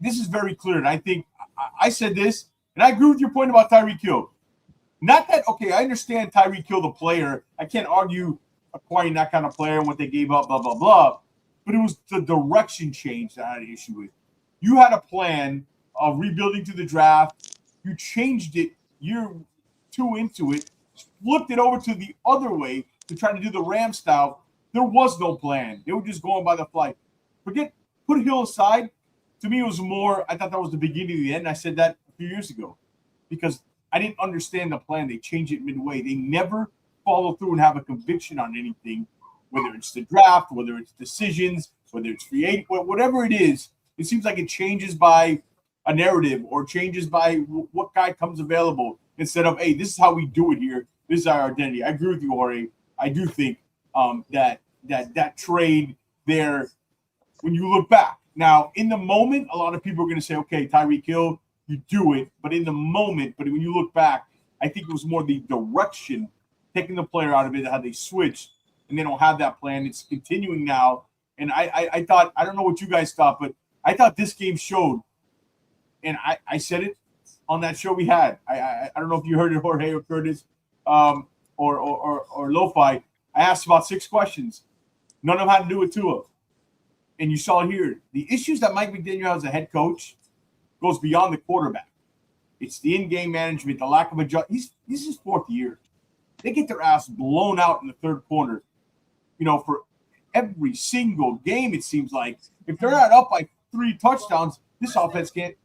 This is very clear, and I think I said this, and I agree with your point about Tyreek Hill. Not that, okay, I understand Tyreek Hill, the player. I can't argue acquiring that kind of player and what they gave up, blah, blah, blah. But it was the direction change that I had an issue with. You had a plan of rebuilding to the draft. You changed it year 2 into it, flipped it over to the other way to try to do the Ram style. There was no plan. They were just going by the fly. Put Hill aside. To me, it was more, I thought that was the beginning of the end. I said that a few years ago because I didn't understand the plan. They changed it midway. They never follow through and have a conviction on anything, whether it's the draft, whether it's decisions, whether it's free agent, whatever it is. It seems like it changes by a narrative or changes by what guy comes available instead of, hey, this is how we do it here. This is our identity. I agree with you, Jorge. I do think that trade there, when you look back. Now, in the moment, a lot of people are going to say, okay, Tyreek Hill, you do it. But in the moment, but when you look back, I think it was more the direction, taking the player out of it, how they switched, and they don't have that plan. It's continuing now. And I thought, I don't know what you guys thought, but I thought this game showed, and I said it on that show we had. I don't know if you heard it, Jorge or Curtis or Lo-Fi. I asked about 6 questions. None of them had to do with Tua. And you saw here, the issues that Mike McDaniel has as a head coach goes beyond the quarterback. It's the in-game management, the lack of adjustment. This is his 4th year. They get their ass blown out in the 3rd quarter. For every single game, it seems like. If they're not up by 3 touchdowns, this offense can't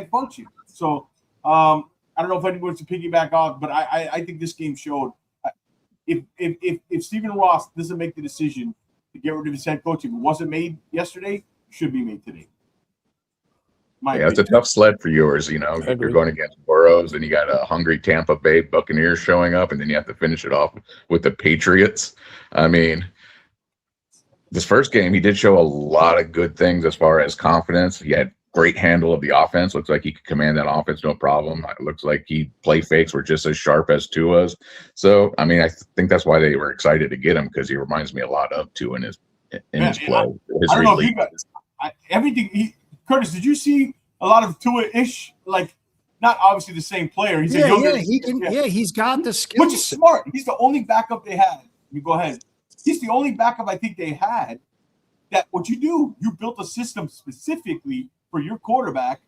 function. So I don't know if anyone wants to piggyback off, but I think this game showed if Stephen Ross doesn't make the decision to get rid of his head coach, if it wasn't made yesterday, it should be made today. It's a tough sled for yours. You're going against Burrows, and you got a hungry Tampa Bay Buccaneers showing up, and then you have to finish it off with the Patriots. I mean, this first game, he did show a lot of good things as far as confidence. He had great handle of the offense. Looks like he could command that offense, no problem. It looks like play fakes were just as sharp as Tua's. So, I mean, I think that's why they were excited to get him, because he reminds me a lot of Tua in his play. I don't know if you guys, Curtis, did you see a lot of Tua-ish? Like, not obviously the same player. He's he's got the skills. Which is smart. He's the only backup they had. You go ahead. He's the only backup I think they had that what you do, you built a system specifically for your quarterback.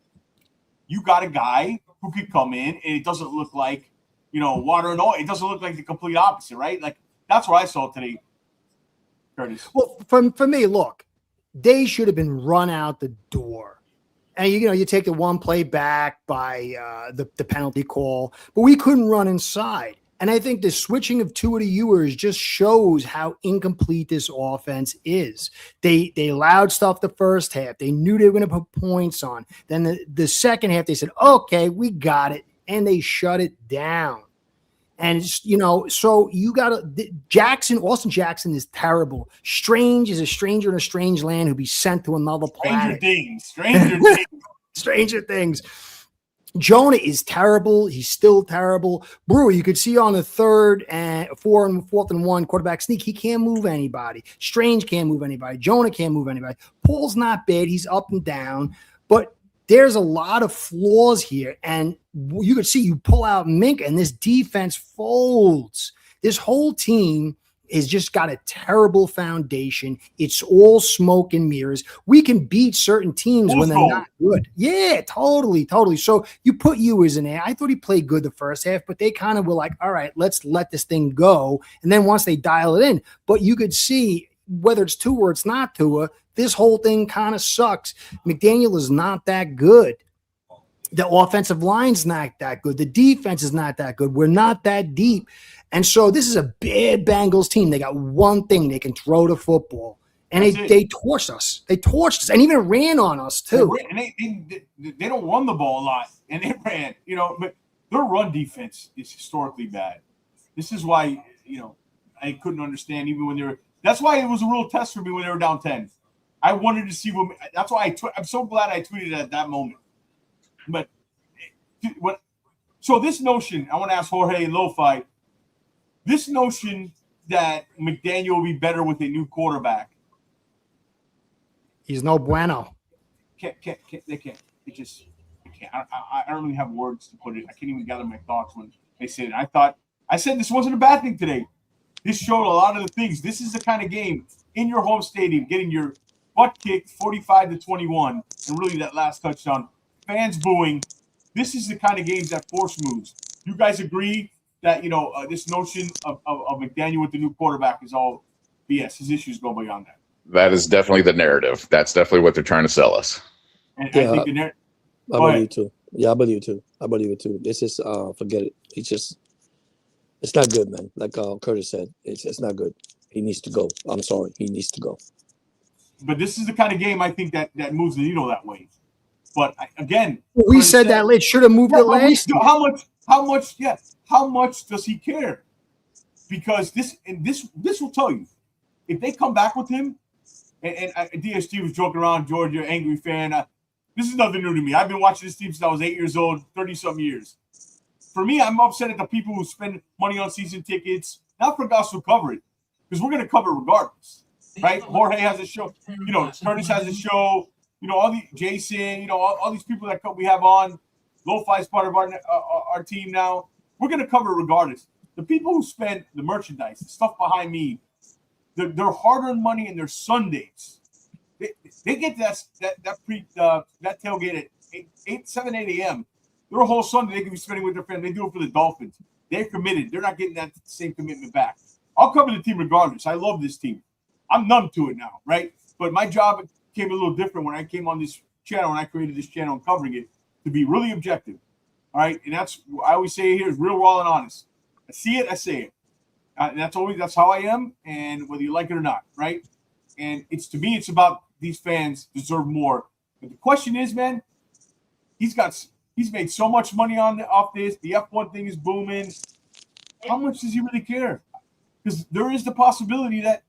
You got a guy who could come in, and it doesn't look like, water and oil. It doesn't look like the complete opposite, right? Like, that's what I saw today, Curtis. Well, for me, look, they should have been run out the door. And, you take the one play back by the penalty call, but we couldn't run inside. And I think the switching of Tua to Ewers just shows how incomplete this offense is. They allowed stuff the first half. They knew they were going to put points on. Then the second half, they said, okay, we got it. And they shut it down. And, so you got to – Austin Jackson is terrible. Strange is a stranger in a strange land who'll be sent to another planet. Stranger things. Stranger things. Jonah is terrible. He's still terrible. Brewer, you could see on the 3rd and 4th and 1 quarterback sneak, he can't move anybody. Strange can't move anybody. Jonah can't move anybody. Paul's not bad. He's up and down. But there's a lot of flaws here. And you could see you pull out Mink and this defense folds. This whole team has just got a terrible foundation. It's all smoke and mirrors. We can beat certain teams when they're not good. Yeah, totally. So you put Ewers in there. I thought he played good the first half, but they kind of were like, all right, let's let this thing go. And then once they dial it in, but you could see whether it's Tua or it's not Tua, this whole thing kind of sucks. McDaniel is not that good. The offensive line's not that good. The defense is not that good. We're not that deep. And so this is a bad Bengals team. They got one thing. They can throw the football. And they torched us. They torched us and even ran on us, too. They don't run the ball a lot. And they ran, but their run defense is historically bad. This is why, I couldn't understand even when they were – that's why it was a real test for me when they were down 10. I wanted to see what – that's why I'm so glad I tweeted at that moment. But so this notion, I want to ask Jorge and Lo-Fi, this notion that McDaniel will be better with a new quarterback. He's no bueno. They can't. They can't. I don't really have words to put it. I can't even gather my thoughts when they said it. I said this wasn't a bad thing today. This showed a lot of the things. This is the kind of game in your home stadium, getting your butt kicked 45-21, and really that last touchdown. Fans booing. This is the kind of games that force moves. You guys agree that this notion of McDaniel with the new quarterback is all BS? His issues go beyond that. That is definitely the narrative. That's definitely what they're trying to sell us. And I think the narrative. I believe you too. Yeah, I believe it too. This is forget it. It's not good, man. Like Curtis said, it's not good. He needs to go. I'm sorry, he needs to go. But this is the kind of game I think that moves the needle that way. But again, we said that it should have moved it last. How much does he care? Because this will tell you if they come back with him. And DST was joking around, Georgia, angry fan. This is nothing new to me. I've been watching this team since I was 8 years old, 30-something years. For me, I'm upset at the people who spend money on season tickets, not for us who cover it, because we're going to cover it regardless, right? Jorge has a show. Curtis has a show. All the Jason, all these people that we have on. Lo-Fi is part of our team now. We're going to cover it regardless. The people who spend the merchandise, the stuff behind me, their hard-earned money and their Sundays, they get that tailgate at 7, 8 a.m. Their whole Sunday they can be spending with their family. They do it for the Dolphins. They're committed. They're not getting that same commitment back. I'll cover the team regardless. I love this team. I'm numb to it now, right? But my job became a little different when I came on this channel and I created this channel and covering it to be really objective. All right. And that's, I always say here is real, raw, and honest. I see it, I say it. And that's how I am. And whether you like it or not, right? And to me, it's about these fans deserve more. But the question is, man, he's made so much money off this. The F1 thing is booming. How much does he really care? Because there is the possibility that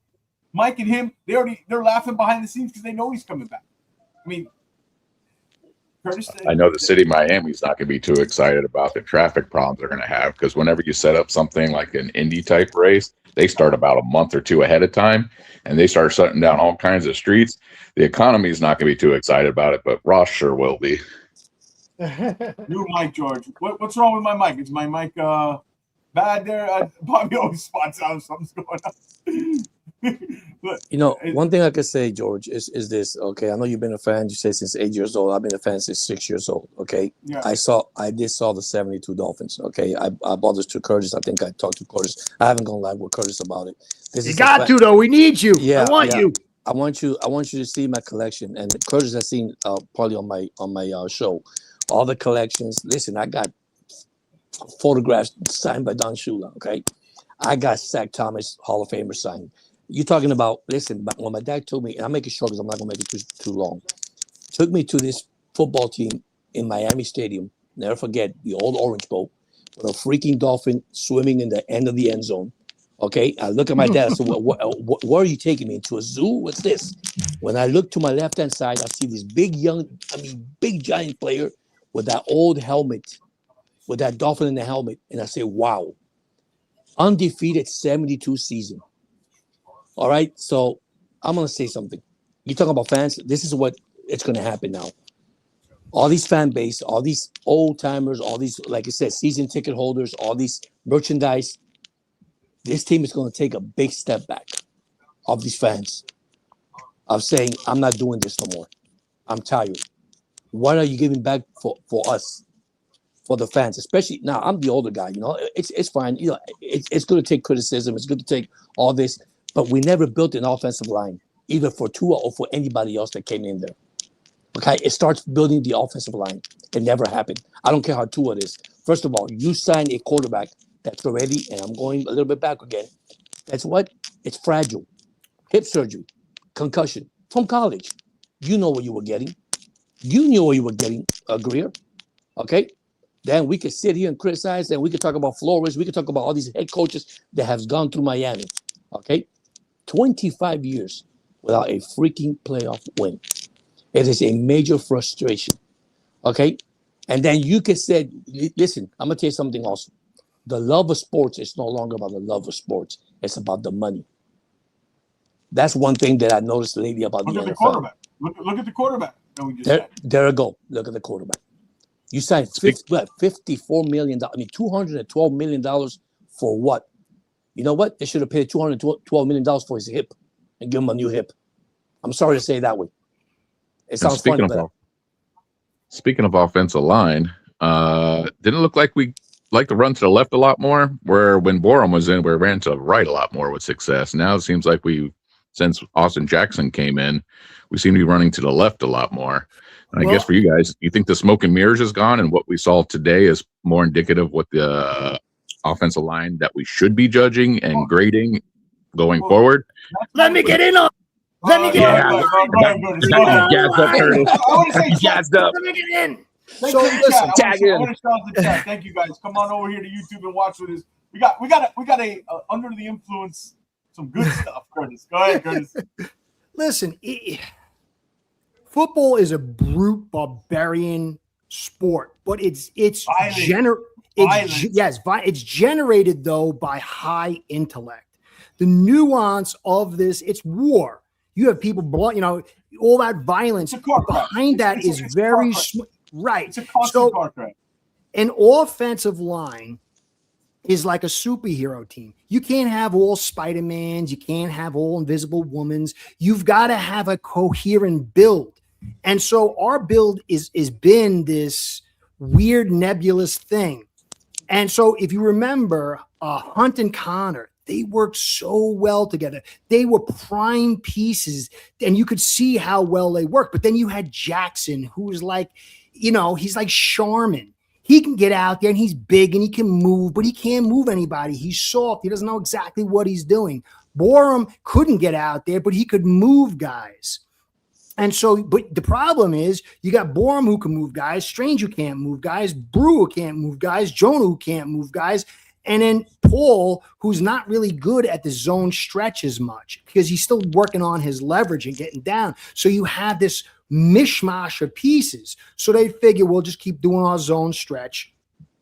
Mike and him, they're laughing behind the scenes because they know he's coming back. I mean, Curtis, I know the city of Miami is not going to be too excited about the traffic problems they're going to have, because whenever you set up something like an Indy type race, they start about a month or two ahead of time, and they start shutting down all kinds of streets. The economy is not going to be too excited about it, but Ross sure will be. New mic, George. What's wrong with my mic? Is my mic bad there? Bobby always spots out something's going on. One thing I could say, George, is this. Okay, I know you've been a fan. You say since 8 years old. I've been a fan since 6 years old. Okay, yeah. I did saw the 72 Dolphins. Okay, I brought this to Curtis. I think I talked to Curtis. I haven't gone live with Curtis about it. You got to though. We need you. Yeah, I want you. I want you to see my collection. And Curtis has seen probably on my show all the collections. Listen, I got photographs signed by Don Shula. Okay, I got Zach Thomas Hall of Famer signed. You're talking about, listen, when my dad told me, and I'm making sure because I'm not going to make it too long, took me to this football team in Miami Stadium. Never forget the old Orange Bowl with a freaking dolphin swimming in the end of the end zone. Okay, I look at my dad. So, where are you taking me? Into a zoo? What's this? When I look to my left-hand side, I see this big giant player with that old helmet, with that Dolphin in the helmet, and I say, wow, undefeated 72 season. All right, so I'm going to say something. You talk about fans, this is what it's going to happen now. All these fan base, all these old timers, all these, like I said, season ticket holders, all these merchandise, this team is going to take a big step back of these fans of saying, I'm not doing this no more. I'm tired. What are you giving back for us, for the fans? Especially now, I'm the older guy, it's fine. It's going to take criticism. It's going to take all this, but we never built an offensive line, either for Tua or for anybody else that came in there. Okay, it starts building the offensive line. It never happened. I don't care how Tua it is. First of all, you sign a quarterback that's already, and I'm going a little bit back again, that's what? It's fragile. Hip surgery, concussion from college. You know what you were getting. You knew what you were getting, Greer. Okay? Then we could sit here and criticize, and we could talk about Flores. We could talk about all these head coaches that have gone through Miami. Okay? 25 years without a freaking playoff win. It is a major frustration. Okay? And then you could say, listen, I'm going to tell you something else. The love of sports is no longer about the love of sports. It's about the money. That's one thing that I noticed lately about Look the at NFL. the quarterback. Look at the quarterback. that we just There, had. there you go. Look at the quarterback. You signed $54 million. I mean, $212 million for what? You know what? They should have paid $212 million for his hip and give him a new hip. I'm sorry to say it that way. It sounds funny, but speaking of offensive line, didn't look like we like to run to the left a lot more, where when Borum was in, we ran to the right a lot more with success. Now it seems like since Austin Jackson came in, we seem to be running to the left a lot more. And I guess for you guys, you think the smoke and mirrors is gone, and what we saw today is more indicative of what the offensive line that we should be judging and grading going forward? Let me get in on. Let me get in. Gassed up, Curtis. Gassed up. Let me get in. So listen, I want to shout out the chat. Thank you guys. Come on over here to YouTube and watch with us. We got a under the influence, some good stuff. Curtis, go ahead, Curtis. Listen, football is a brute, barbarian sport, but it's generated though by high intellect. The nuance of this, it's war. You have people, all that violence behind that is very right. It's a constant car crash. An offensive line is like a superhero team. You can't have all Spider-Mans. You can't have all Invisible Womans. You've got to have a coherent build. And so our build is been this weird nebulous thing. And so if you remember, Hunt and Connor, they worked so well together. They were prime pieces, and you could see how well they worked. But then you had Jackson, who was like, he's like Charmin. He can get out there, and he's big, and he can move, but he can't move anybody. He's soft. He doesn't know exactly what he's doing. Borum couldn't get out there, but he could move guys. And so, but the problem is you got Borum who can move guys, Strange who can't move guys, Brew who can't move guys, Jonah who can't move guys, and then Paul, who's not really good at the zone stretch as much because he's still working on his leverage and getting down. So you have this mishmash of pieces. So they figure we'll just keep doing our zone stretch.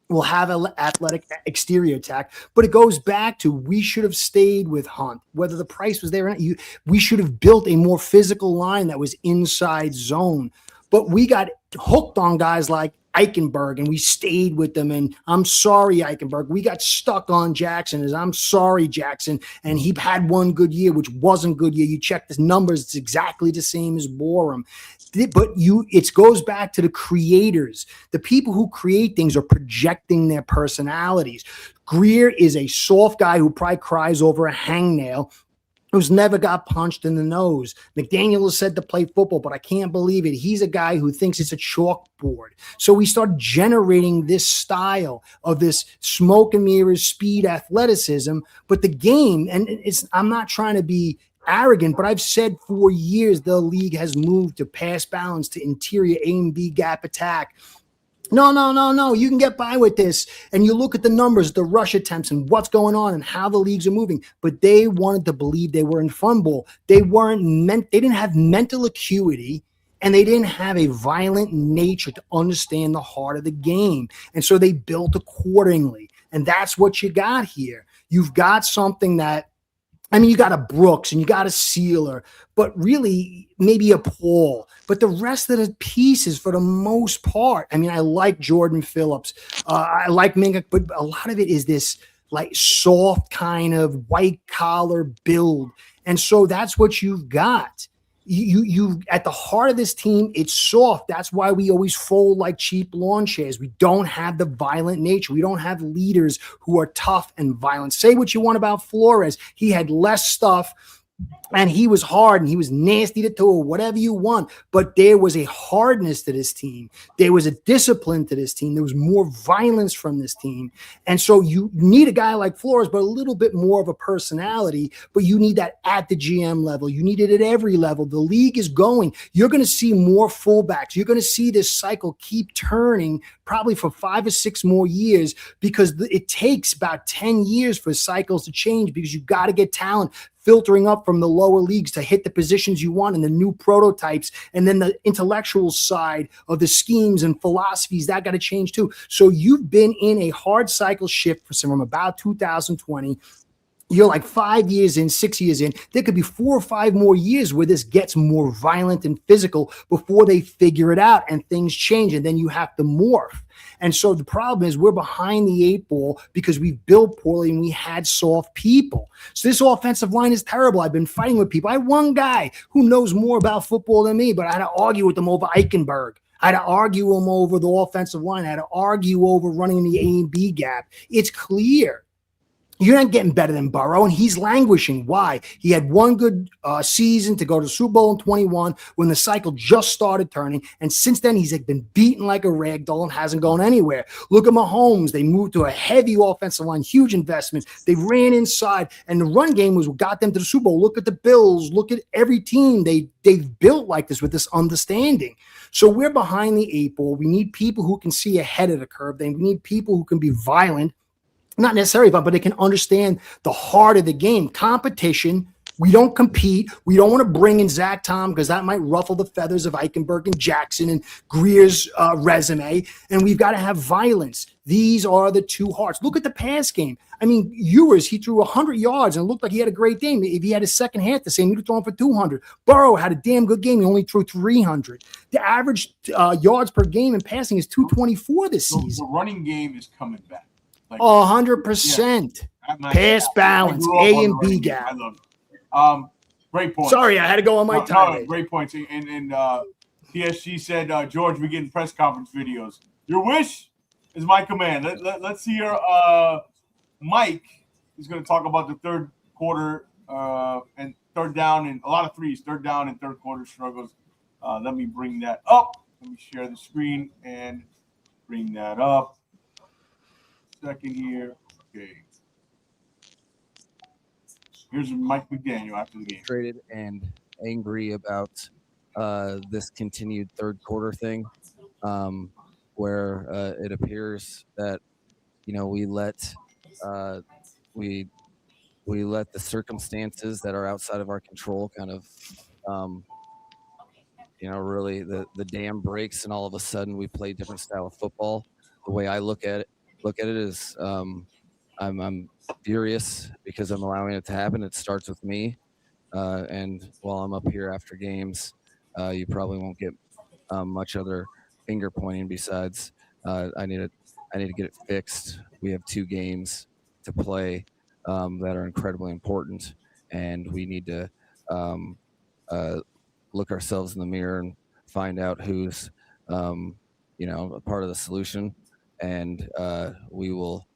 We'll have an athletic exterior attack. But it goes back to we should have stayed with Hunt, whether the price was there or not. We should have built a more physical line that was inside zone. But we got hooked on guys like Eichenberg, and we stayed with them. And I'm sorry, Eichenberg. We got stuck on Jackson as I'm sorry, Jackson. And he had one good year, which wasn't good year. You check the numbers, it's exactly the same as Borum. But it goes back to the creators. The people who create things are projecting their personalities. Greer is a soft guy who probably cries over a hangnail, who's never got punched in the nose. McDaniel is said to play football, but I can't believe it. He's a guy who thinks it's a chalkboard. So we start generating this style of this smoke and mirrors, speed, athleticism. But the game, and I'm not trying to be arrogant, but I've said for years the league has moved to pass balance, to interior A and B gap attack. No. You can get by with this. And you look at the numbers, the rush attempts, and what's going on and how the leagues are moving. But they wanted to believe they were in fun ball. They didn't have mental acuity, and they didn't have a violent nature to understand the heart of the game. And so they built accordingly. And that's what you got here. You've got something that, I mean, you got a Brooks and you got a Sealer, but really maybe a Paul. But the rest of the pieces, for the most part, I mean, I like Jordan Phillips. I like Minka, but a lot of it is this like soft kind of white collar build. And so that's what you've got. You at the heart of this team, it's soft. That's why we always fold like cheap lawn chairs. We don't have the violent nature. We don't have leaders who are tough and violent. Say what you want about Flores. He had less stuff, and he was hard and he was nasty to Tua, whatever you want. But there was a hardness to this team. There was a discipline to this team. There was more violence from this team. And so you need a guy like Flores, but a little bit more of a personality. But you need that at the GM level. You need it at every level. The league is going. You're going to see more fullbacks. You're going to see this cycle keep turning probably for 5 or 6 more years, because it takes about 10 years for cycles to change, because you've got to get talent filtering up from the lower leagues to hit the positions you want and the new prototypes. And then the intellectual side of the schemes and philosophies, that got to change too. So you've been in a hard cycle shift from about 2020. You're like 5 years in, 6 years in. There could be 4 or 5 more years where this gets more violent and physical before they figure it out and things change, and then you have to morph. And so the problem is we're behind the 8 ball because we've built poorly and we had soft people. So this offensive line is terrible. I've been fighting with people. I had one guy who knows more about football than me, but I had to argue with him over Eichenberg. I had to argue him over the offensive line. I had to argue over running the A and B gap. It's clear. You're not getting better than Burrow, and he's languishing. Why? He had one good season to go to the Super Bowl in 21 when the cycle just started turning, and since then he's been beaten like a rag doll and hasn't gone anywhere. Look at Mahomes. They moved to a heavy offensive line, huge investments. They ran inside, and the run game was what got them to the Super Bowl. Look at the Bills. Look at every team they've built like this with this understanding. So we're behind the 8 ball. We need people who can see ahead of the curve. We need people who can be violent. Not necessarily, but they can understand the heart of the game. Competition. We don't compete. We don't want to bring in Zach Tom because that might ruffle the feathers of Eichenberg and Jackson and Greer's resume. And we've got to have violence. These are the 2 hearts. Look at the pass game. I mean, Ewers, he threw 100 yards and it looked like he had a great game. If he had his second half the same, he'd have thrown for 200. Burrow had a damn good game. He only threw 300. The average yards per game in passing is 224 this season. The running game is coming back. 100%. Pass balance, A and B gap. I love it. Great point. Sorry, I had to go on my time. No, great points. And PSG said, George, we getting press conference videos. Your wish is my command. Let's see your Mike is going to talk about the third quarter and third down and a lot of threes, third down and third quarter struggles. Let me bring that up. Let me share the screen and bring that up. Second here. Okay. Here's Mike McDaniel after the game. Frustrated and angry about this continued third quarter thing, where it appears that we let the circumstances that are outside of our control kind of really the dam breaks, and all of a sudden we play a different style of football. The way I look at it is I'm furious because I'm allowing it to happen. It starts with me, and while I'm up here after games, you probably won't get much other finger pointing besides I need to get it fixed. We have 2 games to play that are incredibly important, and we need to look ourselves in the mirror and find out who's a part of the solution. And we will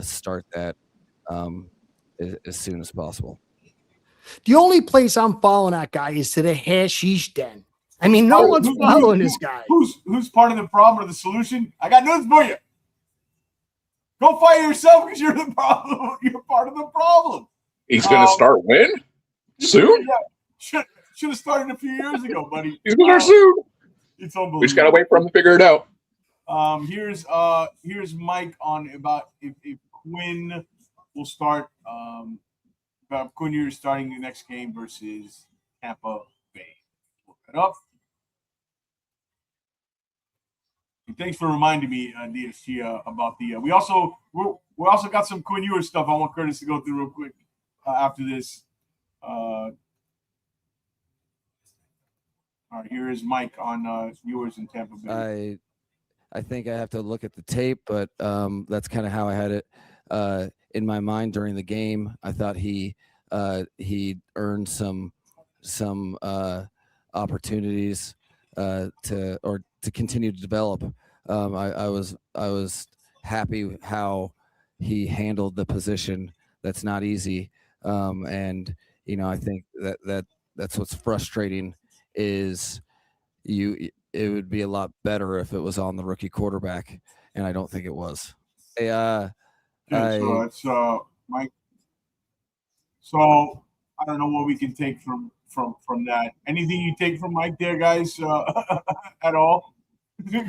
start that as soon as possible. The only place I'm following that guy is to the hashish den. I mean, no one's following this guy. Who's part of the problem or the solution? I got news for you. Go fire yourself because you're the problem. You're part of the problem. He's going to start when? Soon? Yeah. Should have started a few years ago, buddy. He's going to start soon. It's unbelievable. We just got to wait for him to figure it out. Here's Mike on about if Quinn will start about Quinn Ewers starting the next game versus Tampa Bay. Look that up. Thanks for reminding me, DSG, about the. We also got some Quinn Ewers stuff. I want Curtis to go through real quick after this. All right, here is Mike on Ewers in Tampa Bay. I think I have to look at the tape, but that's kind of how I had it in my mind during the game. I thought he earned some opportunities to continue to develop. I was happy how he handled the position. That's not easy, and I think that's what's frustrating is it would be a lot better if it was on the rookie quarterback, and I don't think it was. So it's Mike. So I don't know what we can take from that. Anything you take from Mike there, guys, at all?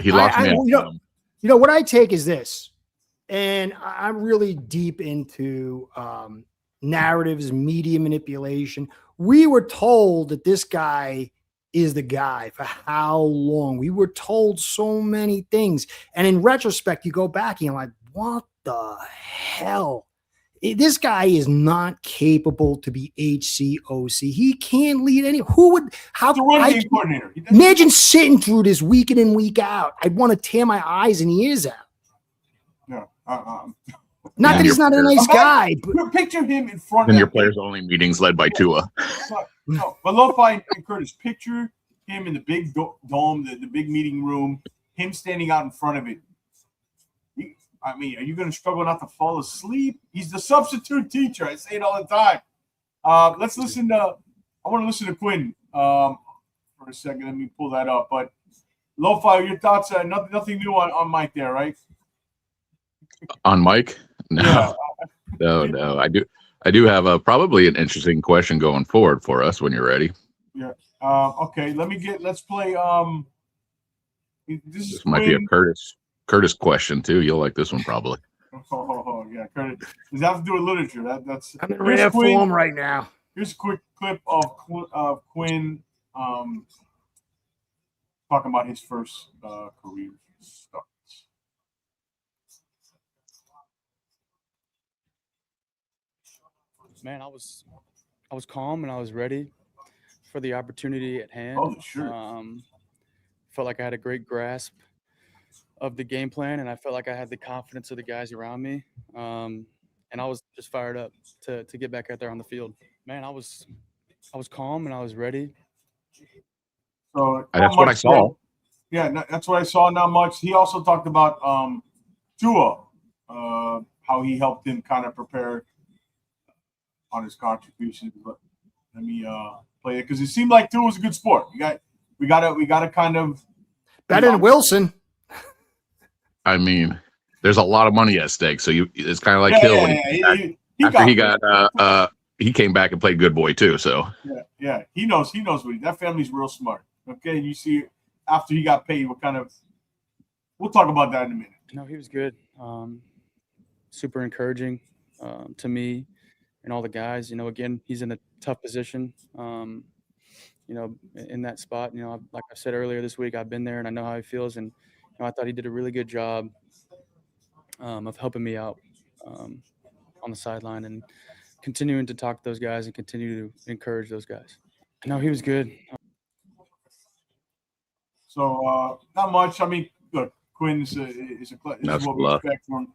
He lost me. You know what I take is this, and I'm really deep into narratives, media manipulation. We were told that this guy is the guy for how long? We were told so many things. And in retrospect, you go back and you're like, what the hell? This guy is not capable to be HCOC. He can't lead any. Who would? How? Coordinator. Imagine sitting through this week in and week out. I'd want to tear my eyes and ears out. No. Not that he's not a nice guy. But picture him in front of your players only meetings led by Tua. No, but Lo-Fi and Curtis, picture him in the big dome, the big meeting room, him standing out in front of it. Are you going to struggle not to fall asleep? He's the substitute teacher. I say it all the time. Let's listen to – I want to listen to Quinn for a second. Let me pull that up. But, Lo-Fi, your thoughts? Nothing new on Mike there, right? On Mike? No. Yeah. No. I do have probably an interesting question going forward for us when you're ready. Yeah. Okay. Let's play. This might be a Curtis question too. You'll like this one probably. Oh yeah, Curtis. Does that have to do with literature? That's. I'm in rare form right now. Here's a quick clip of Quinn talking about his first career stuff. Man, I was calm and I was ready for the opportunity at hand. Oh, sure. Felt like I had a great grasp of the game plan, and I felt like I had the confidence of the guys around me. And I was just fired up to get back out there on the field. Man, I was calm and I was ready. So that's what I saw. Yeah, that's what I saw. Not much. He also talked about Tua, how he helped him kind of prepare on his contributions. But let me play it because it seemed like Tua was a good sport. We gotta kind of better than Wilson. I mean, there's a lot of money at stake, so it's kind of like Hill when he came back and played good boy too. So yeah, he knows what that family's real smart. Okay, you see, after he got paid, we'll talk about that in a minute. No, he was good. Super encouraging to me and all the guys. Again, he's in a tough position. In that spot. Like I said earlier this week, I've been there and I know how he feels. And I thought he did a really good job of helping me out on the sideline and continuing to talk to those guys and continue to encourage those guys. No, he was good. So not much. I mean, look, Quinn is what we expect from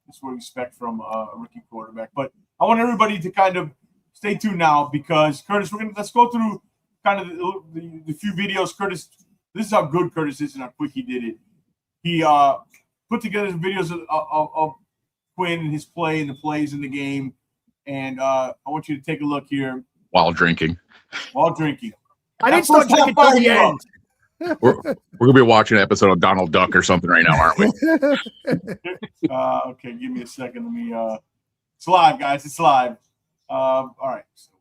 That's what we expect from a rookie quarterback. But I want everybody to kind of stay tuned now because Curtis, let's go through kind of the few videos. Curtis, this is how good Curtis is and how quick he did it. He put together videos of Quinn and his play and the plays in the game. And I want you to take a look here. While drinking. I didn't start drinking till the end. We're gonna be watching an episode of Donald Duck or something right now, aren't we? Okay, give me a second. Let me. It's live, guys. It's live. All right. So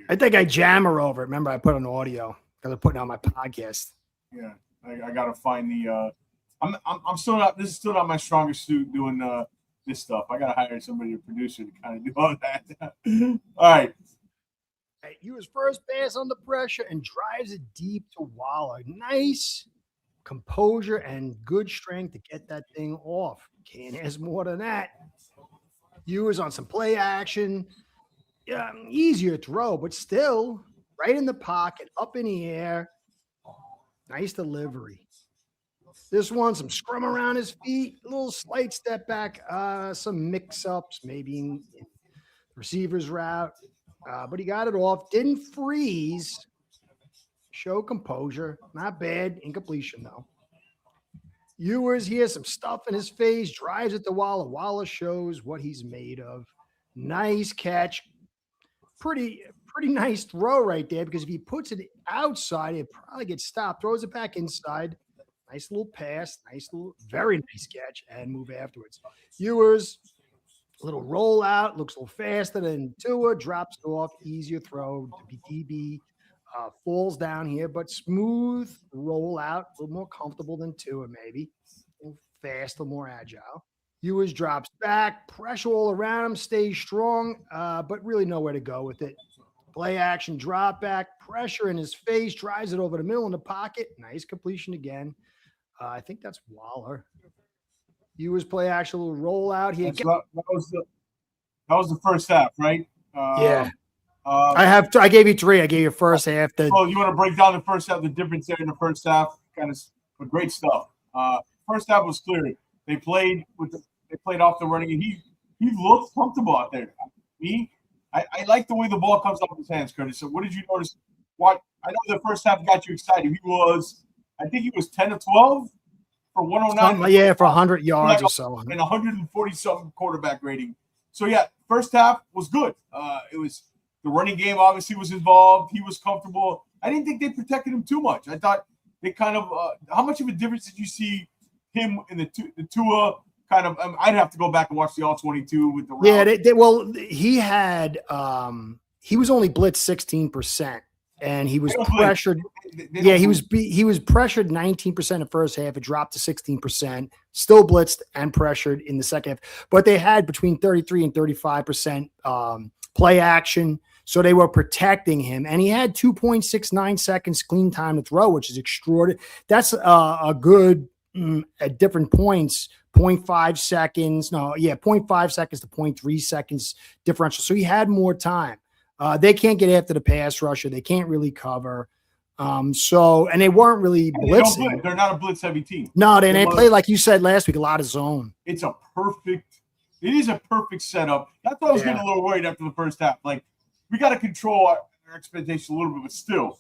I think I jammer over it. Remember, I put on audio because I'm putting on my podcast. Yeah, I gotta find the. I'm still not. This is still not my strongest suit doing this stuff. I gotta hire somebody, a producer, to kind of do all that. All right. He was first pass under pressure and drives it deep to Waller. Nice composure and good strength to get that thing off. Can't ask more than that. Ewers on some play action. Yeah, easier throw, but still right in the pocket, up in the air. Nice delivery. This one, some scrum around his feet, a little slight step back, some mix-ups, maybe in receiver's route. But he got it off. Didn't freeze. Show composure. Not bad. Incompletion, though. Ewers here, some stuff in his face. Drives it to Waller. Waller shows what he's made of. Nice catch. Pretty nice throw right there, because if he puts it outside, it probably gets stopped. Throws it back inside. Nice little pass. Very nice catch, and move afterwards. Ewers, a little rollout. Looks a little faster than Tua. Drops off. Easier throw. DB falls down here, but smooth rollout. A little more comfortable than Tua, maybe. A little faster, more agile. Ewers drops back, pressure all around him, stays strong, but really nowhere to go with it. Play action, drop back, pressure in his face, drives it over the middle in the pocket. Nice completion again. I think that's Waller. Ewers play action, a little roll out here. That was the first half, right? Yeah. I gave you 3. I gave you first half. You want to break down the first half, the difference there in the first half, kind of great stuff. First half was clear. They played off the running, and he looked comfortable out there. I like the way the ball comes off his hands, Curtis. So what did you notice? What I know the first half got you excited. I think he was 10 of 12 for 109. Yeah, for 100 yards or so. And 140-something quarterback rating. So yeah, first half was good. It was the running game obviously was involved. He was comfortable. I didn't think they protected him too much. I thought they kind of how much of a difference did you see him in the Tua kind of? I'd have to go back and watch the all 22 with the route. Yeah. He had he was only blitzed 16%, and he was pressured. He was pressured 19% the first half. It dropped to 16%. Still blitzed and pressured in the second half, but they had between 33 and 35% play action. So they were protecting him, and he had 2.69 seconds clean time to throw, which is extraordinary. That's a good at different points, 0.5 seconds. 0.5 seconds to 0.3 seconds differential. So he had more time. They can't get after the pass rusher. They can't really cover. And they weren't really blitzing. They're not a blitz heavy team. No, they play, like you said last week, a lot of zone. It is a perfect setup. That's why I was getting a little worried after the first half. Like, we got to control our expectations a little bit, but still,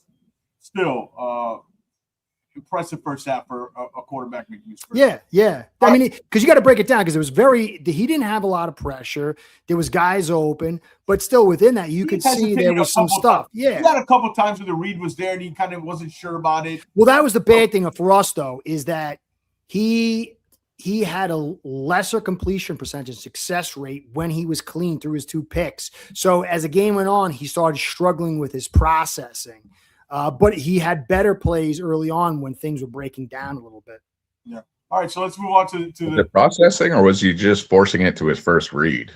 impressive first half for a quarterback making his first. Yeah. I mean, because you got to break it down, because it was he didn't have a lot of pressure. There was guys open, but still within that, you could see there was some stuff. Yeah. He got a couple times where the read was there and he kind of wasn't sure about it. Well, that was the bad thing for us, though, is that he had a lesser completion percentage success rate when he was clean through his 2 picks. So as the game went on, he started struggling with his processing. But he had better plays early on when things were breaking down a little bit. Yeah. All right, so let's move on to the processing, or was he just forcing it to his first read?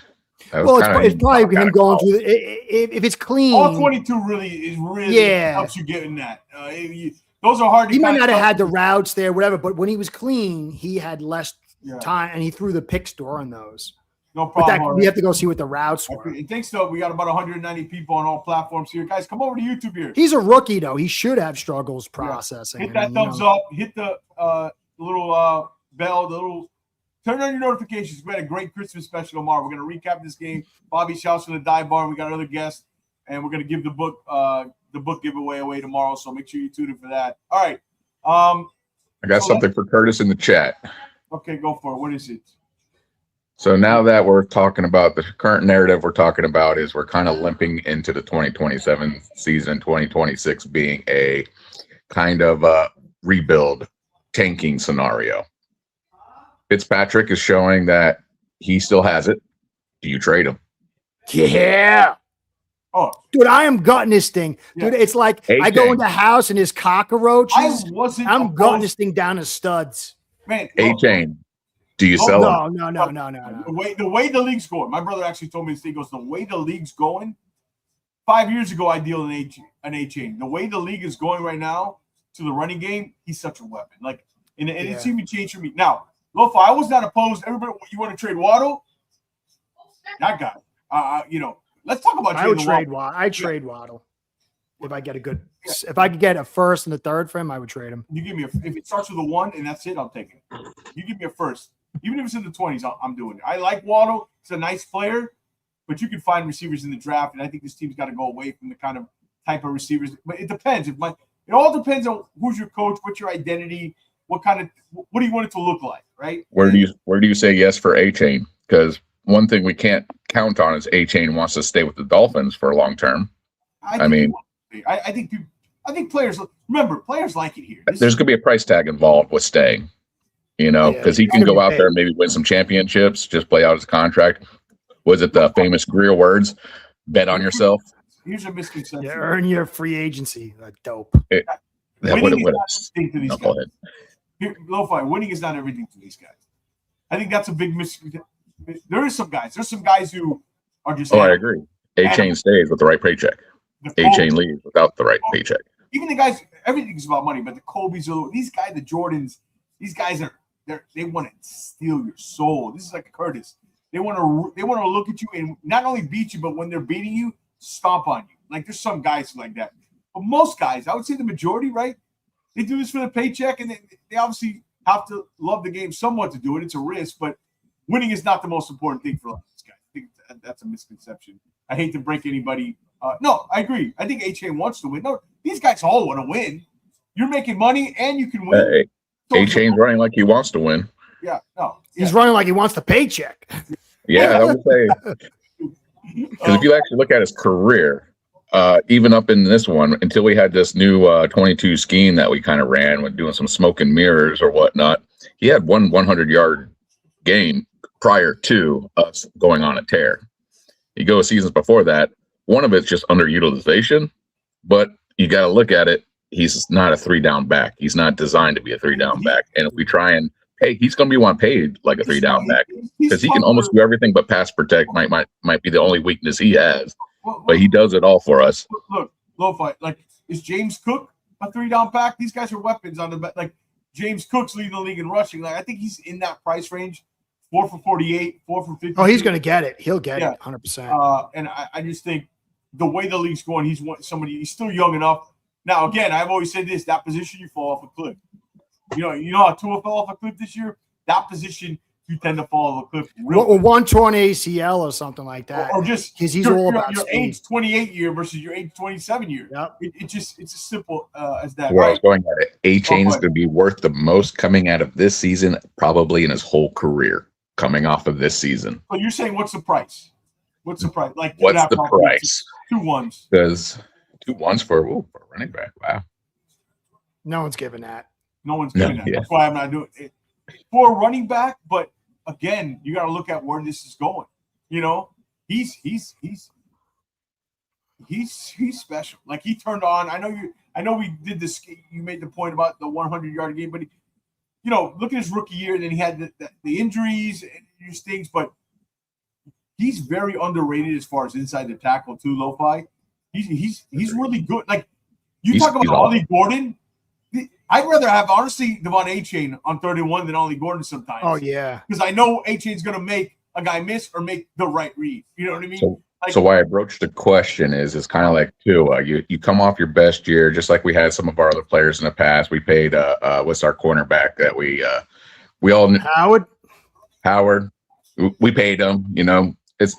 It's probably him going through. If it's clean, all 22 really helps you get in that. Those are hard. He might not have had the routes there, whatever. But when he was clean, he had less time, and he threw the pick store on those. No problem. But we have to go see what the routes were. I think so. We got about 190 people on all platforms here. Guys, come over to YouTube here. He's a rookie, though. He should have struggles processing. Hit that thumbs up. Hit the little bell. Turn on your notifications. We had a great Christmas special tomorrow. We're going to recap this game. Bobby shouts from the dive bar. We got another guest, and we're going to give the book giveaway away tomorrow. So make sure you tune in for that. All right. I got something for Curtis in the chat. Okay, go for it. What is it? So now that we're talking about the current narrative, we're talking about is we're kind of limping into the 2027 season, 2026 being a kind of a rebuild tanking scenario. Fitzpatrick is showing that he still has it. Do you trade him? Yeah. Oh, dude, I am gutting this thing. Dude, it's like I go in the house and there's cockroaches. I'm gutting this thing down to studs. Man, A-Chain. Do you sell him? No. The way the league's going, my brother actually told me this. He goes, the way the league's going, 5 years ago I deal an A-Chain. The way the league is going right now to the running game, he's such a weapon. Like And it's even changed for me. Now, Lofa, I was not opposed. Everybody, you want to trade Waddle? That guy. Let's talk about I would trade Waddle. I'd trade Waddle. If I get if I could get a first and a third for him, I would trade him. You give me if it starts with a 1 and that's it, I'll take it. You give me a first, even if it's in the 20s, I'm doing it. I like Waddle; he's a nice player, but you can find receivers in the draft, and I think this team's got to go away from the kind of type of receivers. But it depends. It all depends on who's your coach, what's your identity, what do you want it to look like, right? Where do you say yes for A-Chain? Because one thing we can't count on is A-Chain wants to stay with the Dolphins for long term. I think players like it here. There's going to be a price tag involved with staying, because he can go out there and maybe win some championships, just play out his contract. Was it the famous Greer words? Bet on yourself. Here's a misconception. Earn your free agency. Dope. Winning is not everything to these guys. Lo-Fi, winning is not everything to these guys. I think that's a big misconception. There's some guys who are just. Oh, I agree. A-Chain stays with the right paycheck. A-Chain leaves without the right paycheck. Even the guys, everything's about money, but the Kobe's, these guys, the Jordans, these guys they want to steal your soul. This is like Curtis. They want to look at you and not only beat you, but when they're beating you, stomp on you. Like there's some guys like that. But most guys, I would say the majority, right? They do this for the paycheck, and they obviously have to love the game somewhat to do it. It's a risk, but winning is not the most important thing for a lot of these guys. I think that's a misconception. I hate to break anybody. No, I agree. I think A-Chain wants to win. No, these guys all want to win. You're making money, and you can win. Hey, A-Chain's running like he wants to win. Yeah, no. He's running like he wants the paycheck. Yeah, I would say. Because if you actually look at his career, even up in this one, until we had this new 22 scheme that we kind of ran with doing some smoke and mirrors or whatnot, he had one 100-yard game prior to us going on a tear. You go seasons before that, one of it's just underutilization, but you got to look at it. He's not a 3-down back. He's not designed to be a 3-down back. And if we try and he's going to be paid like a 3-down back because he can almost do everything but pass protect. Might be the only weakness he has, but he does it all for us. Look, Lo-Fi, like is James Cook a 3-down back? These guys are weapons on the back. Like James Cook's leading the league in rushing. Like I think he's in that price range, 4 for 48, 4 for 50. Oh, he's going to get it. He'll get it 100%. And I just think the way the league's going, he's still young enough. Now, again, I've always said this: that position you fall off a cliff. You know how Tua fell off a cliff this year? That position, you tend to fall off a cliff. Or one torn ACL or something like that. Or just because he's all about your age 28 year versus your age 27 year. Yep. It's as simple as that. Where I was going at it, A-Chain is going to be worth the most coming out of this season, probably in his whole career, coming off of this season. So you're saying what's the price? What's the price? Like what's the price? 2 1s. Because 2 1s for running back. Wow. No one's giving that. No one's doing that. That's why I'm not doing it for running back. But again, you got to look at where this is going. He's special. Like he turned on. I know we did this. You made the point about the 100-yard game, but look at his rookie year. And then he had the injuries and these things. But he's very underrated as far as inside the tackle too. Lo-Fi. He's really good. Like you talk about Ollie Gordon. I'd rather have, honestly, Devon A-Chain on 31 than Ollie Gordon sometimes. Oh, yeah. Because I know A-Chain's going to make a guy miss or make the right read. You know what I mean? So why I broached the question is it's kind of like, too, you come off your best year, just like we had some of our other players in the past. We paid, what's our cornerback that we all knew? Howard. We paid him,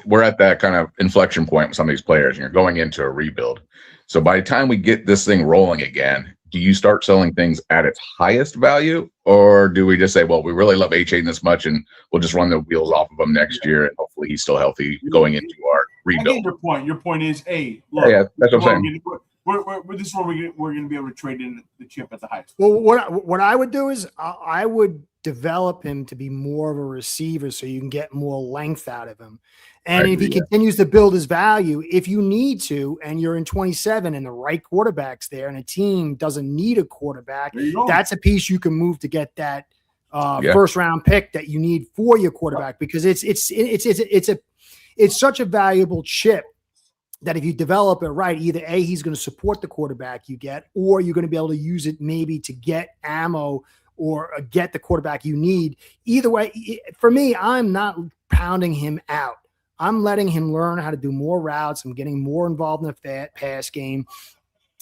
we're at that kind of inflection point with some of these players, and you're going into a rebuild. So by the time we get this thing rolling again, do you start selling things at its highest value, or do we just say, well, we really love A-Chain this much and we'll just run the wheels off of him next year and hopefully he's still healthy going into our rebuild? I get your point. Your point is, look, that's what I'm saying. This is where we're going to be able to trade in the chip at the highest. Well, what I would do is I would develop him to be more of a receiver so you can get more length out of him. And if he continues to build his value, if you need to, and you're in 27 and the right quarterback's there and a team doesn't need a quarterback, that's a piece you can move to get that first round pick that you need for your quarterback, because it's such a valuable chip that if you develop it right, either he's going to support the quarterback you get, or you're going to be able to use it maybe to get ammo or get the quarterback you need. Either way, for me, I'm not pounding him out. I'm letting him learn how to do more routes. I'm getting more involved in the pass game.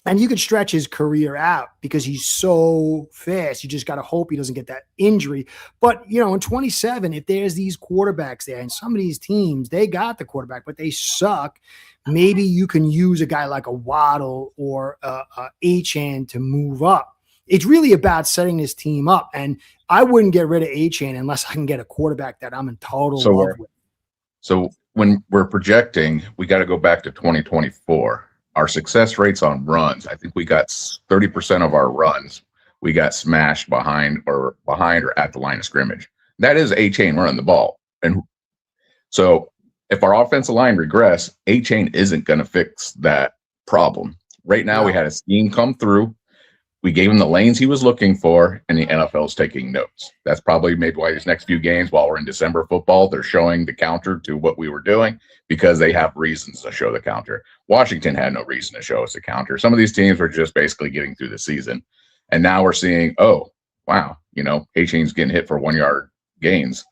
And you could stretch his career out because he's so fast. You just got to hope he doesn't get that injury. But, in 27, if there's these quarterbacks there and some of these teams, they got the quarterback, but they suck, maybe you can use a guy like a Waddle or a Achane to move up. It's really about setting this team up. And I wouldn't get rid of Achane unless I can get a quarterback that I'm in total love with. So when we're projecting, we got to go back to 2024. Our success rates on runs, I think we got 30% of our runs. We got smashed behind or at the line of scrimmage. That is Achane running the ball. And so if our offensive line regress, Achane isn't going to fix that problem. Right now, we had a scheme come through. We gave him the lanes he was looking for, and the NFL is taking notes. That's probably maybe why these next few games, while we're in December football, they're showing the counter to what we were doing because they have reasons to show the counter. Washington had no reason to show us the counter. Some of these teams were just basically getting through the season. And now we're seeing, oh, wow, Achane's getting hit for 1 yard gains.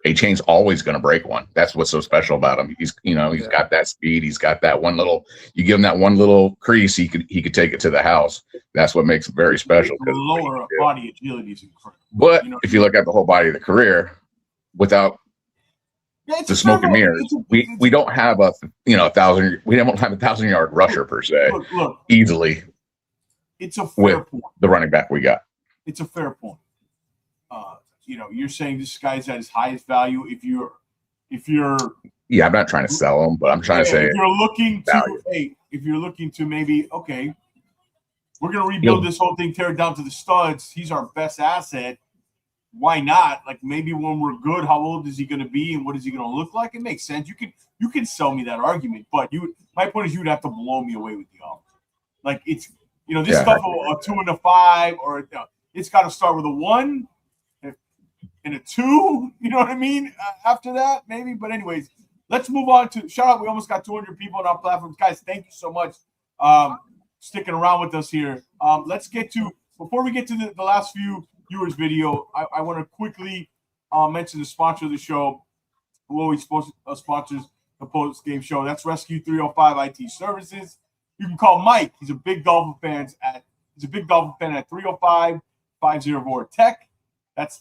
Achane's always going to break one. That's what's so special about him. He's got that speed. He's got that one little. You give him that one little crease, he could take it to the house. That's what makes him very special. The lower body agility is incredible. But if you look at the whole body of the career, without the smoke and mirrors, we don't have a 1,000. We don't have a 1,000-yard rusher per se. Look, easily. It's a fair point. The running back we got. It's a fair point. You're saying this guy's at his highest value. If you're I'm not trying to sell him, but I'm trying to say if you're looking to maybe, okay, we're going to rebuild this whole thing, tear it down to the studs. He's our best asset. Why not? Like, maybe when we're good, how old is he going to be and what is he going to look like? It makes sense. You can sell me that argument, but my point is you would have to blow me away with the offer. Like, it's this stuff a 2 and a 5, or it's got to start with a 1 and a 2. You know what I mean? After that, maybe. But anyways, let's move on to shout out. We almost got 200 people on our platforms, guys. Thank you so much sticking around with us here. Let's get to, before we get to the last few viewers video, I want to quickly mention the sponsor of the show, who always sponsors the post-game show. That's Rescue 305 IT Services. You can call Mike. He's a big Dolphin fan at 305-504-TECH. That's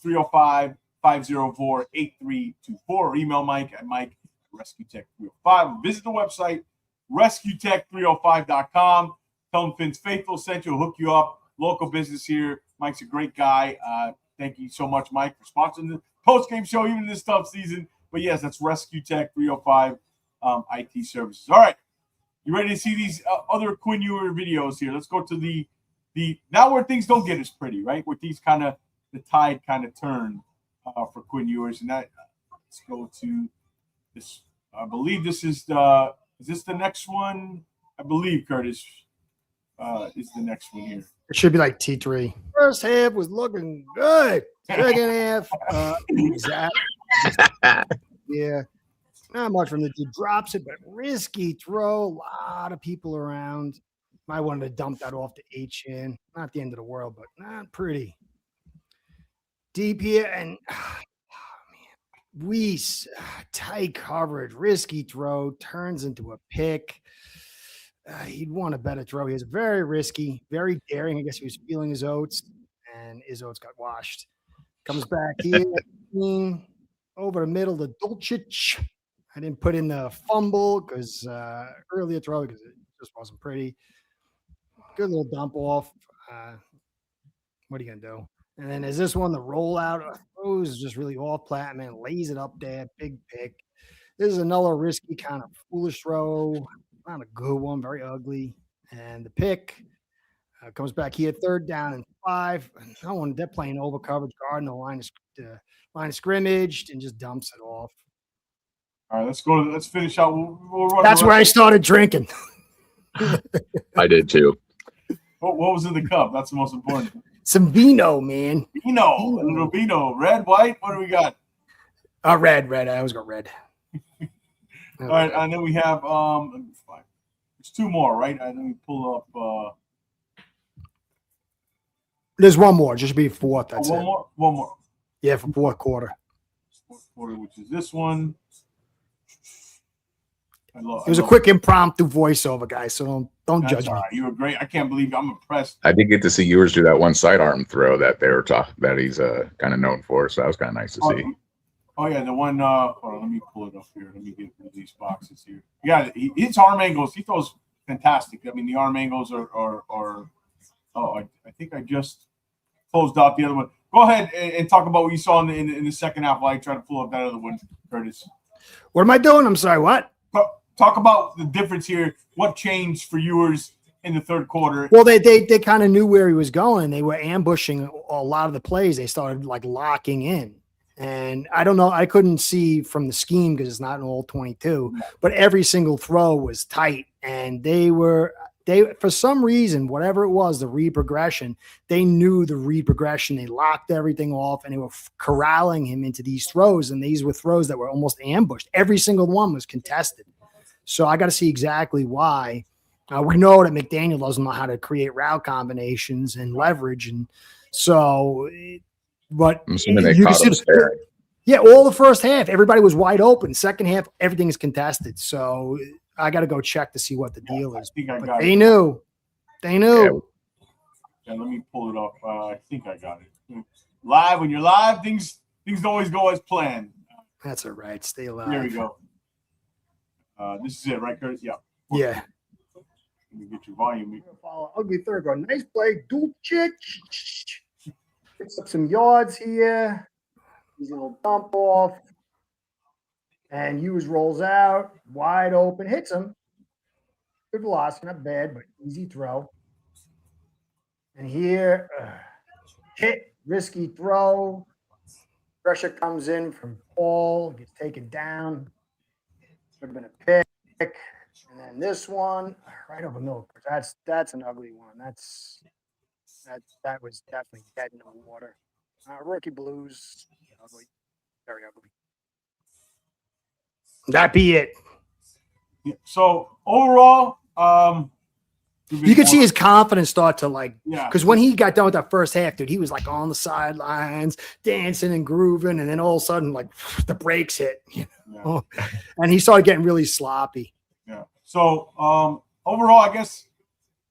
305-504-8324. Or email Mike at mike@rescuetech305. Visit the website, rescuetech305.com. Tell him Finn's Faithful sent you. He'll hook you up. Local business here. Mike's a great guy. Thank you so much, Mike, for sponsoring the post-game show, even in this tough season. But, yes, that's Rescue Tech 305 IT Services. All right. You ready to see these other Quinn Ewers videos here? Let's go to the now where things don't get as pretty, right? Where things kind of the tide kind of turned for Quinn Ewers. And that let's go to this. I believe this is this the next one? I believe Curtis is the next one here. It should be like T3. First half was looking good. Second half, yeah. Not much from the dude. Drops it, but risky throw. A lot of people around. Might want to dump that off to H-in. Not the end of the world, but not pretty. Deep here, and Weiss, tight coverage, risky throw, turns into a pick. He'd want a better throw. He was very risky, very daring. I guess he was feeling his oats, and his oats got washed. Comes back here, over the middle to Dulcich. I didn't put in the fumble because earlier throw because it just wasn't pretty. Good little dump off. What are you gonna do? And then is this one the rollout? Throws just really off plat, man. Lays it up there, big pick. This is another risky kind of foolish throw. Not a good one, very ugly. And the pick comes back here, 3rd down and 5. No one, they're playing over coverage guard in the line of scrimmage and just dumps it off. All right, let's finish out. We'll run. That's where I started drinking. I did too. What was in the cup? That's the most important. Some vino, man. Vino. A little vino. Red, white. What do we got? Red. I always go red. All right, and then we have let me find. There's 2 more, right? Let me pull up. There's one more. Just be fourth. That's one it. more. One more. Yeah, for fourth quarter. Fourth quarter, which is this one. It was a quick impromptu voiceover, guys. So don't judge me. Right. You were great. I can't believe I'm impressed. I did get to see Ewers do that one sidearm throw that that he's kind of known for. So that was kind of nice to see. Oh yeah, the one. Hold on, let me pull it up here. Let me get these boxes here. Yeah, his arm angles. He throws fantastic. I mean, the arm angles are. I think I just closed out the other one. Go ahead and talk about what you saw in the second half while I try to pull up that other one, Curtis. What am I doing? I'm sorry. What? Talk about the difference here. What changed for Ewers in the third quarter? Well, they kind of knew where he was going. They were ambushing a lot of the plays. They started like locking in. And I don't know. I couldn't see from the scheme because it's not an all 22, but every single throw was tight. And they for some reason, whatever it was, the read progression, they knew the read progression. They locked everything off and they were corralling him into these throws. And these were throws that were almost ambushed. Every single one was contested. So I got to see exactly why. We know that McDaniel doesn't know how to create route combinations and leverage. And so, but I'm assuming they caught him staring. Yeah, all the first half, everybody was wide open. Second half, everything is contested. So I got to go check to see what the deal is. They knew. They knew. Yeah, let me pull it up. I think I got it. Live, when you're live, things don't always go as planned. That's all right. Stay alive. Here we go. This is it, right, Curtis? Yeah. Yeah. Let me get your volume. Follow ugly third go. Nice play. Dulcich. Picks up some yards here. He's a little dump off. And Hughes rolls out. Wide open. Hits him. Good velocity. Not bad, but easy throw. And here, hit. Risky throw. Pressure comes in from Paul. Gets taken down. Should have been a pick. And then this one, right over the middle. That's an ugly one. That was definitely dead in the water. Rookie Blues, ugly, very ugly. That be it. So overall, you could see his confidence start to because when he got done with that first half, dude, he was like on the sidelines, dancing and grooving, and then all of a sudden, like the brakes hit, and he started getting really sloppy. Yeah. So overall, I guess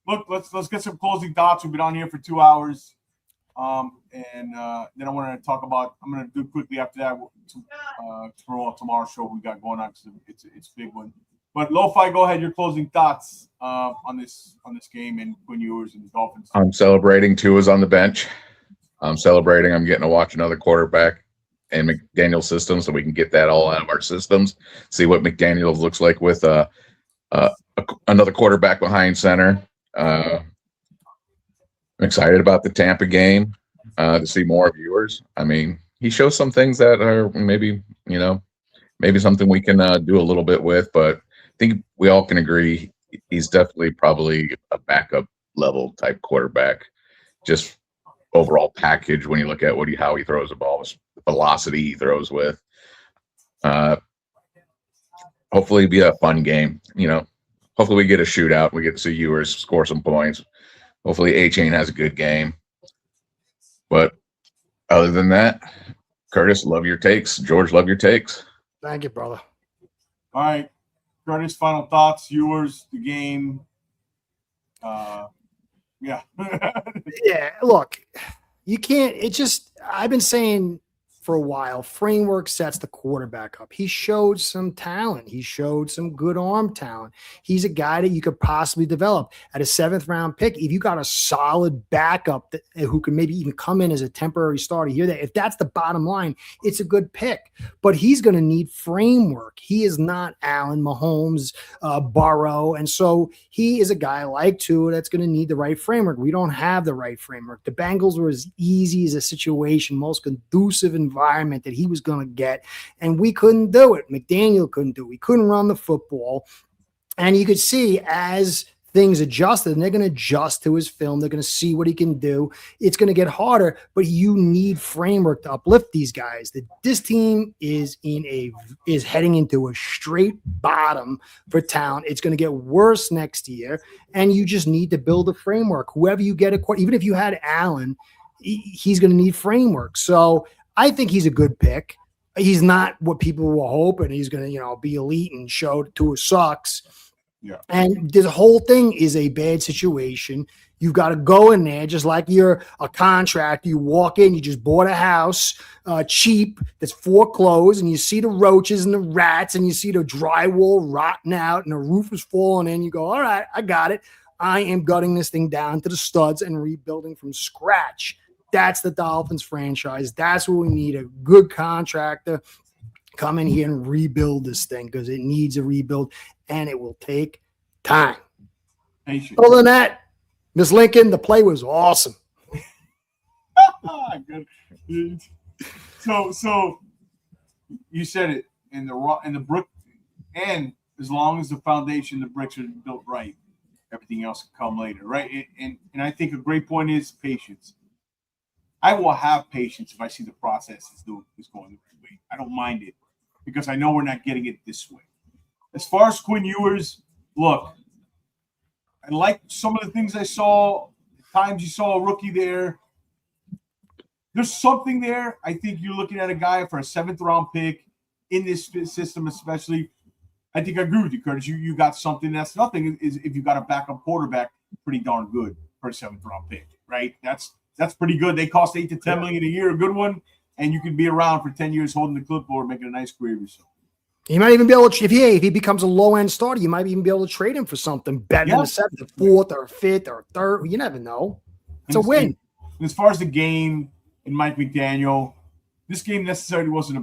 look, let's get some closing thoughts. We've been on here for 2 hours, and then I want to talk about. I'm going to do quickly after that tomorrow's show we got going on because it's a big one. But Lo-Fi, go ahead. Your closing thoughts on this game and Quinn Ewers and the Dolphins. I'm celebrating Tua's on the bench. I'm celebrating. I'm getting to watch another quarterback in McDaniel's system, so we can get that all out of our systems. See what McDaniel looks like with another quarterback behind center. I'm excited about the Tampa game to see more of Ewers. I mean, he shows some things that are maybe something we can do a little bit with, but I think we all can agree he's definitely probably a backup level type quarterback. Just overall package when you look at how he throws the ball, the velocity he throws with. Hopefully, it'll be a fun game. Hopefully we get a shootout. We get to see Ewers score some points. Hopefully A-Chain has a good game. But other than that, Curtis, love your takes. George, love your takes. Thank you, brother. All right. Curtis, final thoughts, Ewers, the game. Yeah. Yeah, look, you can't I've been saying for a while, framework sets the quarterback up. He showed some talent. He showed some good arm talent. He's a guy that you could possibly develop at a 7th round pick. If you got a solid backup who can maybe even come in as a temporary starter here, if that's the bottom line, it's a good pick. But he's going to need framework. He is not Allen, Mahomes, Burrow. And so he is a guy like Tua that's going to need the right framework. We don't have the right framework. The Bengals were as easy as a situation, most conducive environment that he was going to get, and we couldn't do it. McDaniel couldn't do it. We couldn't run the football, and you could see as things adjusted, and they're going to adjust to his film. They're going to see what he can do. It's going to get harder, but you need framework to uplift these guys. This team is heading into a straight bottom for talent. It's going to get worse next year, and you just need to build a framework. Whoever you get, even if you had Allen, he's going to need framework. So I think he's a good pick. He's not what people were hoping. He's going to, be elite and show Tua sucks. Yeah. And this whole thing is a bad situation. You've got to go in there just like you're a contractor. You walk in, you just bought a house cheap that's foreclosed, and you see the roaches and the rats, and you see the drywall rotting out, and the roof is falling in. You go, all right, I got it. I am gutting this thing down to the studs and rebuilding from scratch. That's the Dolphins franchise. That's what we need, a good contractor come in here and rebuild this thing because it needs a rebuild, and it will take time. Other than that, Miss Lincoln, the play was awesome. Good. So you said it in the brick, and as long as the foundation, the bricks are built right, everything else can come later, right? And I think a great point is patience. I will have patience if I see the process is going the right way. I don't mind it because I know we're not getting it this way. As far as Quinn Ewers, look, I like some of the things I saw. The times you saw a rookie there. There's something there. I think you're looking at a guy for a 7th-round pick in this system, especially. I think I agree with you, Curtis. You got something. That's nothing. Is if you got a backup quarterback, pretty darn good for a 7th-round pick, right? That's pretty good. They cost $8 to $10 million a year, a good one, and you can be around for 10 years holding the clipboard, making a nice career of yourself. You might even be able to, if he becomes a low-end starter, you might even be able to trade him for something better than a 7th, 4th, or 5th, or 3rd. You never know. It's a win. As far as the game and Mike McDaniel, this game necessarily wasn't a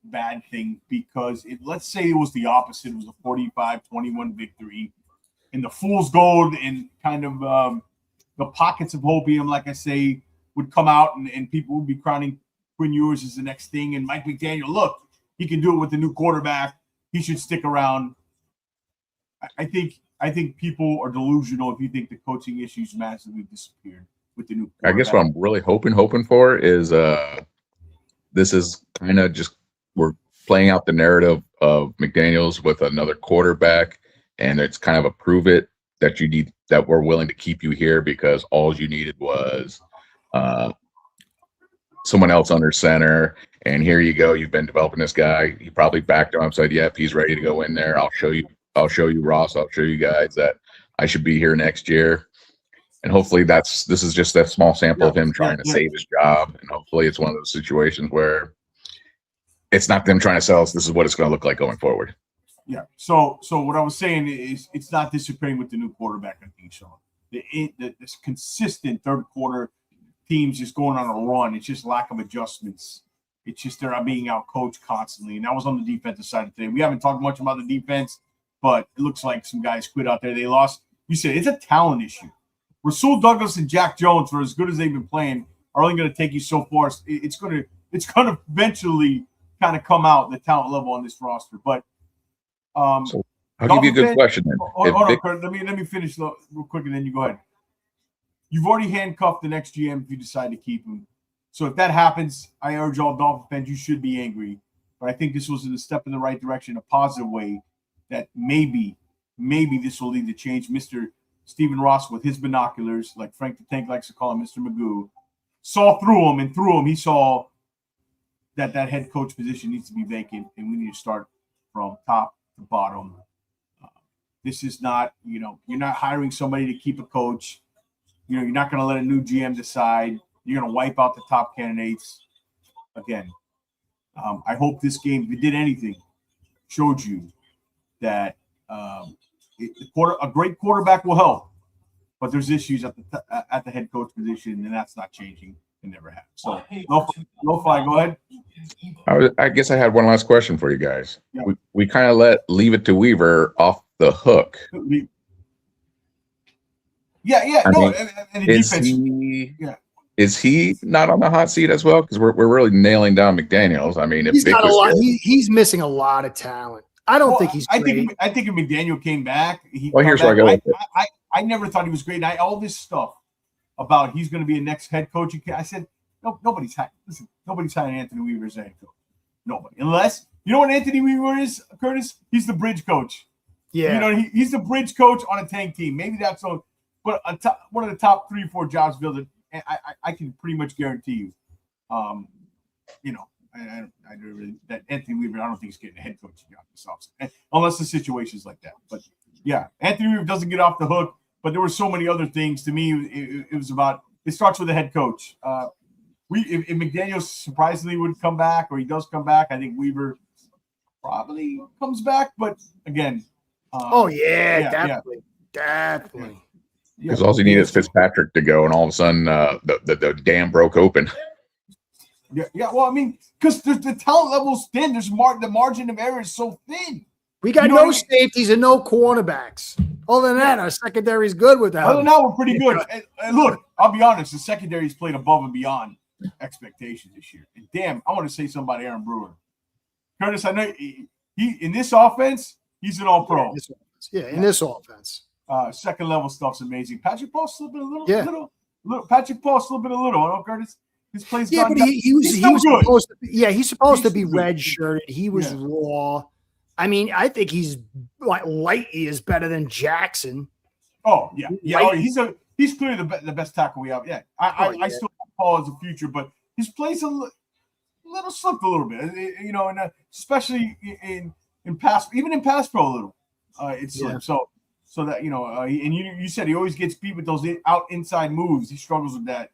bad thing because let's say it was the opposite. It was a 45-21 victory, and the fool's gold and kind of the pockets of hopium, like I say, would come out, and people would be crowning Quinn Ewers as the next thing. And Mike McDaniel, look, he can do it with the new quarterback. He should stick around. I think people are delusional if you think the coaching issues massively disappeared with the new quarterback. I guess what I'm really hoping for is this is kind of just we're playing out the narrative of McDaniels with another quarterback, and it's kind of a prove it that you need that we're willing to keep you here because all you needed was someone else under center. And here you go. You've been developing this guy. You probably backed him up, said, yep, he's ready to go in there. I'll show you, Ross. I'll show you guys that I should be here next year. And hopefully this is just a small sample of him trying to save his job. And hopefully it's one of those situations where it's not them trying to sell us. This is what it's going to look like going forward. Yeah. So what I was saying is it's not disappearing with the new quarterback, I think, Sean. This consistent third quarter teams just going on a run. It's just lack of adjustments. It's just they're being outcoached constantly. And that was on the defensive side of today. We haven't talked much about the defense, but it looks like some guys quit out there. They lost. You said it's a talent issue. Rasul Douglas and Jack Jones, for as good as they've been playing, are only going to take you so far. It's going to eventually kind of come out the talent level on this roster. But so I'll give you a good question then. Hold on, Kurt. Let me finish real quick, and then you go ahead. You've already handcuffed the next GM if you decide to keep him. So if that happens, I urge all Dolphin fans, you should be angry. But I think this was a step in the right direction, a positive way, that maybe this will lead to change. Mr. Stephen Ross, with his binoculars, like Frank the Tank likes to call him, Mr. Magoo, saw through him, and through him he saw that head coach position needs to be vacant, and we need to start from top to bottom. This is not, you're not hiring somebody to keep a coach. You're not going to let a new GM decide. You're going to wipe out the top candidates. Again, I hope this game, if it did anything, showed you that a great quarterback will help, but there's issues at the head coach position, and that's not changing. It never has. So, Lo-Fi, go ahead. I guess I had one last question for you guys. Yeah. We kind of Leave It to Weaver off the hook. Yeah. And the defense. Is he not on the hot seat as well? Because we're really nailing down McDaniels. I mean, he's got a lot. He's missing a lot of talent. I don't think he's great. I think if McDaniel came back, here's where I go with it. I never thought he was great. All this stuff about he's going to be a next head coach. I said, no, nobody's hiring Anthony Weaver as a head coach. Nobody. Unless, you know what Anthony Weaver is, Curtis? He's the bridge coach. Yeah. He's the bridge coach on a tank team. Maybe that's all. But one of the top 3 or 4 jobs I can pretty much guarantee you, you know, I don't really, that Anthony Weaver, I don't think he's getting a head coaching job this offseason, unless the situation's like that. But yeah, Anthony Weaver doesn't get off the hook. But there were so many other things. To me, it was about. It starts with the head coach. If McDaniel surprisingly would come back, or he does come back, I think Weaver probably comes back. But again, definitely. Because all you need is Fitzpatrick to go, and all of a sudden, the dam broke open. Yeah. Well, I mean, because the talent level's thin. The margin of error is so thin. We got no safeties and no cornerbacks. Other than that, our secondary is good with that. Other than that, we're pretty good. And look, I'll be honest, the secondary's played above and beyond expectations this year. And damn, I want to say something about Aaron Brewer. Curtis, I know he in this offense, he's an all-pro. In this offense. Second level stuff's amazing. Patrick Paul slipping a little. Patrick Paul slipping a little. I know, Curtis. His plays but he was supposed to be, he's supposed to be red-shirted. He was raw. I mean, I think he's like light years better than Jackson. Oh yeah. He's clearly the best tackle we have. Yeah, I still have Paul as a future, but his plays a little slipped a little bit. You know, and especially in pass pro a little. It slipped. So that and you said he always gets beat with those inside moves. He struggles with that.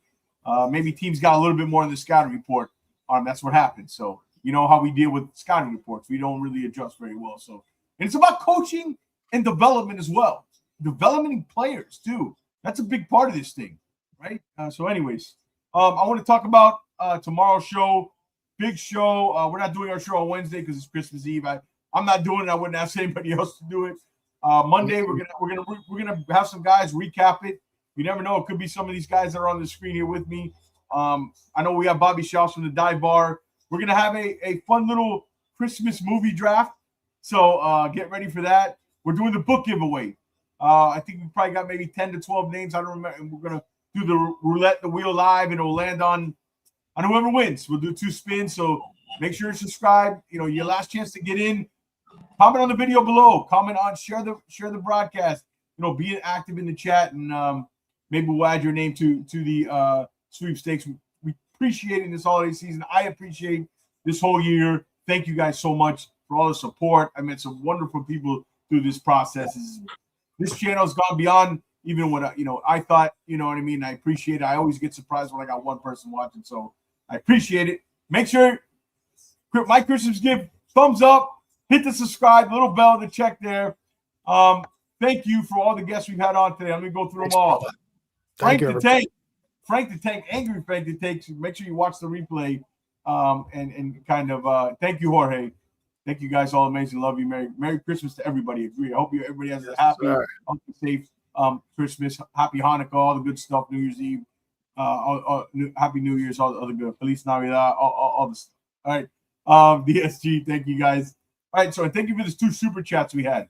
Maybe teams got a little bit more in the scouting report on him. That's what happened. So. You know how we deal with scouting reports. We don't really adjust very well. So, and it's about coaching and development as well. Developing players, too. That's a big part of this thing, right? So anyways, I want to talk about tomorrow's show. Big show. We're not doing our show on Wednesday because it's Christmas Eve. I'm not doing it. I wouldn't ask anybody else to do it. Monday, we're gonna have some guys recap it. You never know. It could be some of these guys that are on the screen here with me. I know we have Bobby Schaus from the Dive Bar. We're going to have a fun little Christmas movie draft. So get ready for that. We're doing the book giveaway. I think we probably got maybe 10 to 12 names. I don't remember. And we're going to do the wheel live, and it'll land on whoever wins. We'll do 2 spins. So make sure you're subscribed. Your last chance to get in. Comment on the video below. Comment on, share the broadcast. Be active in the chat, and maybe we'll add your name to the sweepstakes. Appreciate it this holiday season. I appreciate this whole year. Thank you guys so much for all the support. I met some wonderful people through this process. This channel has gone beyond even what I thought. You know what I mean? I appreciate it. I always get surprised when I got one person watching, so I appreciate it. Make sure my Christmas gift, thumbs up, hit the subscribe, little bell to check there. Thank you for all the guests we've had on today. I'm gonna go through them all. Frank the Tank, Angry Frank the Tank. Make sure you watch the replay. And kind of thank you, Jorge. Thank you guys all amazing. Love you. Merry Christmas to everybody. Agree. I hope everybody has a happy, safe Christmas, happy Hanukkah, all the good stuff, New Year's Eve, happy New Year's, all the other good. Feliz Navidad, all the stuff. All right. DSG, thank you guys. All right, so thank you for the 2 super chats we had.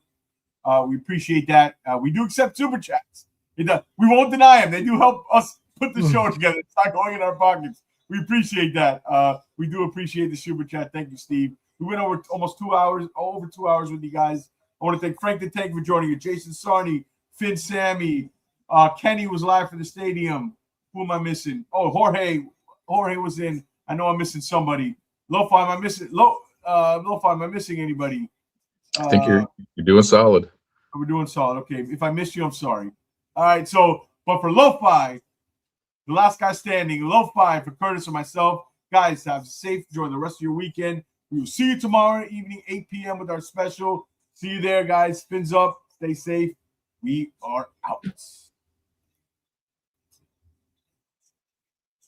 We appreciate that. We do accept super chats. We won't deny them. They do help us put the show together. It's not going in our pockets. We appreciate that. We do appreciate the super chat. Thank you, Steve. We went over almost 2 hours, over 2 hours with you guys. I want to thank Frank the Tank for joining you. Jason Sarney, Finn Sammy, Kenny was live for the stadium. Who am I missing? Oh, Jorge. Jorge was in. I know I'm missing somebody. Lo-Fi, am I missing? Lo-Fi, am I missing anybody? I think you're doing solid. We're doing solid. Okay. If I missed you, I'm sorry. All right. So, but for Lo-Fi, the last guy standing, Lo-Fi for Curtis and myself. Guys, have a safe, enjoy the rest of your weekend. We will see you tomorrow evening, 8 p.m. with our special. See you there, guys. Fins up. Stay safe. We are out.